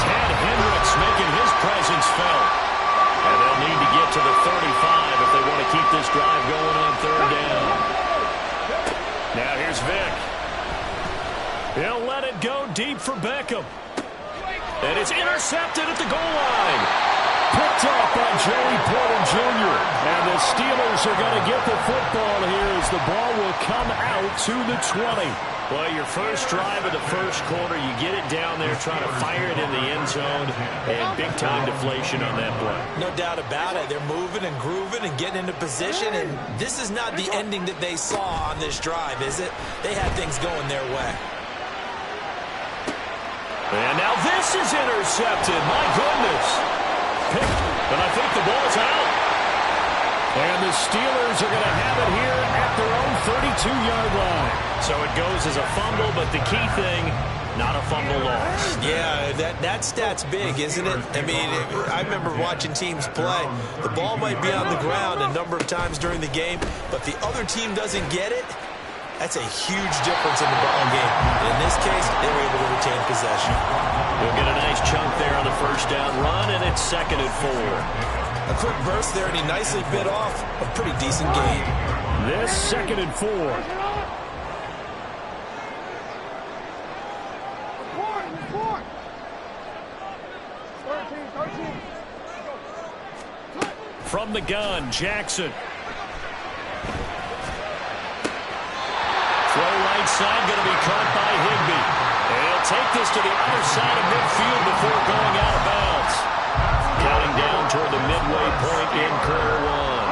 Ted Hendricks making his presence felt. And they'll need to get to the 35 if they want to keep this drive going on 3rd down. Now here's Vick. He'll let it go deep for Beckham. And it's intercepted at the goal line. Picked off by Joey Porter Jr. And the Steelers are going to get the football here as the ball will come out to the 20. Well, your first drive of the first quarter, you get it down there, trying to fire it in the end zone, and big-time deflation on that play. No doubt about it. They're moving and grooving and getting into position, and this is not the ending that they saw on this drive, is it? They had things going their way. And now this is intercepted. My goodness. Picked, and I think the ball's out. And the Steelers are going to have it here at their own 32-yard line. So it goes as a fumble, but the key thing, not a fumble loss. Yeah, that stat's big, isn't it? I mean, I remember watching teams play. The ball might be on the ground a number of times during the game, but the other team doesn't get it. That's a huge difference in the ball game. And in this case, they were able to retain possession. We'll get a nice chunk there on the first down run, and it's 2nd and 4. A quick burst there, and he nicely bit off a pretty decent gain. This 2nd and 4. Report. 13. From the gun, Jackson. Throw right side, going to be caught by Higbee. And he'll take this to the other side of midfield before going out of bounds. Counting down toward the midway point in quarter one.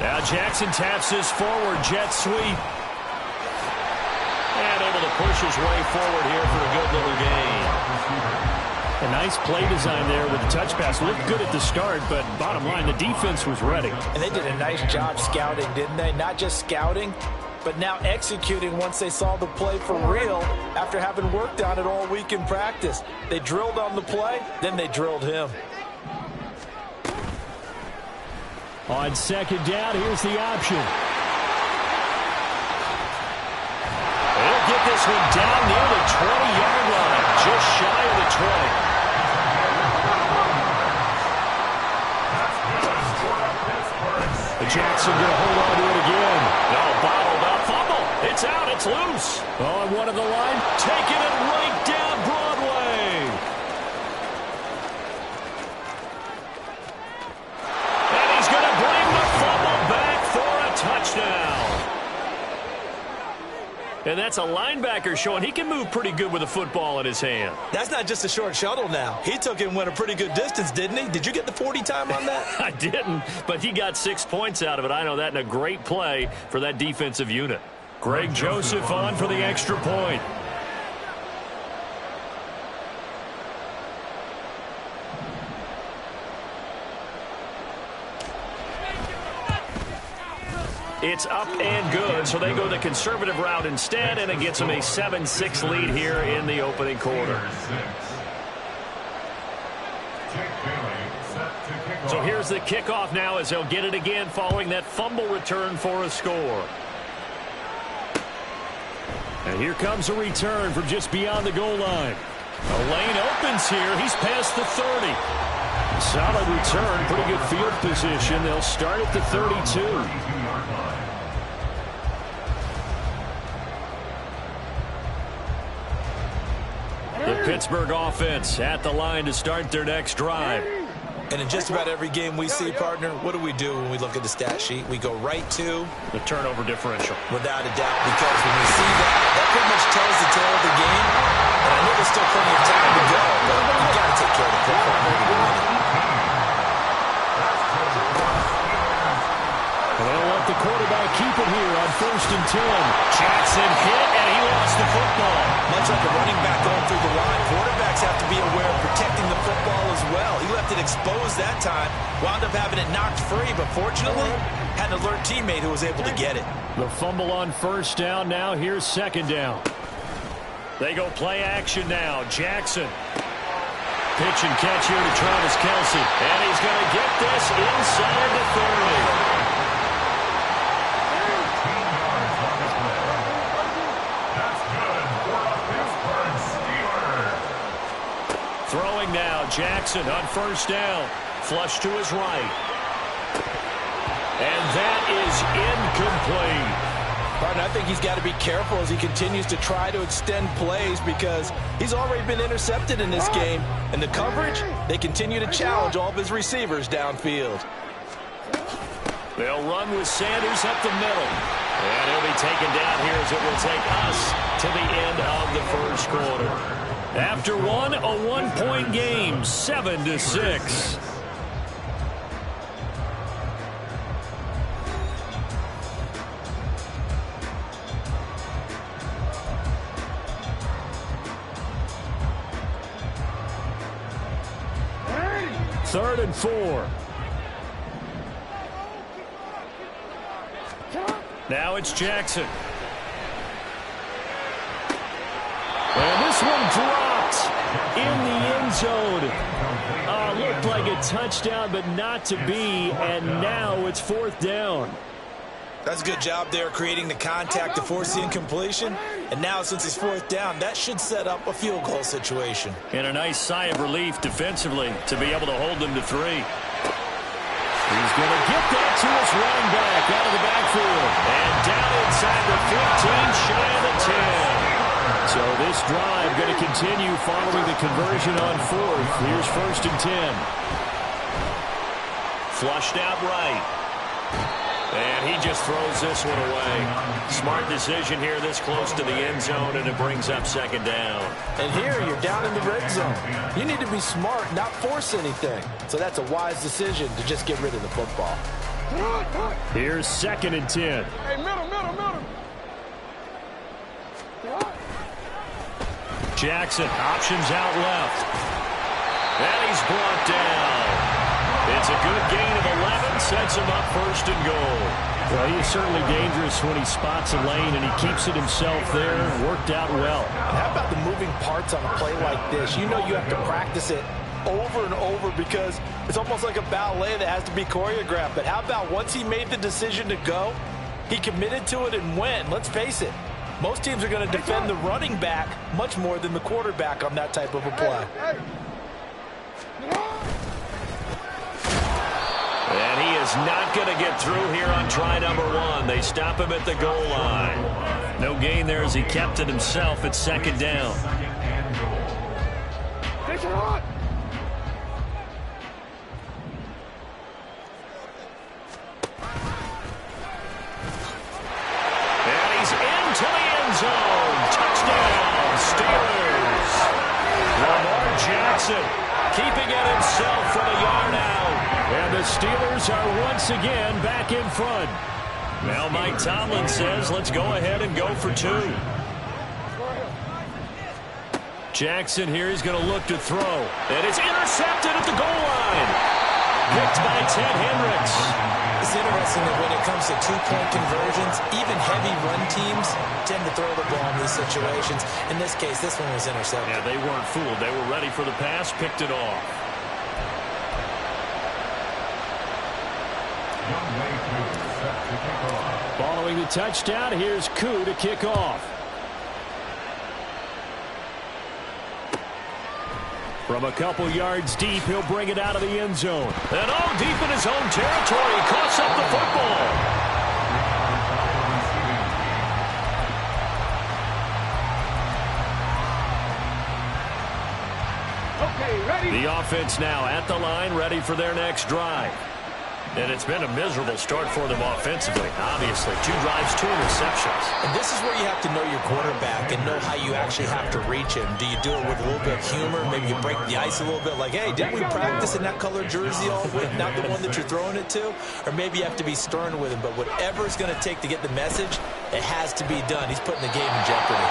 Now Jackson taps his forward jet sweep. And able to push his way forward here for a good little gain. A nice play design there with the touch pass. Looked good at the start, but bottom line, the defense was ready. And they did a nice job scouting, didn't they? Not just scouting, but now executing once they saw the play for real after having worked on it all week in practice. They drilled on the play, then they drilled him. On second down, here's the option. They'll get this one down near the 20-yard line, just shy of the 20. Jackson going to hold on to it again. No, bottled up, fumble. It's out, it's loose. On one of the line. Taking it right down Broadway. And he's going to bring the fumble back for a touchdown. And that's a linebacker showing he can move pretty good with a football in his hand. That's not just a short shuttle now. He took it and went a pretty good distance, didn't he? Did you get the 40 time on that? I didn't, but he got 6 points out of it. I know that, and a great play for that defensive unit. Greg Joseph on for the extra point. It's up and good, so they go the conservative route instead, and it gets them a 7-6 lead here in the opening quarter. So here's the kickoff now as they'll get it again following that fumble return for a score. And here comes a return from just beyond the goal line. A lane opens here. He's past the 30. Solid return, pretty good field position. They'll start at the 32. The Pittsburgh offense at the line to start their next drive. And in just about every game we see, partner, what do we do when we look at the stat sheet? We go right to the turnover differential. Without a doubt, because when we see that, that pretty much tells the tale of the game. And I know there's still plenty of time to go, but you've got to take care of the football maybe to win it. They'll let the quarterback keep it here on 1st and 10. Jackson hit, and he lost the football. Much like a running back going through the line, quarterbacks have to be aware of protecting the football as well. He left it exposed that time, wound up having it knocked free, but fortunately, had an alert teammate who was able to get it. The fumble on 1st down. Now here's 2nd down. They go play action now. Jackson. Pitch and catch here to Travis Kelce. And he's going to get this inside the 30. Throwing now, Jackson on 1st down. Flush to his right. And that is incomplete. Pardon, I think he's got to be careful as he continues to try to extend plays because he's already been intercepted in this game. And the coverage, they continue to challenge all of his receivers downfield. They'll run with Sanders up the middle. And he'll be taken down here as it will take us to the end of the 1st quarter. After one, a 1-point game, 7-6. Third and 4. Now it's Jackson. And this one dropped in the end zone. Looked like a touchdown, but not to be. And now it's 4th down. That's a good job there creating the contact to force the incompletion. And now since it's 4th down, that should set up a field goal situation. And a nice sigh of relief defensively to be able to hold them to 3. He's going to get that to his running back out of the backfield. And down inside the 15, shy of the 10. So this drive going to continue following the conversion on fourth. Here's 1st and 10. Flushed out right. And he just throws this one away. Smart decision here this close to the end zone, and it brings up 2nd down. And here you're down in the red zone. You need to be smart, not force anything. So that's a wise decision to just get rid of the football. Here's 2nd and 10. Hey, middle. Jackson options out left. And he's brought down. It's a good gain of 11, sets him up 1st and goal. Well, he is certainly dangerous when he spots a lane, and he keeps it himself there. Worked out well. How about the moving parts on a play like this? You know you have to practice it over and over because it's almost like a ballet that has to be choreographed. But how about once he made the decision to go, he committed to it and went. Let's face it, most teams are going to defend the running back much more than the quarterback on that type of a play. And he is not going to get through here on try number 1. They stop him at the goal line. No gain there as he kept it himself at 2nd down. And he's into the end zone. Touchdown, Steelers. Lamar Jackson keeping it himself from a yard out. And the Steelers are once again back in front. Now Mike Tomlin says, let's go ahead and go for 2. Jackson here is going to look to throw. And it's intercepted at the goal line. Picked by Ted Hendricks. It's interesting that when it comes to 2-point conversions, even heavy run teams tend to throw the ball in these situations. In this case, this one was intercepted. Yeah, they weren't fooled. They were ready for the pass, picked it off. Following the touchdown, here's Koo to kick off. From a couple yards deep, he'll bring it out of the end zone. And deep in his own territory, coughs up the football. Okay, ready? The offense now at the line, ready for their next drive. And it's been a miserable start for them offensively. Obviously, 2 drives, 2 interceptions. And this is where you have to know your quarterback and know how you actually have to reach him. Do you do it with a little bit of humor? Maybe you break the ice a little bit like, hey, didn't we practice in that colored jersey all week, not the one that you're throwing it to? Or maybe you have to be stern with him. But whatever it's going to take to get the message, it has to be done. He's putting the game in jeopardy.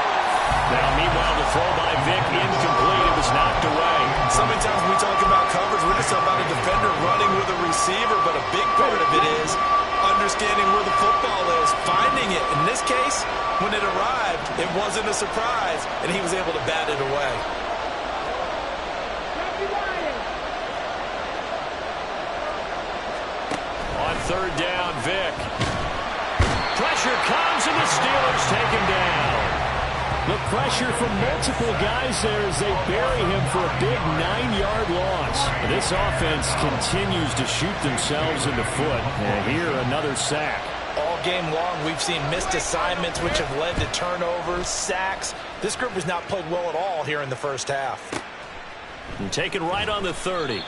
Now, meanwhile, the throw by Vick incomplete. It was knocked away. So many times when we talk about coverage, we're just talking about a defender running with a receiver, but a big part of it is understanding where the football is, finding it. In this case, when it arrived, it wasn't a surprise, and he was able to bat it away. On 3rd down, Vick. Pressure comes, and the Steelers take him down. The pressure from multiple guys there as they bury him for a big 9-yard loss. This offense continues to shoot themselves in the foot. And here, another sack. All game long, we've seen missed assignments, which have led to turnovers, sacks. This group has not played well at all here in the first half. And taken right on the 30.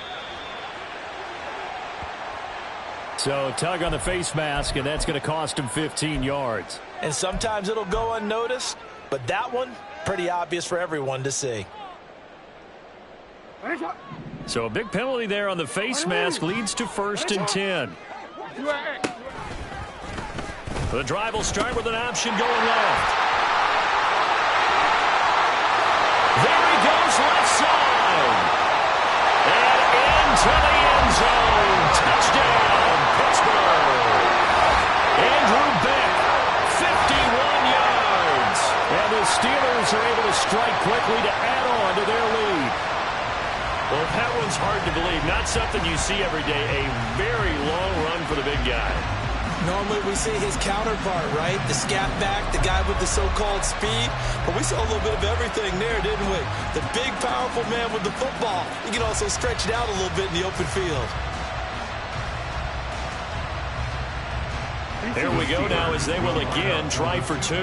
So, tug on the face mask, and that's going to cost him 15 yards. And sometimes it'll go unnoticed, but that one, pretty obvious for everyone to see. So, a big penalty there on the face mask leads to 1st and 10. The drive will start with an option going left. There he goes, left side. And into the end zone. Touchdown, Pittsburgh. Andrew Beck, 51 yards. And the Steelers are able to strike quickly to add on to their lead. Well, that one's hard to believe. Not something you see every day. A very long run for the big guy. Normally we see his counterpart, right? The scat back, the guy with the so-called speed. But we saw a little bit of everything there, didn't we? The big, powerful man with the football. He can also stretch it out a little bit in the open field. Here we go now as they will again try for 2.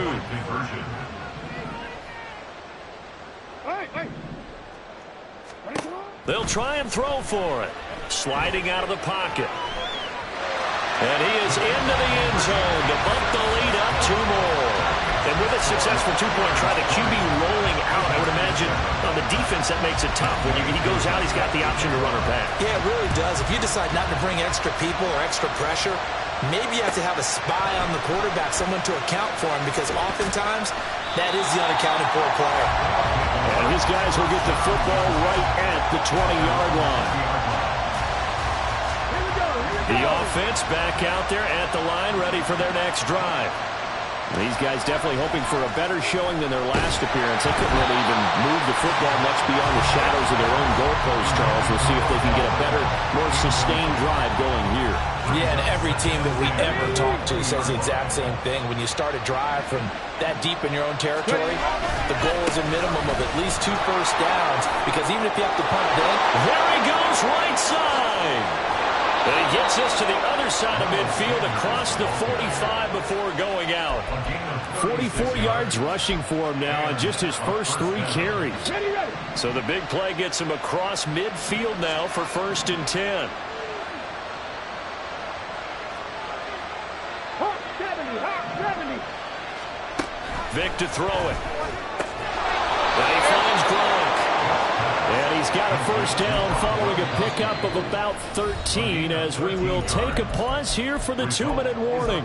They'll try and throw for it. Sliding out of the pocket. And he is into the end zone to bump the lead up 2 more. And with a successful two-point try, the QB rolling out, I would imagine on the defense that makes it tough. When he goes out, he's got the option to run or pass. Yeah, it really does. If you decide not to bring extra people or extra pressure, maybe you have to have a spy on the quarterback, someone to account for him, because oftentimes that is the unaccounted for player. And his guys will get the football right at the 20-yard line. The offense back out there at the line, ready for their next drive. These guys definitely hoping for a better showing than their last appearance. They couldn't really even move the football much beyond the shadows of their own goalpost, Charles. We'll see if they can get a better, more sustained drive going here. Yeah, and every team that we ever talk to says the exact same thing. When you start a drive from that deep in your own territory, the goal is a minimum of at least 2 first downs, because even if you have to punt then, there he goes, right side. And he gets us to the other side of midfield across the 45 before going out. 44 yards rushing for him now on just his first 3 carries. So the big play gets him across midfield now for 1st and 10. Vic to throw it. And he finds Gronk. And he's got a first down following a pickup of about 13, as we will take a pause here for the 2-minute warning.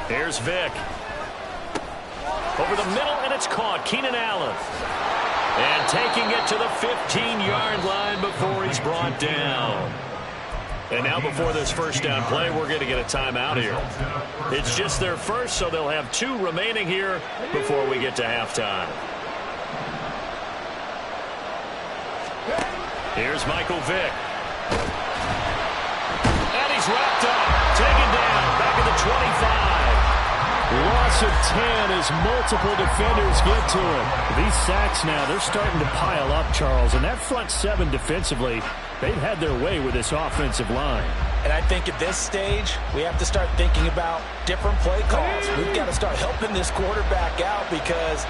Here's Vic. Over the middle, and it's caught. Keenan Allen. And taking it to the 15-yard line before he's brought down. And now before this first down play, we're going to get a timeout here. It's just their first, so they'll have 2 remaining here before we get to halftime. Here's Michael Vick. And he's wrapped up. Taken down. Back at the 25. Loss of 10 as multiple defenders get to him. These sacks now, they're starting to pile up, Charles. And that front 7 defensively, they've had their way with this offensive line. And I think at this stage, we have to start thinking about different play calls. We've got to start helping this quarterback out, because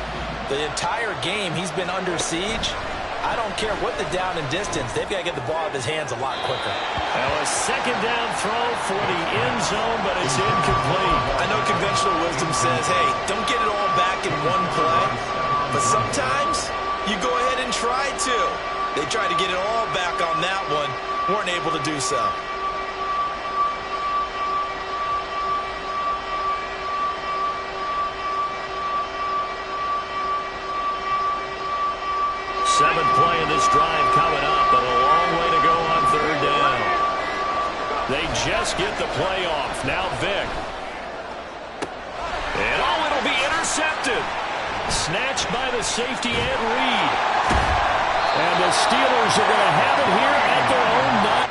the entire game he's been under siege. I don't care what the down and distance. They've got to get the ball out of his hands a lot quicker. Now a second down throw for the end zone, but it's incomplete. I know conventional wisdom says, hey, don't get it all back in one play. But sometimes you go ahead and try to. They tried to get it all back on that one. Weren't able to do so. Seventh play of this drive coming up, but a long way to go on 3rd down. They just get the play off. Now Vic. And it'll be intercepted. Snatched by the safety Ed Reed. And the Steelers are going to have it here at their own 9.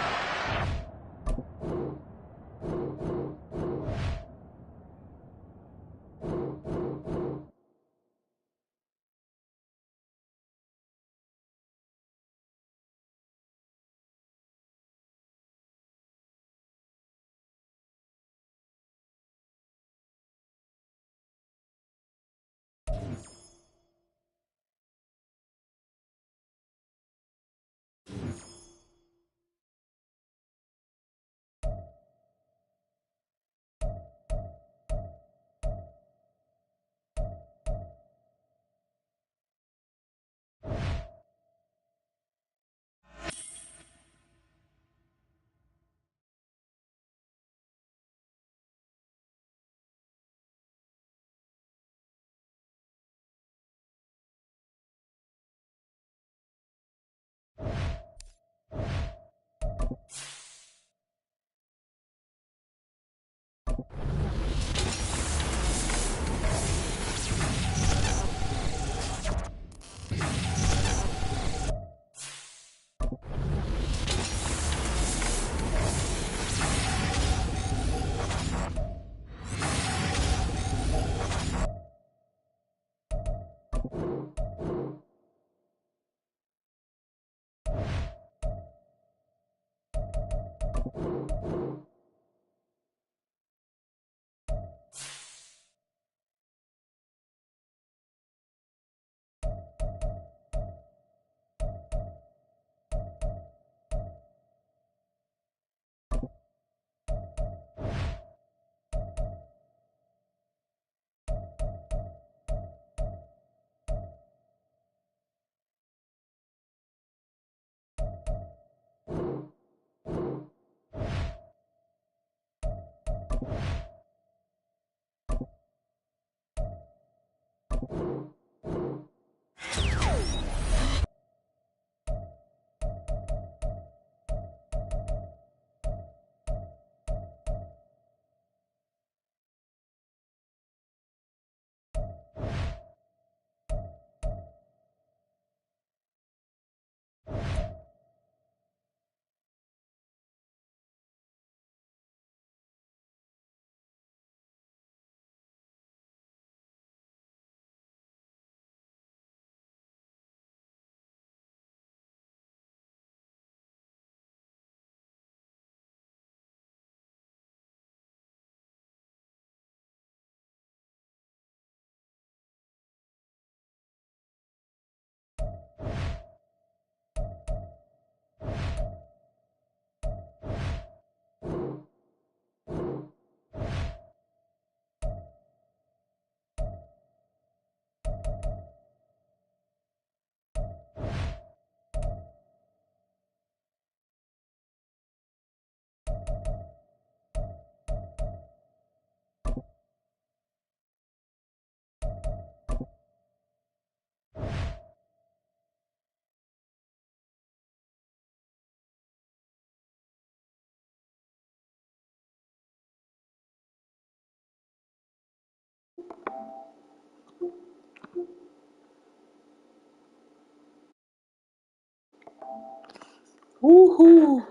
Woohoo!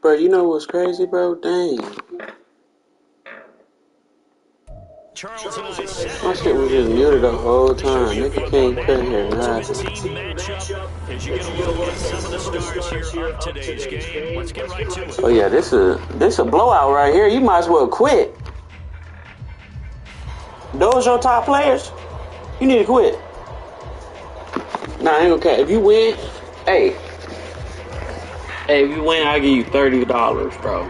Bro, you know what's crazy, bro? Dang. My shit was just muted the whole time. Nigga couldn't hear nothing. Oh yeah, this a blowout right here. You might as well quit. Those your top players? You need to quit. Nah, I ain't gonna care. If you win, hey, if you win, I'll give you $30, bro.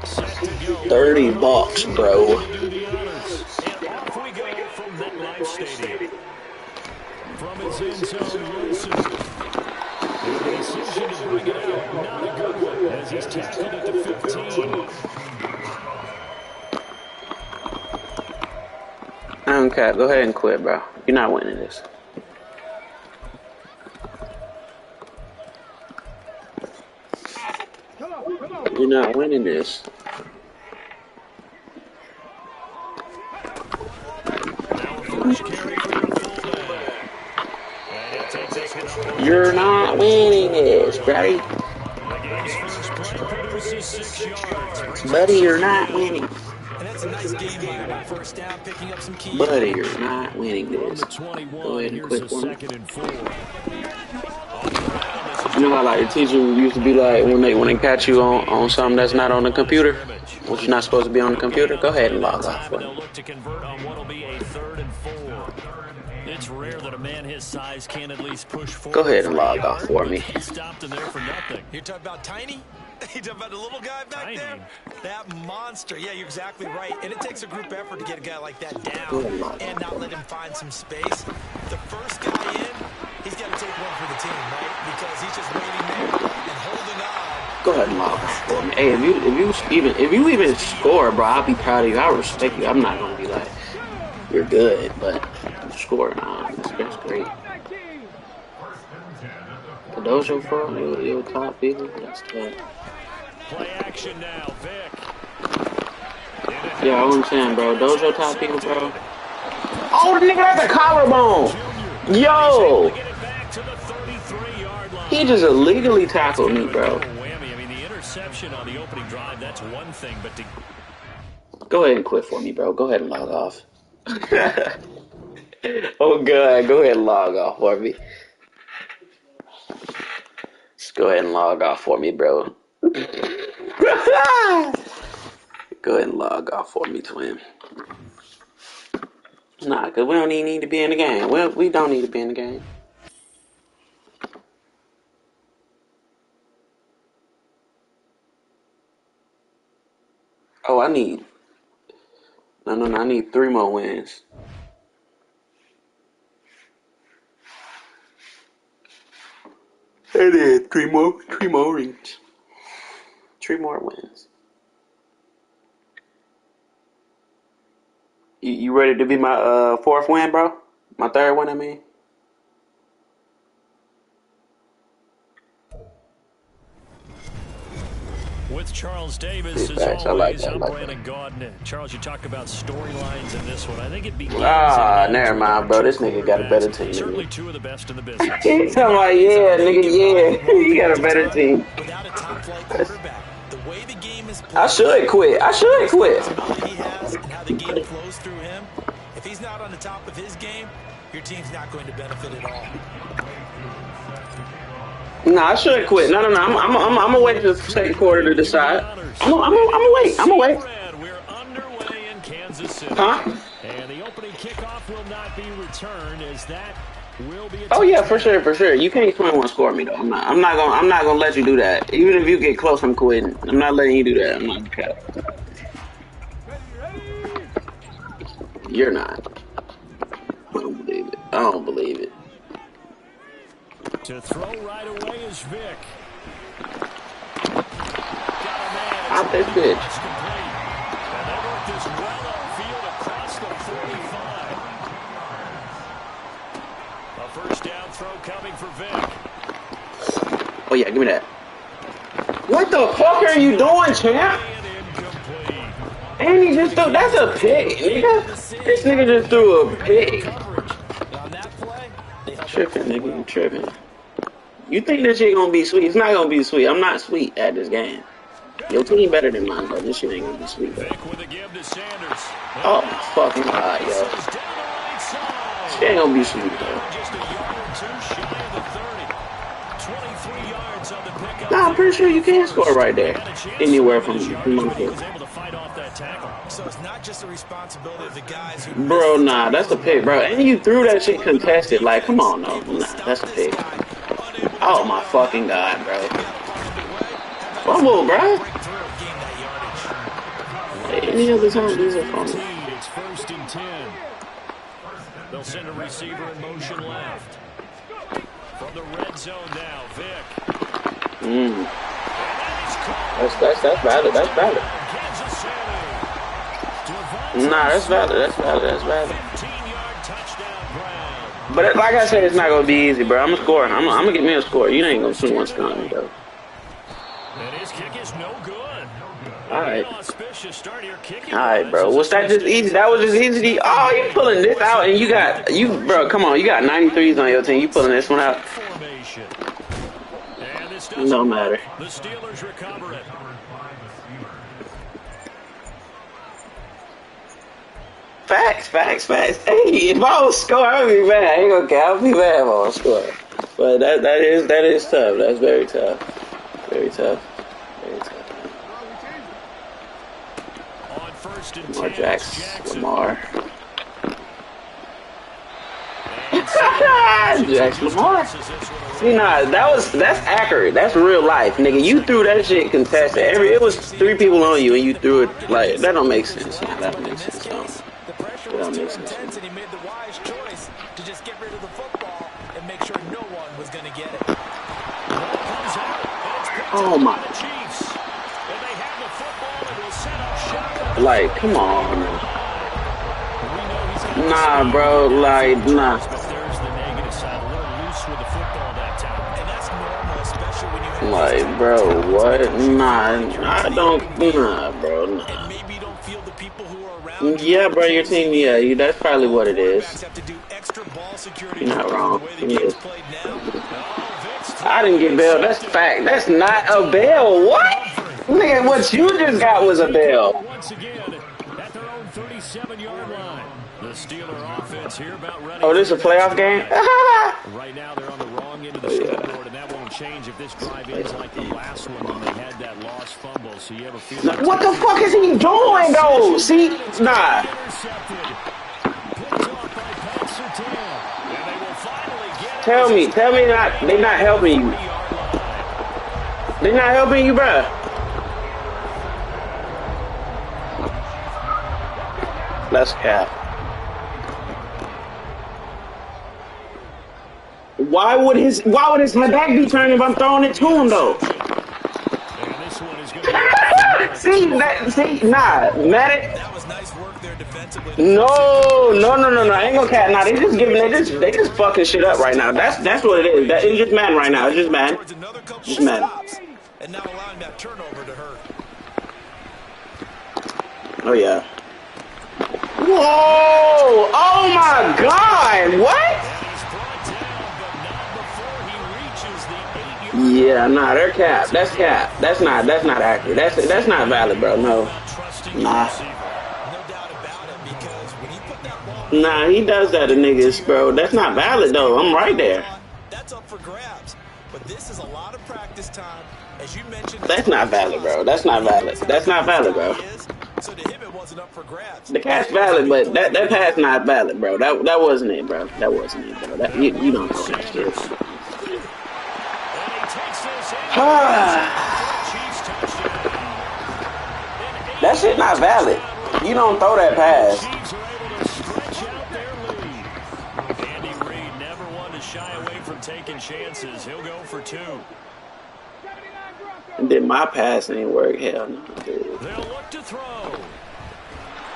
$30, bro. And off we go from MetLife Stadium. From his end zone, Wilson. And the decision to bring it out, not a good one, as he's tackled at the 15. I don't care. Go ahead and quit, bro. You're not winning this. You're not winning this. You're not winning this, buddy. Buddy, you're not winning. And that's a nice game here. First down, picking up some keys. Buddy, you're not winning this. Go ahead and quit for me. You know how like the teacher used to be like when they catch you on something that's not on the computer, which is not supposed to be on the computer. Go ahead and log off. It's rare that a man his size can at least push forward. Go ahead and log off for me. He stopped him there for nothing. You're talking about Tiny? You're talking about the little guy back there? That monster. Yeah, you're exactly right. And it takes a group effort to get a guy like that down and not let him find some space. The first guy in, he's got to take one for the team, right? Because he's just waiting there and holding on. Go ahead and log off for me. Hey, if you even score, bro, I'll be proud of you. I respect you. I'm not gonna be like you're good, but scoring on that's great. Kadojo for your top people, that's tough. Play action now, Vic. Yeah, I'm saying, bro. Dojo top people, bro. Oh, the nigga, that's a collarbone. Yo, he just illegally tackled me, bro. I mean, the interception on the opening drive, that's one thing, but to... Go ahead and quit for me, bro. Go ahead and log off. Oh, God. Go ahead and log off for me. Just go ahead and log off for me, bro. Go ahead and log off for me, twin. Nah, because we don't even need to be in the game. Well, we don't need to be in the game. Oh, I need... No, I need 3 more wins. It is 3 more rings. 3 more wins. You ready to be my 4th win, bro? My 3rd one, I mean. With Charles Davis, as Facts. always, I'm like Brandon Gaudin. Charles, you talk about storylines in this one. I think it begins... never mind, bro. This nigga got a better team. Certainly 2 of the best in the business. He's talking about, yeah, nigga, yeah. He got a better team. Without a top-flight quarterback, the way the game is played, I should quit. he has and how the game flows through him. If he's not on the top of his game, your team's not going to benefit at all. Nah, I should quit. No. I'm gonna wait till the second quarter to decide. I'm gonna wait. We're underway in Kansas City. Huh? And the opening kickoff will not be returned as that will be a Oh yeah, for sure. You can't 21 score me though. I'm not gonna let you do that. Even if you get close, I'm quitting. I'm not letting you do that. I'm not gonna. You're not. I don't believe it. To throw right away is Vic. Out this bitch. And they worked this well upfield across the 45. A first down throw coming for Vic. Oh yeah, give me that. What the fuck are you doing, champ? And he just threw. That's a pick, nigga. This nigga just threw a pick. Tripping, nigga. You tripping. You think this shit gonna be sweet? It's not gonna be sweet. I'm not sweet at this game. Your team better than mine, but this shit ain't gonna be sweet, though. Oh, my fucking God, yo. Shit ain't gonna be sweet, though. Nah, I'm pretty sure you can score right there. Anywhere from my foot. So it's not just the responsibility of the guys who... Bro, nah, that's a pick, bro. And you threw that shit contested. Like, come on, no. Nah, that's a pick. Oh, my fucking God, bro. Fumble, bro. Any other time, these are fumbles. It's 1st and 10. They'll send a receiver in motion left. From the red zone now, Vic. That's valid. That's valid. Nah, that's valid. That's valid. That's valid. But like I said, it's not gonna be easy, bro. I'm gonna score. I'm gonna get me a score. You ain't gonna see one scoring, though. And his kick is no good. All right, bro. Was that just easy? That was just easy. Oh, you pulling this out, and bro. Come on, you got 93s on your team. You pulling this one out? No matter. The Steelers recover it. Facts. Hey, if I was score, I would be mad. I ain't gonna care. I'll be mad if I was score. But that is tough. That's very tough. Very tough. On 1st and 10, Lamar Jackson. Lamar. Jackson Lamar. See, nah, that's accurate. That's real life, nigga. You threw that shit contested. It was 3 people on you, and you threw it like that. Don't make sense. Man. That don't make sense. That don't make sense. And he made the wise choice to just get rid of the football and make sure no one was going to get it. Oh my. Like, come on. Nah, bro. Like, nah. Like, bro, what? Nah, I don't. Nah, bro. Nah. Yeah, bro, your team. Yeah, that's probably what it is. You're not wrong. Yes. I didn't get bailed. That's fact. That's not a bail. What? Nigga, what you just got was a bail. Once again, at their own 37-yard line. The Steeler offense here about ready. Oh, this is a playoff game? Right now, they're on the wrong end of the scoreboard, and that won't change if this drive ends like the last one when they had that lost fumble. So you have a feeling. What the fuck is he doing, though? See? Nah. Tell me they're not helping you. They're not helping you, bruh. That's cap. Why would his back be turned if I'm throwing it to him though? See, nah, Matt. That was nice work there defensively. No. I ain't gonna cap. Nah, they just fucking shit up right now. That's what it is. It's just mad right now. It's just mad. Just mad. And not allowing that turnover to hurt. Oh yeah. Whoa! Oh my God! What? Yeah, nah, they're cap. That's cap. That's not accurate. That's not valid, bro. No. Nah. Nah, he does that to niggas, bro. That's not valid though. I'm right there. That's up for grabs. But this is a lot of practice time. As you mentioned, that's not valid, bro. That's not valid. That's not valid, bro. So to him, it wasn't up for grabs. The catch valid, but that pass not valid, bro. That wasn't it, bro. That wasn't it, bro. You don't know that shit. That shit not valid. You don't throw that pass. Andy Reid never one to shy away from taking chances. He'll go for 2. And then my pass ain't work. Hell no, dude. They'll look to throw.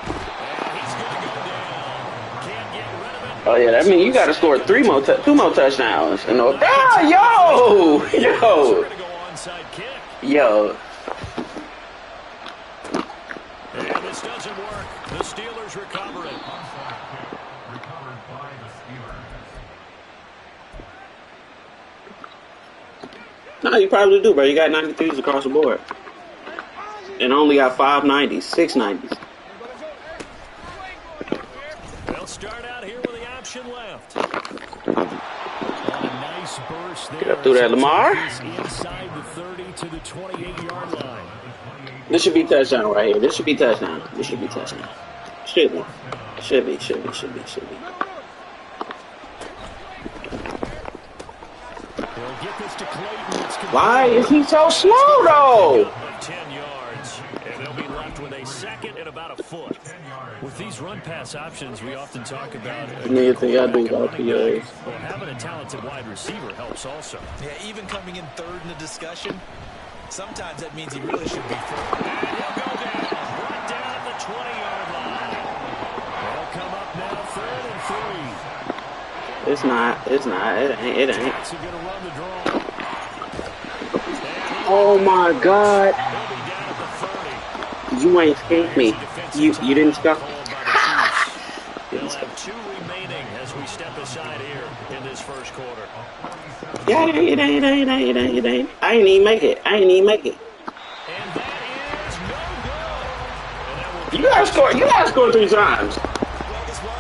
He's going to go down. Can't get rid of it. Oh yeah, that means you got to score 2 more touchdowns. And yo. And this doesn't work. The Steelers recover it. Recovered by the Steelers. No, you probably do, bro. You got 93s across the board. And only got 590s, 690s. They'll start out here with the option left. On a nice burst there. Get up through that, Lamar. Inside the 30 to the 28-yard line. This should be touchdown right here. This should be touchdown. This should be touchdown. Should be. Should be. Should be. Should be. Should be. Why is he so slow, though? 10 yards, and they'll be left with a second and about a foot. With these run-pass options, we often talk about Anything I do about POAs. Well, having a talented wide receiver helps also. Yeah, even coming in third in the discussion, sometimes that means he really should be third. And he'll go down, right down at the 20-yard line. They'll come up now, 3rd and 3. It's not. It ain't. It ain't. Jackson gonna run the draw. Oh my God! He'll be down at the 30. You ain't escaped me. You didn't stop. They'll have 2 remaining as we step aside here in this first quarter. Yeah, it ain't. I ain't even make it. And that is no good. You gotta score. You gotta score 3 times.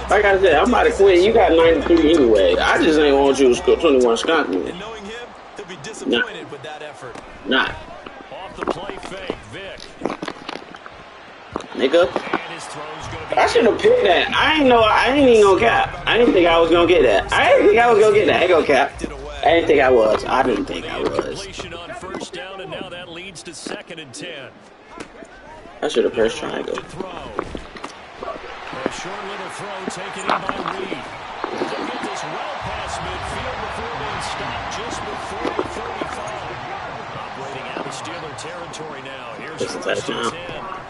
Like I said, I'm about to quit. You got 93 anyway. I just ain't want you to score 21 shots with me. Knowing him, he'll be disappointed with that effort. Nah. Off the play fake, Vic. Nigga. And his throw's gonna be I should have picked that. I ain't even gonna cap. I didn't think I was gonna get that. I didn't think I was gonna get that. I ain't gonna cap. I didn't think I was. I didn't think I was. completion on first down, and now that leads to 2nd and 10. I should have pressed triangle. To throw. A short little throw taken in by Reed. They'll get this well past midfield before being stopped just before the 35. Operating out of Steeler territory now. Here's It's a 1st and touchdown.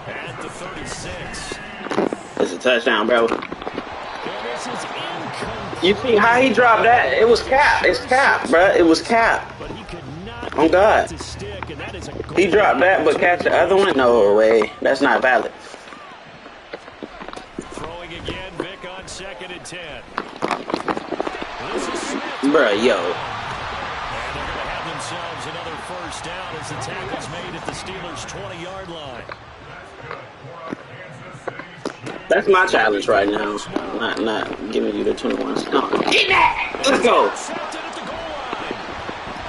10 at the 36. It's a touchdown, bro. And this is incomplete. You see how he dropped that? It was cap. It's cap, bro. It was cap. But he could not On God. to stick, and that is a He dropped that, but catch the other one? No way. That's not valid. Throwing again, Vic on 2nd and 10. This is Smith. Bruh, yo. And they're going to have themselves another first down as the tackle's made at the Steelers' 20-yard line. That's my challenge right now. Not giving you the 21. No. Get that! Let's go. Intercepted at the goal line.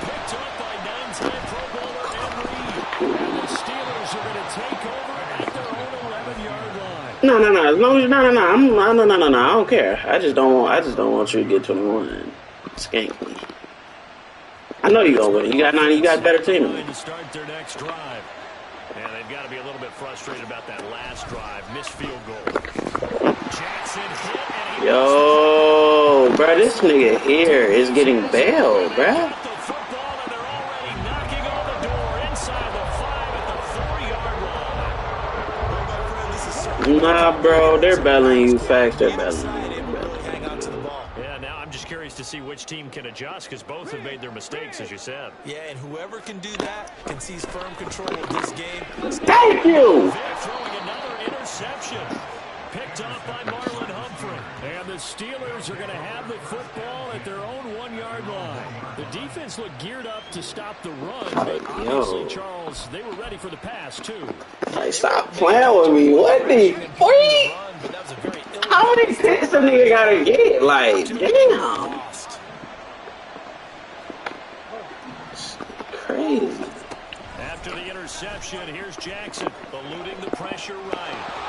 Picked up by 9-time Pro Bowler Ed Reed. And the Steelers are going to take over at their own 11-yard line. No. As long as no. I don't care. I just don't want you to get 21. Skank me. I know you're gonna win. You got 90. You got a better team than me. To start their next drive. And they've got to be a little bit frustrated about that last drive. Missed field goal. Jackson hit and he Yo, bro, this nigga here is getting bailed, bro. got the football, and they're already knocking on the door inside the 5 at the 40-yard line. Nah, bro, they're bailing you facts. They're bailing you. Hang on to the ball. Yeah, now I'm just curious to see which team can adjust because both have made their mistakes, as you said. Yeah, and whoever can do that can seize firm control of this game. Thank you. They're throwing another interception. Picked off by Marlon Humphrey. And the Steelers are going to have the football at their own 1-yard line. The defense looked geared up to stop the run. But obviously, Charles, they were ready for the pass, too. Like, stop playing with me. What the freak? How many picks a nigga gotta get? Like, damn. It's crazy. After the interception, here's Jackson eluding the pressure right.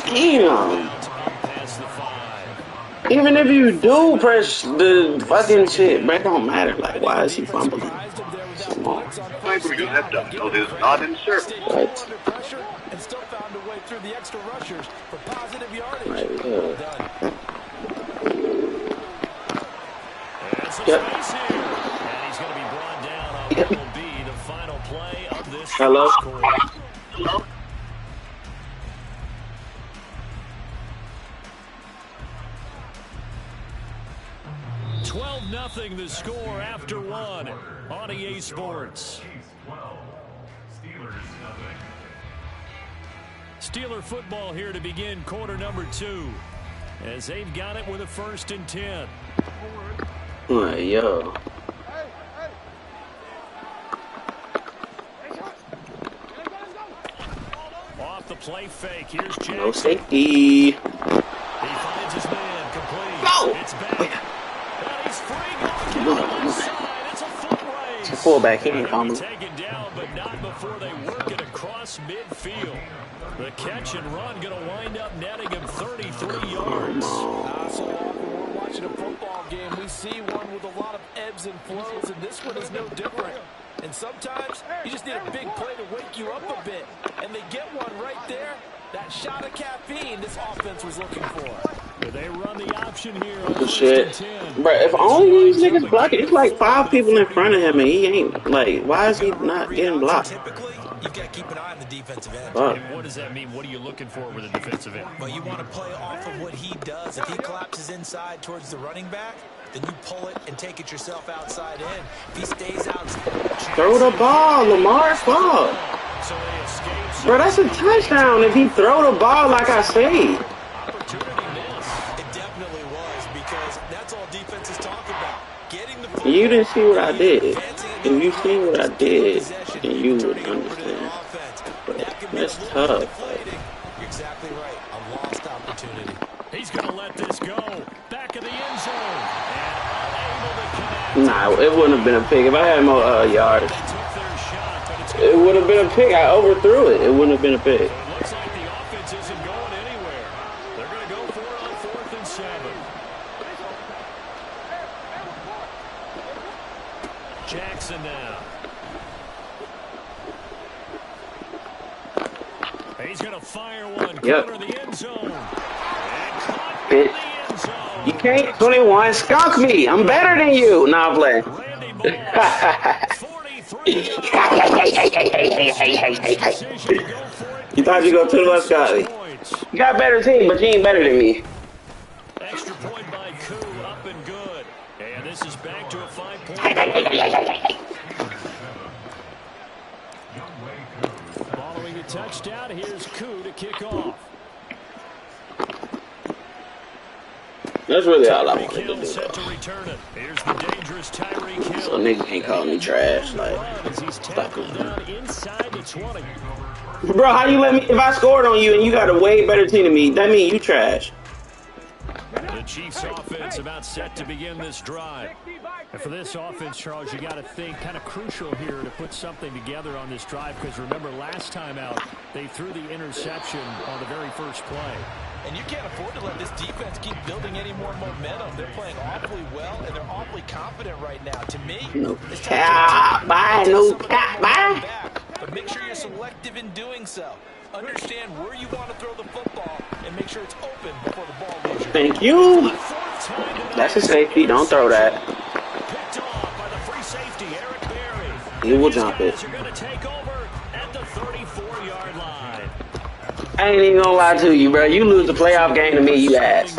Damn. Past the 5. Even if you do press the fucking shit, bro, it don't matter. Like, why is he fumbling? Language episode is not in service. What? And still found a way through the extra rushers for positive yardage. Like, Well done. And some Yep. space here. And he's going to be brought down on what will be the final play of this Hello? first quarter. 12-0 the score after 1 on EA Sports. 12. Steelers nothing. Steeler football here to begin quarter number 2 as they've got it with a 1st and 10. yo. off the play fake. Here's Jackson. No safety. He finds his man complete. Go! It's back. And he's free going No, down no, the no. side. It's a foot race. It's a fullback. He ain't coming. Taken down, but not before they work it across midfield. The catch and run going to wind up netting him 33 yards. So often when we're watching a football game, we see one with a lot of ebbs and flows, and this one is no different. And sometimes you just need a big play to wake you up a bit. And they get one right there. That shot of caffeine this offense was looking for. But they run the option here. Good shit. Bro, if only these niggas blocking, it's like 5 people in front of him and he ain't, like, why is he not getting blocked? Typically, you've got to keep an eye on the defensive end. And what does that mean? What are you looking for with a defensive end? But you want to play off of what he does. If he collapses inside towards the running back, then you pull it and take it yourself outside in. If he stays outside, Throw the ball, Lamar. Fuck. So they escape. Bro, that's a touchdown if he throw the ball like I say. Opportunity missed. it definitely was, because that's all defenses talk about. Getting the football. You didn't see what I did. Advancing If you seen what I did, possession, then you would turning over to their understand. offense. But That can be that's a little tough. deflating. You're exactly right. A lost opportunity. He's going to let this go. Back of the end zone. And unable to connect. Nah, it wouldn't have been a pick. If I had more yards, They took their shot, but it's it would have been a pick. I overthrew it. It wouldn't have been a pick. It looks like the offense isn't going anywhere. They're going to go for it on 4th and 7. Jackson now. He's going to fire one. Yep. Corner the end zone. And caught Bitch. in the end zone. You can't 21 skunk me. I'm better than you. Nah, I'm playing. Randy Moss, 43 yards. You thought you go to the left, Scotty. You got a better team, but you ain't better than me. Extra point by Koo, up and good. And this is back to a 5-point. Following a touchdown, here's Koo to kick off. That's really all I wanted to Hill do. set to return it. Here's the dangerous Tyreek Hill. So niggas can't call me trash. Like, As he's tackled down inside the 20. bro, how you let me? If I scored on you and you got a way better team than me, that mean you trash. The Chiefs offense about set to begin this drive. And for this offense, Charles, you got to think kind of crucial here to put something together on this drive, because remember last time out, they threw the interception on the very first play. And you can't afford to let this defense keep building any more momentum. They're playing awfully well, and they're awfully confident right now. To me, No it's cap, bye. No cap, bye. but make sure you're selective in doing so. Understand where you want to throw the football and make sure it's open before the ball leaves you. Thank you. That's a safety. Don't throw that. Picked off by the free safety, Eric Berry. He will jump it. These guys are going to take over at the 34-yard line. I ain't even gonna lie to you, bro. You lose the playoff game to me, you ass.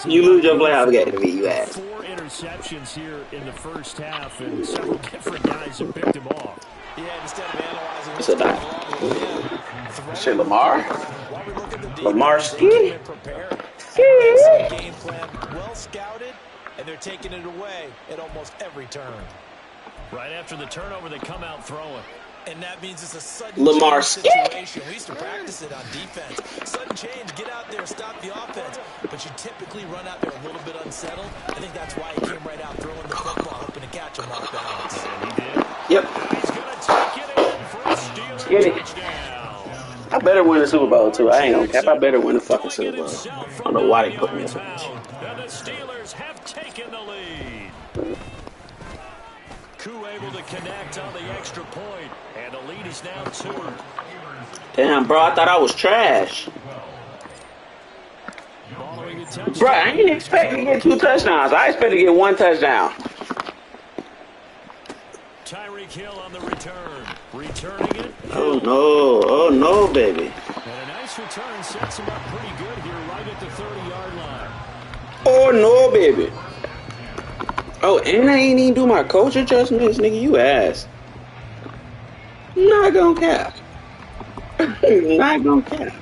You lose your playoff game to me, you ass. 4 interceptions here in the first half, and several different guys have picked him off. Yeah, instead of analyzing What's that? Shit, Lamar? while we look at the defense, Lamar Ski? prepared. Game plan well scouted, and they're taking it away at almost every turn. Right after the turnover, they come out throwing. And that means it's a sudden Lamar change situation. We used to practice it on defense. Sudden change, get out there, stop the offense. But you typically run out there a little bit unsettled. I think that's why he came right out throwing the football, hoping to catch him off balance. And he did. Yep. He's going to take it in for a Steeler Get it. touchdown. I better win the Super Bowl, too. I ain't gonna cap. I better win the fucking Super Bowl. I don't know why they put me up on this shit. And the Steelers have taken the lead. Koo able to connect on the extra point, and the lead is now 2. Damn, bro, I thought I was trash. Following a touchdown. Bro, I ain't expecting to get 2 touchdowns. I expect to get 1 touchdown. Tyreek Hill on the return. Returning it. Oh, no. Oh, no, baby. And a nice return sets him up pretty good here right at the 30-yard line. Oh, no, baby. Oh, and I ain't even do my coach adjustments, nigga. You ass. Not gonna cap. Not gonna cap.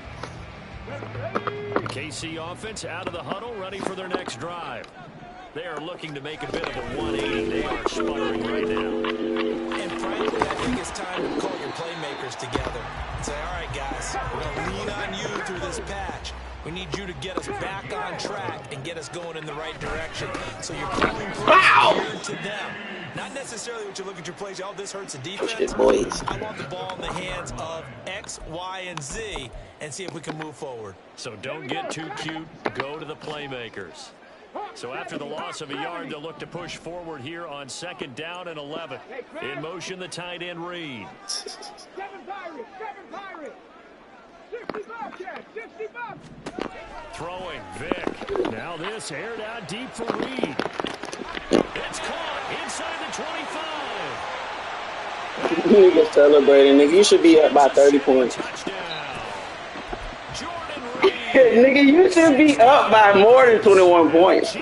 KC offense out of the huddle, ready for their next drive. They are looking to make a bit of a 180. They are sputtering right now. And frankly, I think it's time to call your playmakers. players together and say, all right, guys, we're going to lean on you through this patch. We need you to get us back on track and get us going in the right direction. So you're calling plays to them. Not necessarily what you look at your plays. Oh, this hurts the defense. Shit, boys. I want the ball in the hands of X, Y, and Z and see if we can move forward. So don't get too cute. Go to the playmakers. So after the loss of a yard, they'll look to push forward here on 2nd down and 11. In motion, the tight end Reed. 7 Pirates. 60 bucks, yeah, 60 bucks. Throwing, Vic. Now this aired out deep for Reed. It's caught inside the 25. Niggas celebrating. Nigga, you should be up by 30 points. Nigga, you should be up by more than 21 points.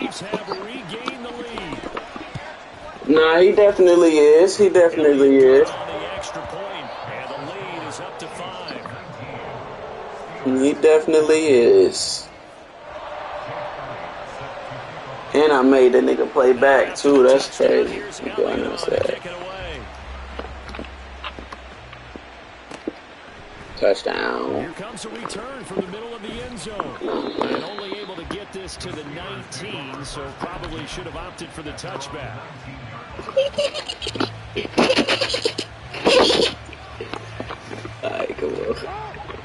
Nah, he definitely is. He definitely is. He definitely is. And I made the nigga play back too. That's crazy. Touchdown. Here comes a return from the middle of the end zone. And only able to get this to the 19, so probably should have opted for the touchback. Alright, come on.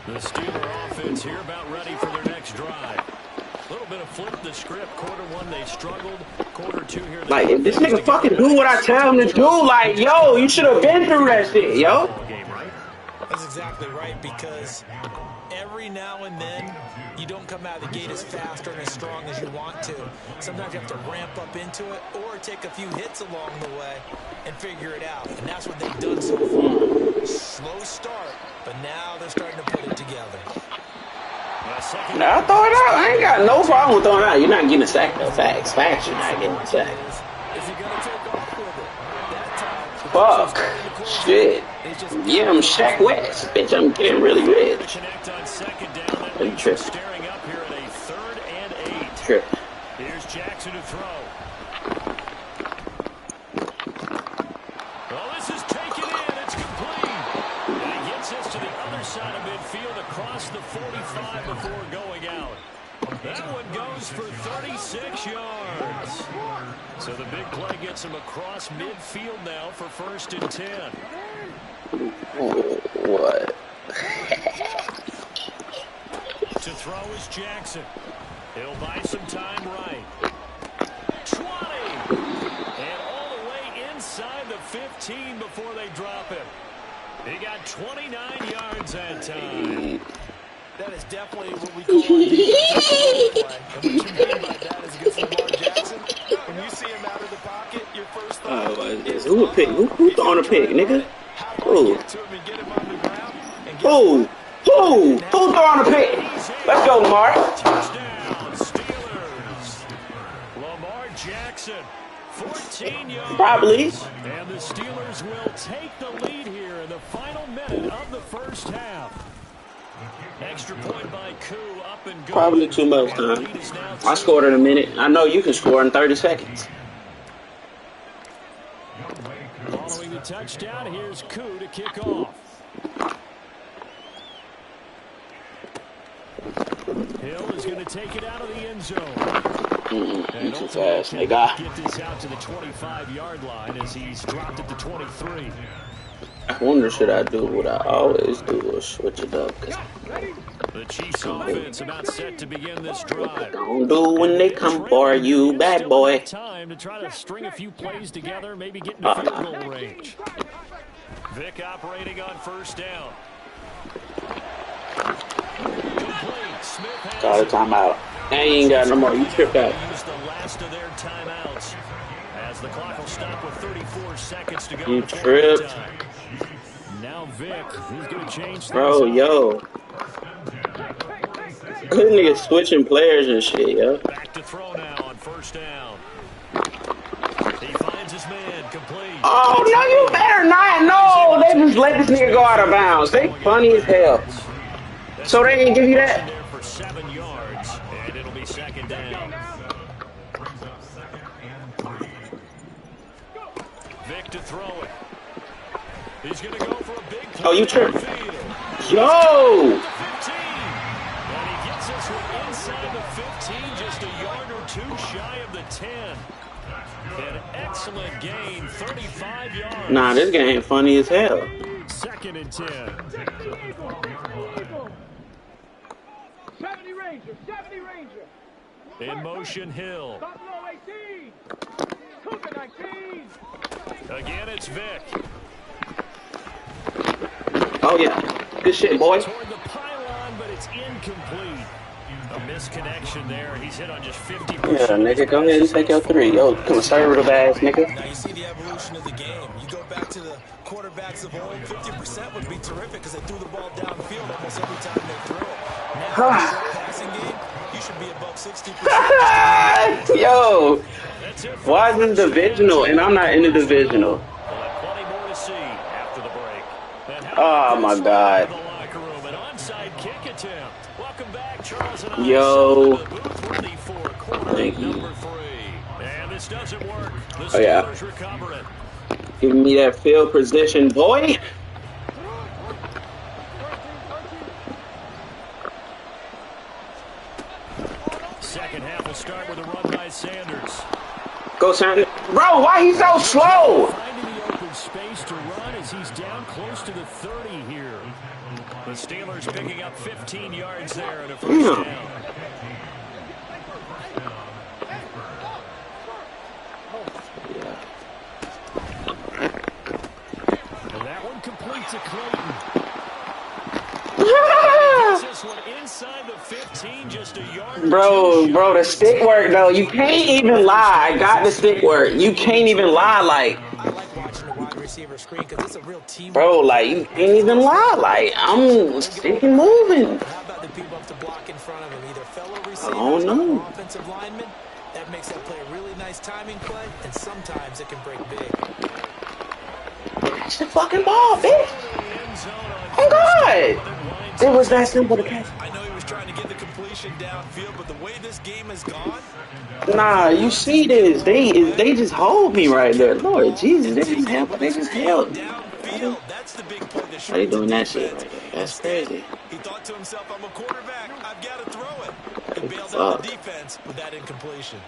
The Steeler offense here about ready for their next drive. A little bit of flip the script. Quarter 1, they struggled. Quarter 2 here. Like, if this nigga fucking do what I tell him to do, like, yo, you should have been through that shit, yo. That's exactly right, because every now and then you don't come out of the gate as fast or as strong as you want to. Sometimes you have to ramp up into it or take a few hits along the way and figure it out. And that's what they've done so far. Slow start, but now they're starting to put it together. Now, I'll throw it out. I ain't got no problem with throwing it out. You're not getting a sack, though. Facts, you're not getting a sack. Fuck. Shit. Yeah, I'm Shaq West. Bitch, I'm getting really rich. Are you tripping? Trip. Here's Jackson to throw. Well, this is taken in. It's complete. And he gets this to the other side of midfield across the 45 before going out. That one goes for 36 yards. So the big play gets him across midfield now for 1st and 10. What? To throw is Jackson. He'll buy some time right. 20. And all the way inside the 15 before they drop him. He got 29 yards that time. That is definitely what we call a defensive play. And what you mean by that is against Lamar Jackson. When you see him out of the pocket, your first thought is who a pick? Who throwing a pick, nigga? Who? Who throwing a pick? Let's go, Lamar. Touchdown, Steelers. Lamar Jackson, 14 yards. Probably. And the Steelers will take the lead here in the final minute of the first half. Extra point by Koo, up and go. Probably too much time. I scored in a minute. I know you can score in 30 seconds. Following the touchdown, here's Koo to kick off. Hill is going to take it out of the end zone. And Too fast, nigga. Get this out to the 25-yard line as he's dropped it to 23. I wonder, should I do what I always do or switch it up? The Chiefs offense about set to begin this drive. Don't do when they come for you, bad boy. Time to try to string a few plays together, maybe get into field goal range. Vic operating on 1st down. Got a timeout. I ain't got no more. You tripped out. Use the last of their timeouts as the clock will stop with 34 seconds to go. You tripped. Now Vic, he's going to change. Bro, yo. Good niggas switching players and shit, yo. Back to throw now on 1st down. He finds his man complete. Oh, no, you better not. No, they just let this nigga go out of bounds. They funny as hell. So they didn't give you that? There for 7 yards, and it'll be 2nd down. Vic to throw it. He's going to go for a big play. Oh, you tripped. Yo! Yo! And he gets this one inside the 15, just a yard or two shy of the 10. An excellent gain, 35 yards. Nah, this game funny as hell. 2nd and 10. 70 Ranger, 70 Ranger. In motion, Hill. Buffalo 18. Cougar 19. Again, it's Vic. Oh, yeah. Good shit, boy. Toward the pylon, but it's incomplete. A misconnection there. He's hit on just 50%. Yeah, nigga, go ahead and take your 3. Yo, conservative ass, nigga. Now you see the evolution of the game. You go back to the quarterbacks of old, 50% would be terrific because they threw the ball downfield almost every time they threw it. Now, in the passing game, you should be above 60%. Yo, why is this divisional and I'm not in the divisional? Plenty more to see after the break. Oh, my God. The locker room, an onside kick attempt. Welcome back, Charles and Yo. ready for quarter Thank you. number 3. And this doesn't work. The Steelers Oh, yeah. recover it. Give me that field position, boy. Second half will start with a run by Sanders. Go, Sanders. Bro, why he so slow? Finding the open space to run as he's down close to the 30 here. The Steelers picking up 15 yards there and a first down. And that one completes to Clayton. This one inside the 15, just a yard. Bro, the stick work, though. You can't even lie. I got the stick work. You can't even lie, like. I like watching the wide receiver screen because it's a real team. Bro, like, you can't even lie. Like, I'm sticking moving. How about the people up to block in front of him, either fellow receivers don't know. or offensive linemen? That makes that play a really nice timing play, and sometimes it can break big. Catch the fucking ball, bitch. Oh, God. It was that simple to catch. I know he was trying to get the completion downfield, but the way this game has gone, Nah, you see this. They just hold me right there. Lord Jesus, they just held me. downfield, that's the big play that How you doing that shit right there? That's crazy. He thought to himself, I'm a quarterback, I've got to throw it. He bailed Fuck. out the defense with that incompletion.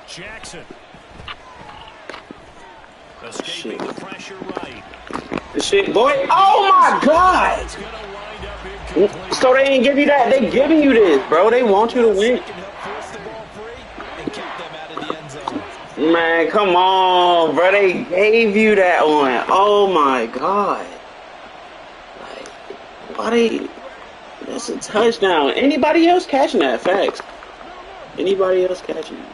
Jackson. Escaping the pressure right. This shit, boy. Oh my God. It's going to wind up incomplete. So they ain't give you that. They giving you this, bro. They want you to win. Force the ball free and kept them out of the end zone. Man, come on, bro. They gave you that one. Oh my God. Like, why they? That's a touchdown. Anybody else catching that? Facts. Anybody else catching that?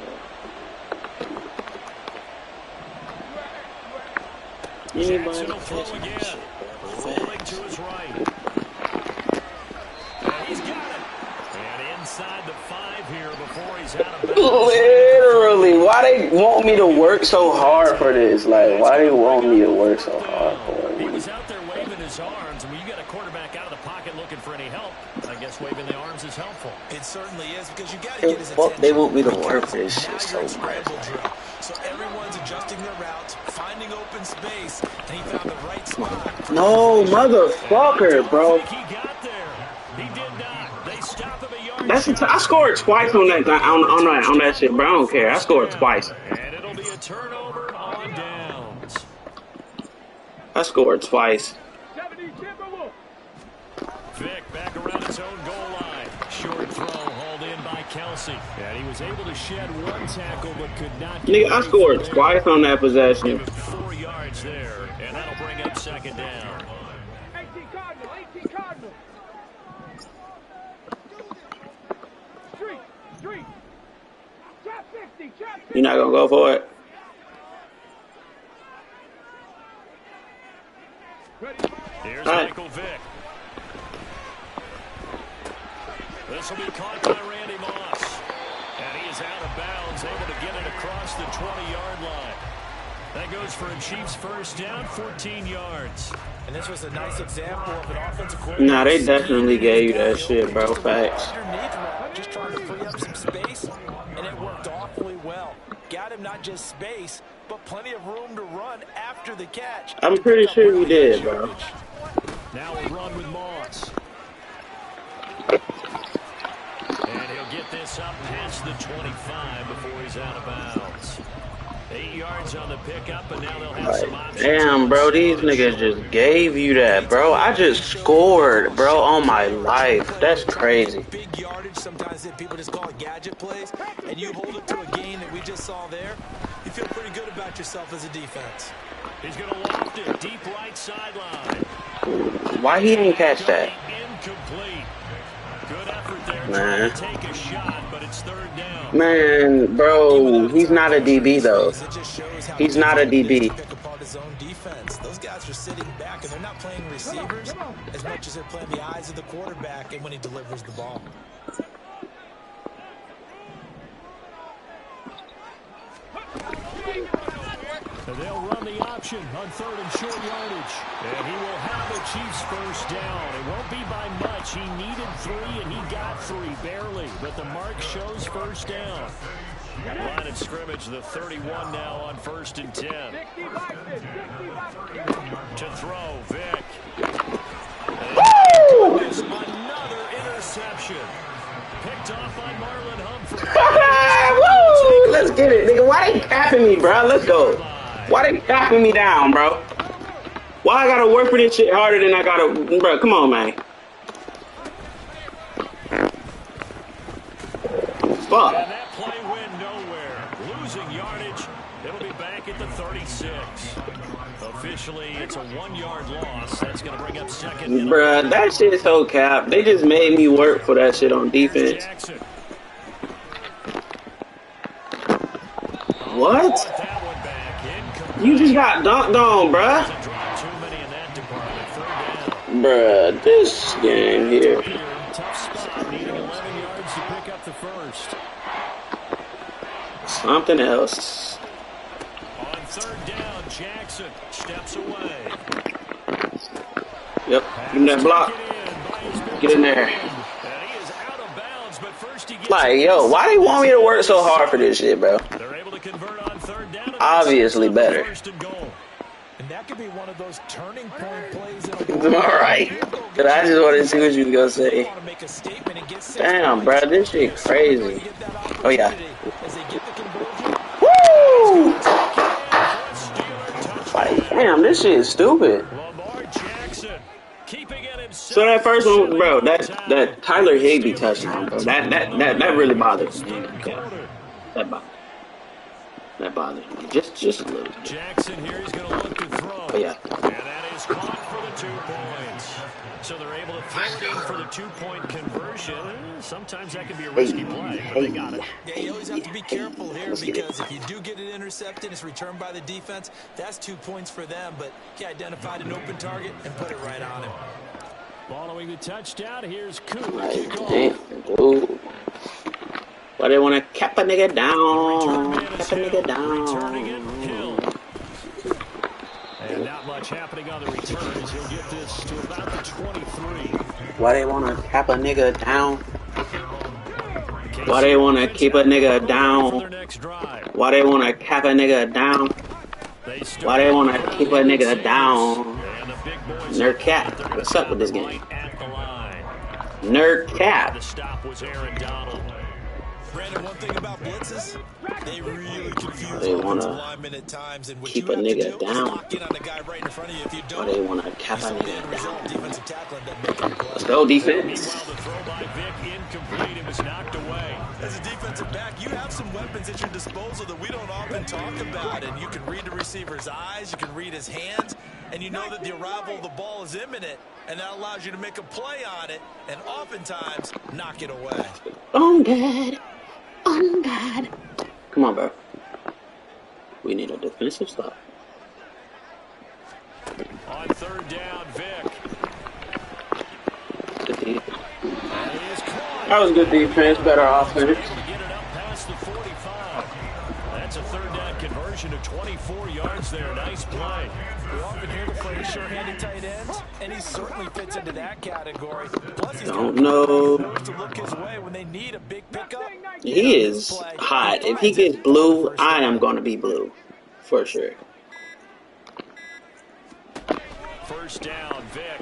Anybody Jackson will throw catching again. that shit? Rolling to his right. And he's got it. And inside the 5 here before he's out of bounds. Literally, why they want me to work so hard for this? Like, why they want me to work so hard for it? He was out there waving his arms. I mean, you got a quarterback out of the pocket looking for any help. I guess waving the arms is helpful. It certainly is because you got to get his Fuck, attention. they want me to work for this Now shit you're so in much. scramble drill. So everyone's adjusting their routes, finding open space, and he found the right spot. No, motherfucker, bro. He got there. He did not. They stopped him a yard. That's I scored twice on that shit, bro. I don't care. I scored twice. And it'll be a turnover on downs. I scored twice. 70 Timberwolves. Vic back around his own goal line. Short throw hauled in by Kelsey. And he was able to shed one tackle but could not get Nigga, I scored twice on that possession. 4 yards there. And that'll bring up second down. 18 Cardinal, 18 Cardinal. Street. Trap 50, trap 50. You're not gonna go for it? Here's All right. Michael Vick. This will be caught by Randy Moss. And he is out of bounds, able to get it across the 20-yard line. That goes for a Chiefs first down, 14 yards. And this was a nice example of an offensive coordinator. Nah, they definitely gave you that shit, bro. Facts. Underneath route, just trying to free up some space, and it worked awfully well. Got him not just space, but plenty of room to run after the catch. I'm pretty sure you did, bro. Now a run with Moss. And he'll get this up past the 25 before he's out of bounds. 8 yards on the pickup, and now they'll have some options. Damn, bro, these niggas just gave you that, bro. I just scored, bro, on my life. That's crazy. Big yardage, sometimes people just call it gadget plays, and you hold it to a gain that we just saw there. You feel pretty good about yourself as a defense. He's going to loft it deep right sideline. Why he didn't catch that? Incomplete. Good effort there. Man. Trying to take a shot, but it's third down. Man, bro, he's not a DB, though. He's not a DB. Those guys are sitting back, and they're not playing receivers as much as they're playing the eyes of the quarterback and when he delivers the ball. They'll run the option on third and short yardage. And he will have the Chiefs first down. It won't be by much. He needed 3, and he got 3, barely. But the mark shows first down. Line of scrimmage, the 31 now on 1st and 10. To throw, Vic. Woo! Another interception. Picked off by Marlon Humphrey. Woo! Let's get it, nigga. Why they capping me, bro? Let's go. Why they capping me down, bro? Why I gotta work for this shit harder than I gotta, bro? Come on, man. Fuck. And that play went nowhere. Losing yardage. It'll be back at the 36. Officially, it's a 1-yard loss. That's going to bring up second. Bruh, that shit is so cap. They just made me work for that shit on defense. What? You just got dunked on, bruh. Bruh, this game here. Tough spot, needing 11 yards to pick up the first. Something else. On third down, Jackson steps away. Yep, give me that block. Get in there. Like, yo, why they want me to work so hard for this shit, bro? They're able to convert on third down. Obviously better. And that could be one of those turning point plays. Alright. But I just wanted to see what you was gonna say. Damn, bro, this shit crazy. Oh, yeah. Woo! Like, damn, this shit is stupid. So that first one, bro, that Tyler Higbee touchdown, bro, that really bothers me. That bothers me. Just a little bit. Jackson here is going to look to throw. Oh, yeah. And that is caught for the 2 points. So they're able to throw it in for the 2-point conversion. Sometimes that can be a risky play, but they got it. Yeah, you always have to be careful here because if you do get it intercepted, it's returned by the defense. That's 2 points for them, but he identified an open target and put it right on him. Following the touchdown, here's Koo. Dude. Why they want to cap a nigga down? Cap a nigga Returning it, down. Hill. And not much happening on the returns. He'll get this to about the 23. Why they want to cap a nigga down? Why they want to keep a nigga down? Why they want to cap a nigga down? Why they want to keep a nigga down? Nerd cap. What's up with this game? Nerd cap. The stop was Aaron Donald. Brandon, one thing about blitzes, they really confuse They want linemen at times, and what keep you a have nigga to do is down. lock in on the guy right in front of you. If you Why don't, they want to cap a you nigga end result, down? defensive tackling doesn't make any play. Let's go, defense. Meanwhile, the throw by Vic incomplete. It was knocked away. As a defensive back, you have some weapons at your disposal that we don't often talk about, and you can read the receiver's eyes, you can read his hands, and you know that the arrival of the ball is imminent, and that allows you to make a play on it, and oftentimes knock it away. On God. On God. Come on, bro. We need a defensive stop. On third down, Vic. Good defense. That was good defense, better offense. Get it up past the 45. That's a third down conversion of 24 yards there. Nice play. We often hear the phrase sure-handed tight ends, and he certainly fits into that category. Plus, he's Don't know. to look his way when they need a big pickup. He is hot. If he gets blue, I am going to be blue. For sure. First down, Vic.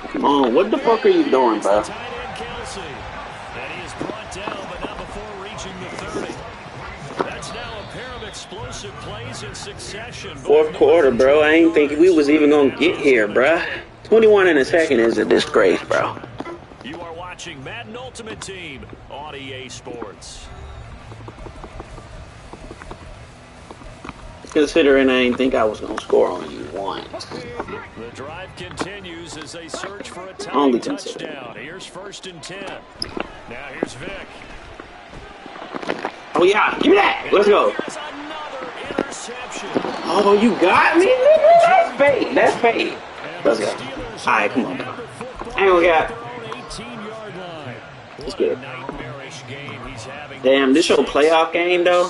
Come on, what the fuck are you doing, bro? Tight end Kelsey. And he is brought down, but not before reaching the 30. That's now a pair of explosive plays in succession. Fourth quarter, bro. I ain't think we was even gonna get here, bro. 21 in a second is a disgrace, bro. You are watching Madden Ultimate Team on EA Sports. Considering I didn't think I was gonna score on you once. The drive continues as they search for a Only tying touchdown. Here's 1st and 10. Now here's Vic. Oh yeah, give me that. Let's go. Here's another interception. Oh, you got me, nigga. That's fake. That's fake. Let's go. All right, come on, bro. I ain't gonna get. Let's get it. Damn, this your playoff game though.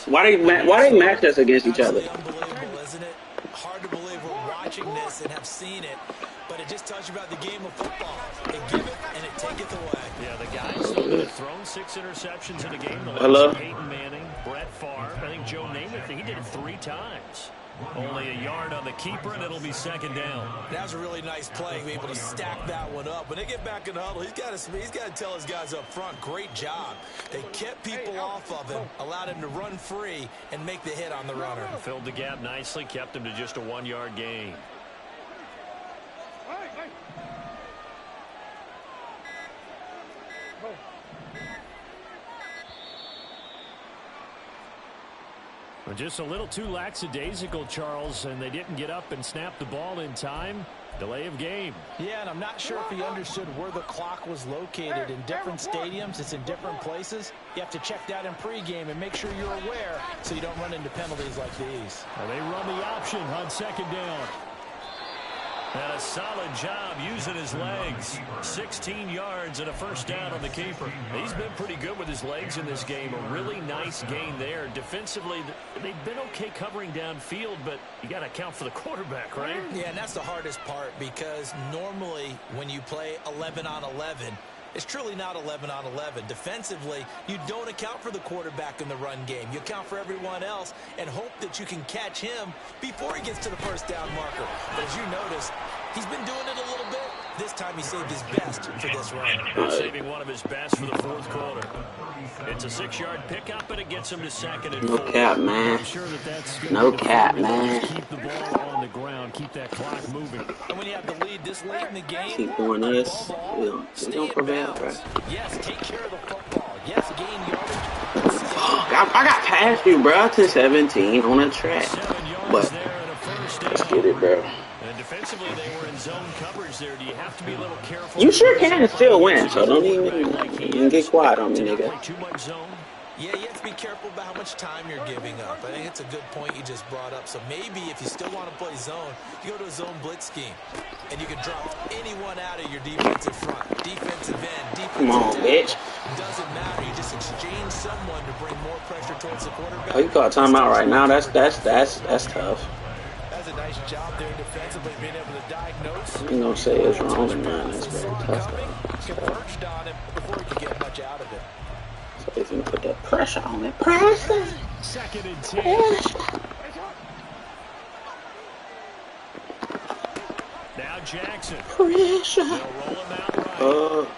Why they match us against each other? Unbelievable, isn't it? Hard to believe we're watching this and have seen it, but it just tells you about the game of football. They give it and it taketh away. Yeah, the guys that have thrown 6 interceptions in a game. Hello? Peyton Manning, Brett Favre. I think Joe Namath, he did it 3 times. Only a yard on the keeper, and it'll be 2nd down. That was a really nice play, be able to stack that one up. When they get back in the huddle, he's got to tell his guys up front, great job. They kept people off of him, allowed him to run free, and make the hit on the runner. Filled the gap nicely, kept him to just a 1-yard gain. Just a little too lackadaisical, Charles, and they didn't get up and snap the ball in time. Delay of game. Yeah, and I'm not sure if he understood where the clock was located. In different stadiums, it's in different places. You have to check that in pregame and make sure you're aware so you don't run into penalties like these. Well, they run the option on 2nd down. And a solid job using his legs. 16 yards and a 1st down on the keeper. He's been pretty good with his legs in this game. A really nice gain there. Defensively, they've been okay covering downfield, but you got to account for the quarterback, right? Yeah, and that's the hardest part because normally when you play 11 on 11, it's truly not 11 on 11. Defensively, you don't account for the quarterback in the run game. You account for everyone else and hope that you can catch him before he gets to the 1st down marker. But as you notice, he's been doing it a little bit. This time he saved his best for this run. Saving one of his best for the 4th quarter. It's a 6-yard pickup, and it gets him to 2nd and 4. No cap, man. I'm sure that's No cap, man. Keep the ball on the ground. Keep that clock moving. And when you have the lead this late in the game, Keep doing this. We don't prevail, bro. yes, take care of the football. Yes, gain yardage. I got past you, bro, to 17 on a track. But let's get it, bro. And defensively, they were in zone coverage there. Do you have to be a little careful? You sure can still win, so don't even get quiet on me, nigga. Play too much zone. Yeah, you have to be careful about how much time you're giving up. I think it's a good point you just brought up. So maybe if you still want to play zone, you go to a zone blitz scheme. And you can drop anyone out of your defensive front. Defensive end, defensive Come on, bitch. Doesn't matter. You just exchange someone to bring more pressure towards the quarterback. Oh, you call timeout right now? That's tough. That's a nice job there defensively, being able to diagnose. You gonna say it's wrong or not? That's very tough, though. Converged on him before he could get much out of it. So he's gonna put that pressure on it. Pressure. 2nd and 10. Now Jackson. Pressure. They'll roll him out right.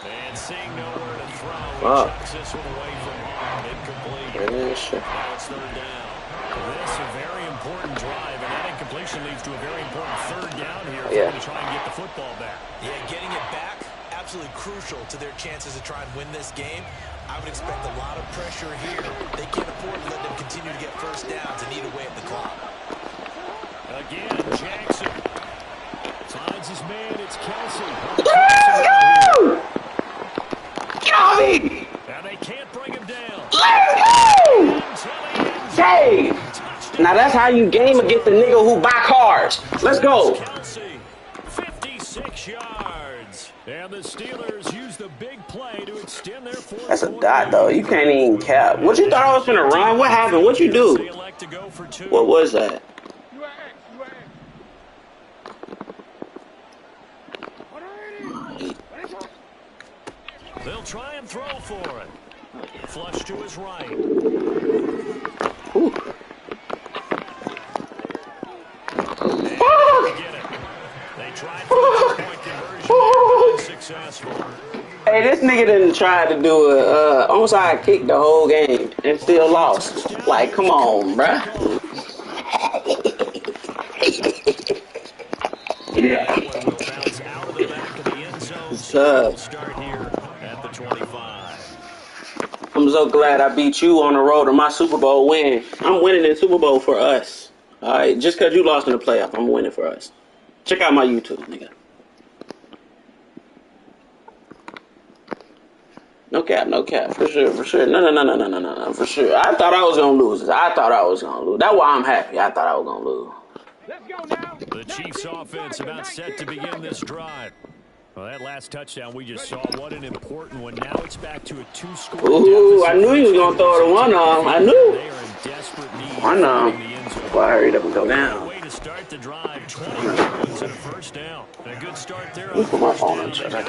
And seeing nowhere to throw, he chucks this one away from home. Incomplete. Pressure. Now it's 3rd down. This a very important drive, and that incompletion leads to a very important 3rd down here if they're going to try and get the football back. Yeah, getting it back, absolutely crucial to their chances to try and win this game. I would expect a lot of pressure here. They can't afford to let them continue to get 1st downs and eat away at the clock. Again, Jackson finds his man. It's Kelsey. Let's go! Get off me! And they can't bring him down. Let's go! Hey! Now that's how you game against the nigga who buy cars. Let's go. Kelsey, 56 yards. And the Steelers use the big play to extend their 4th. That's a dot, though. You can't even cap. What you thought I was gonna run? What happened? What you do? What was that? They'll try and throw for it. Flush to his right. Ooh. They tried for the two-point conversion there, unsuccessful. Hey, this nigga didn't try to do a onside kick the whole game and still lost. Like, come on, bruh. That one will bounce out of the back of the end zone. So We'll start here at the 25. I'm so glad I beat you on the road to my Super Bowl win. I'm winning the Super Bowl for us. All right, just because you lost in the playoff, I'm winning for us. Check out my YouTube, nigga. No cap, for sure. No, for sure. I thought I was gonna lose. That's why I'm happy. I thought I was gonna lose. Let's go now. The Chiefs offense about set to begin this drive. Well, that last touchdown we just saw, what an important one. Now it's back to a 2-score deficit. Ooh, I knew he was gonna throw the one on. I knew. They are in desperate need. I know. That's why I hurried up and go down. Way to start the drive. 20 yards and a first down. And a good start there. Let me put my phone on charge. No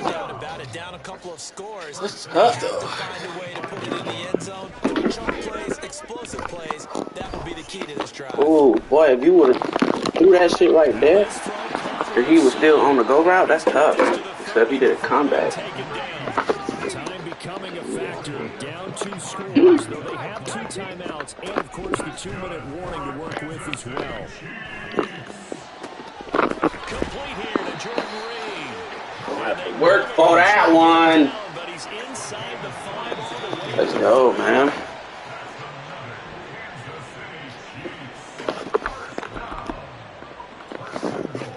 doubt about it. Down a couple of scores. That's tough, though. To find a way to put it in the end zone. Chunk plays, explosive plays. That would be the key to this drive. Ooh, boy, if you would have threw that shit right there, if he was still on the go route, that's tough. Except he did a comeback. Time becoming a factor. Down 2 scores, though they have 2 timeouts, and of course the 2-minute warning to work with as well. Complete here to Jordan Reed. Work for that one. But he's inside the 5 all the way. Let's go, man.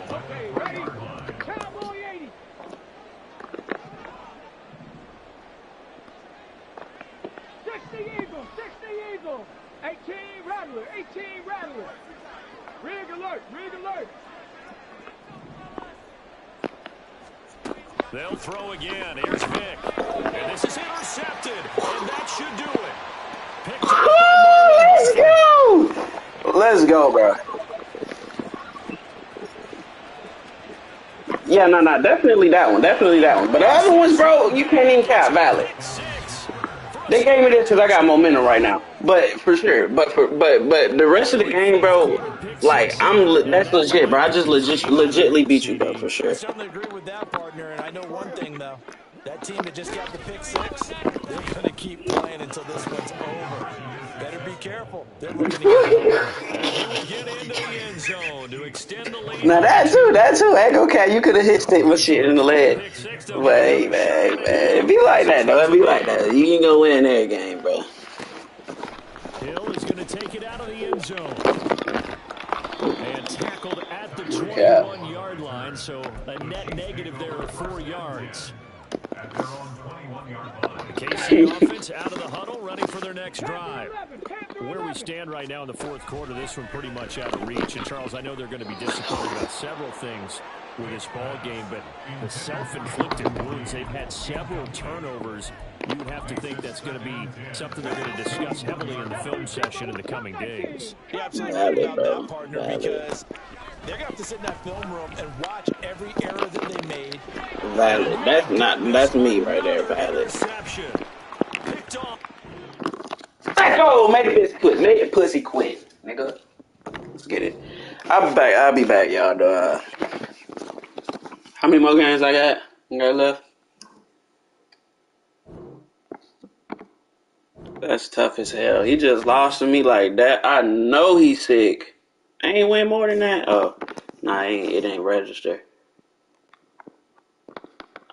Okay, ready? Cowboy 80. 60 Eagle, 60 Eagle. 18 Rattler, 18 Rattler. Rig alert, rig alert. They'll throw again. Here's Vic. And this is intercepted. And that should do it. Picked up by Let's go! Let's go, bro. Yeah, no, definitely that one. But the other ones, bro, you can't even cap valid. They gave me this because I got momentum right now. But for sure. But the rest of the game, bro, like, that's legit, bro. I just legitly beat you, bro, for sure. I certainly agree with that, partner. And I know one thing, though. That team that just got the pick 6, they're going to keep playing until this one's over. Better be careful. They're looking to get into the end zone to extend the lead. Now that too. Hey, okay, you could have hit stick my shit in the leg. But hey, man, it be like that, though. It be like that. You can go win every game, bro. Hill is going to take it out of the end zone. And tackled at the 21-yard line, so a net negative there of 4 yards. The KC offense out of the huddle, running for their next drive. Where we stand right now in the 4th quarter, this one pretty much out of reach. And, Charles, I know they're going to be disappointed about several things with this ball game, but the self-inflicted wounds, they've had several turnovers. You would have to think that's going to be something they're going to discuss heavily in the film session in the coming days. You're absolutely right about that, partner, because they're going to have to sit in that film room and watch every error that they made. Valid. That's me right there, valid. Let's go! Make the pussy quit, nigga. Let's get it. I'll be back, y'all. How many more games I got left? That's tough as hell. He just lost to me like that. I know he's sick. I ain't win more than that. Oh, nah, it ain't register.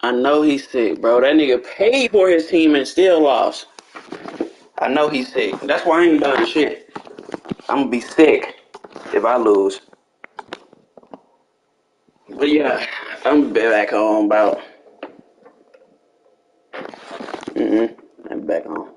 I know he's sick, bro. That nigga paid for his team and still lost. I know he's sick. That's why I ain't done shit. I'm gonna be sick if I lose. But yeah, I'm back home about. I'm back home.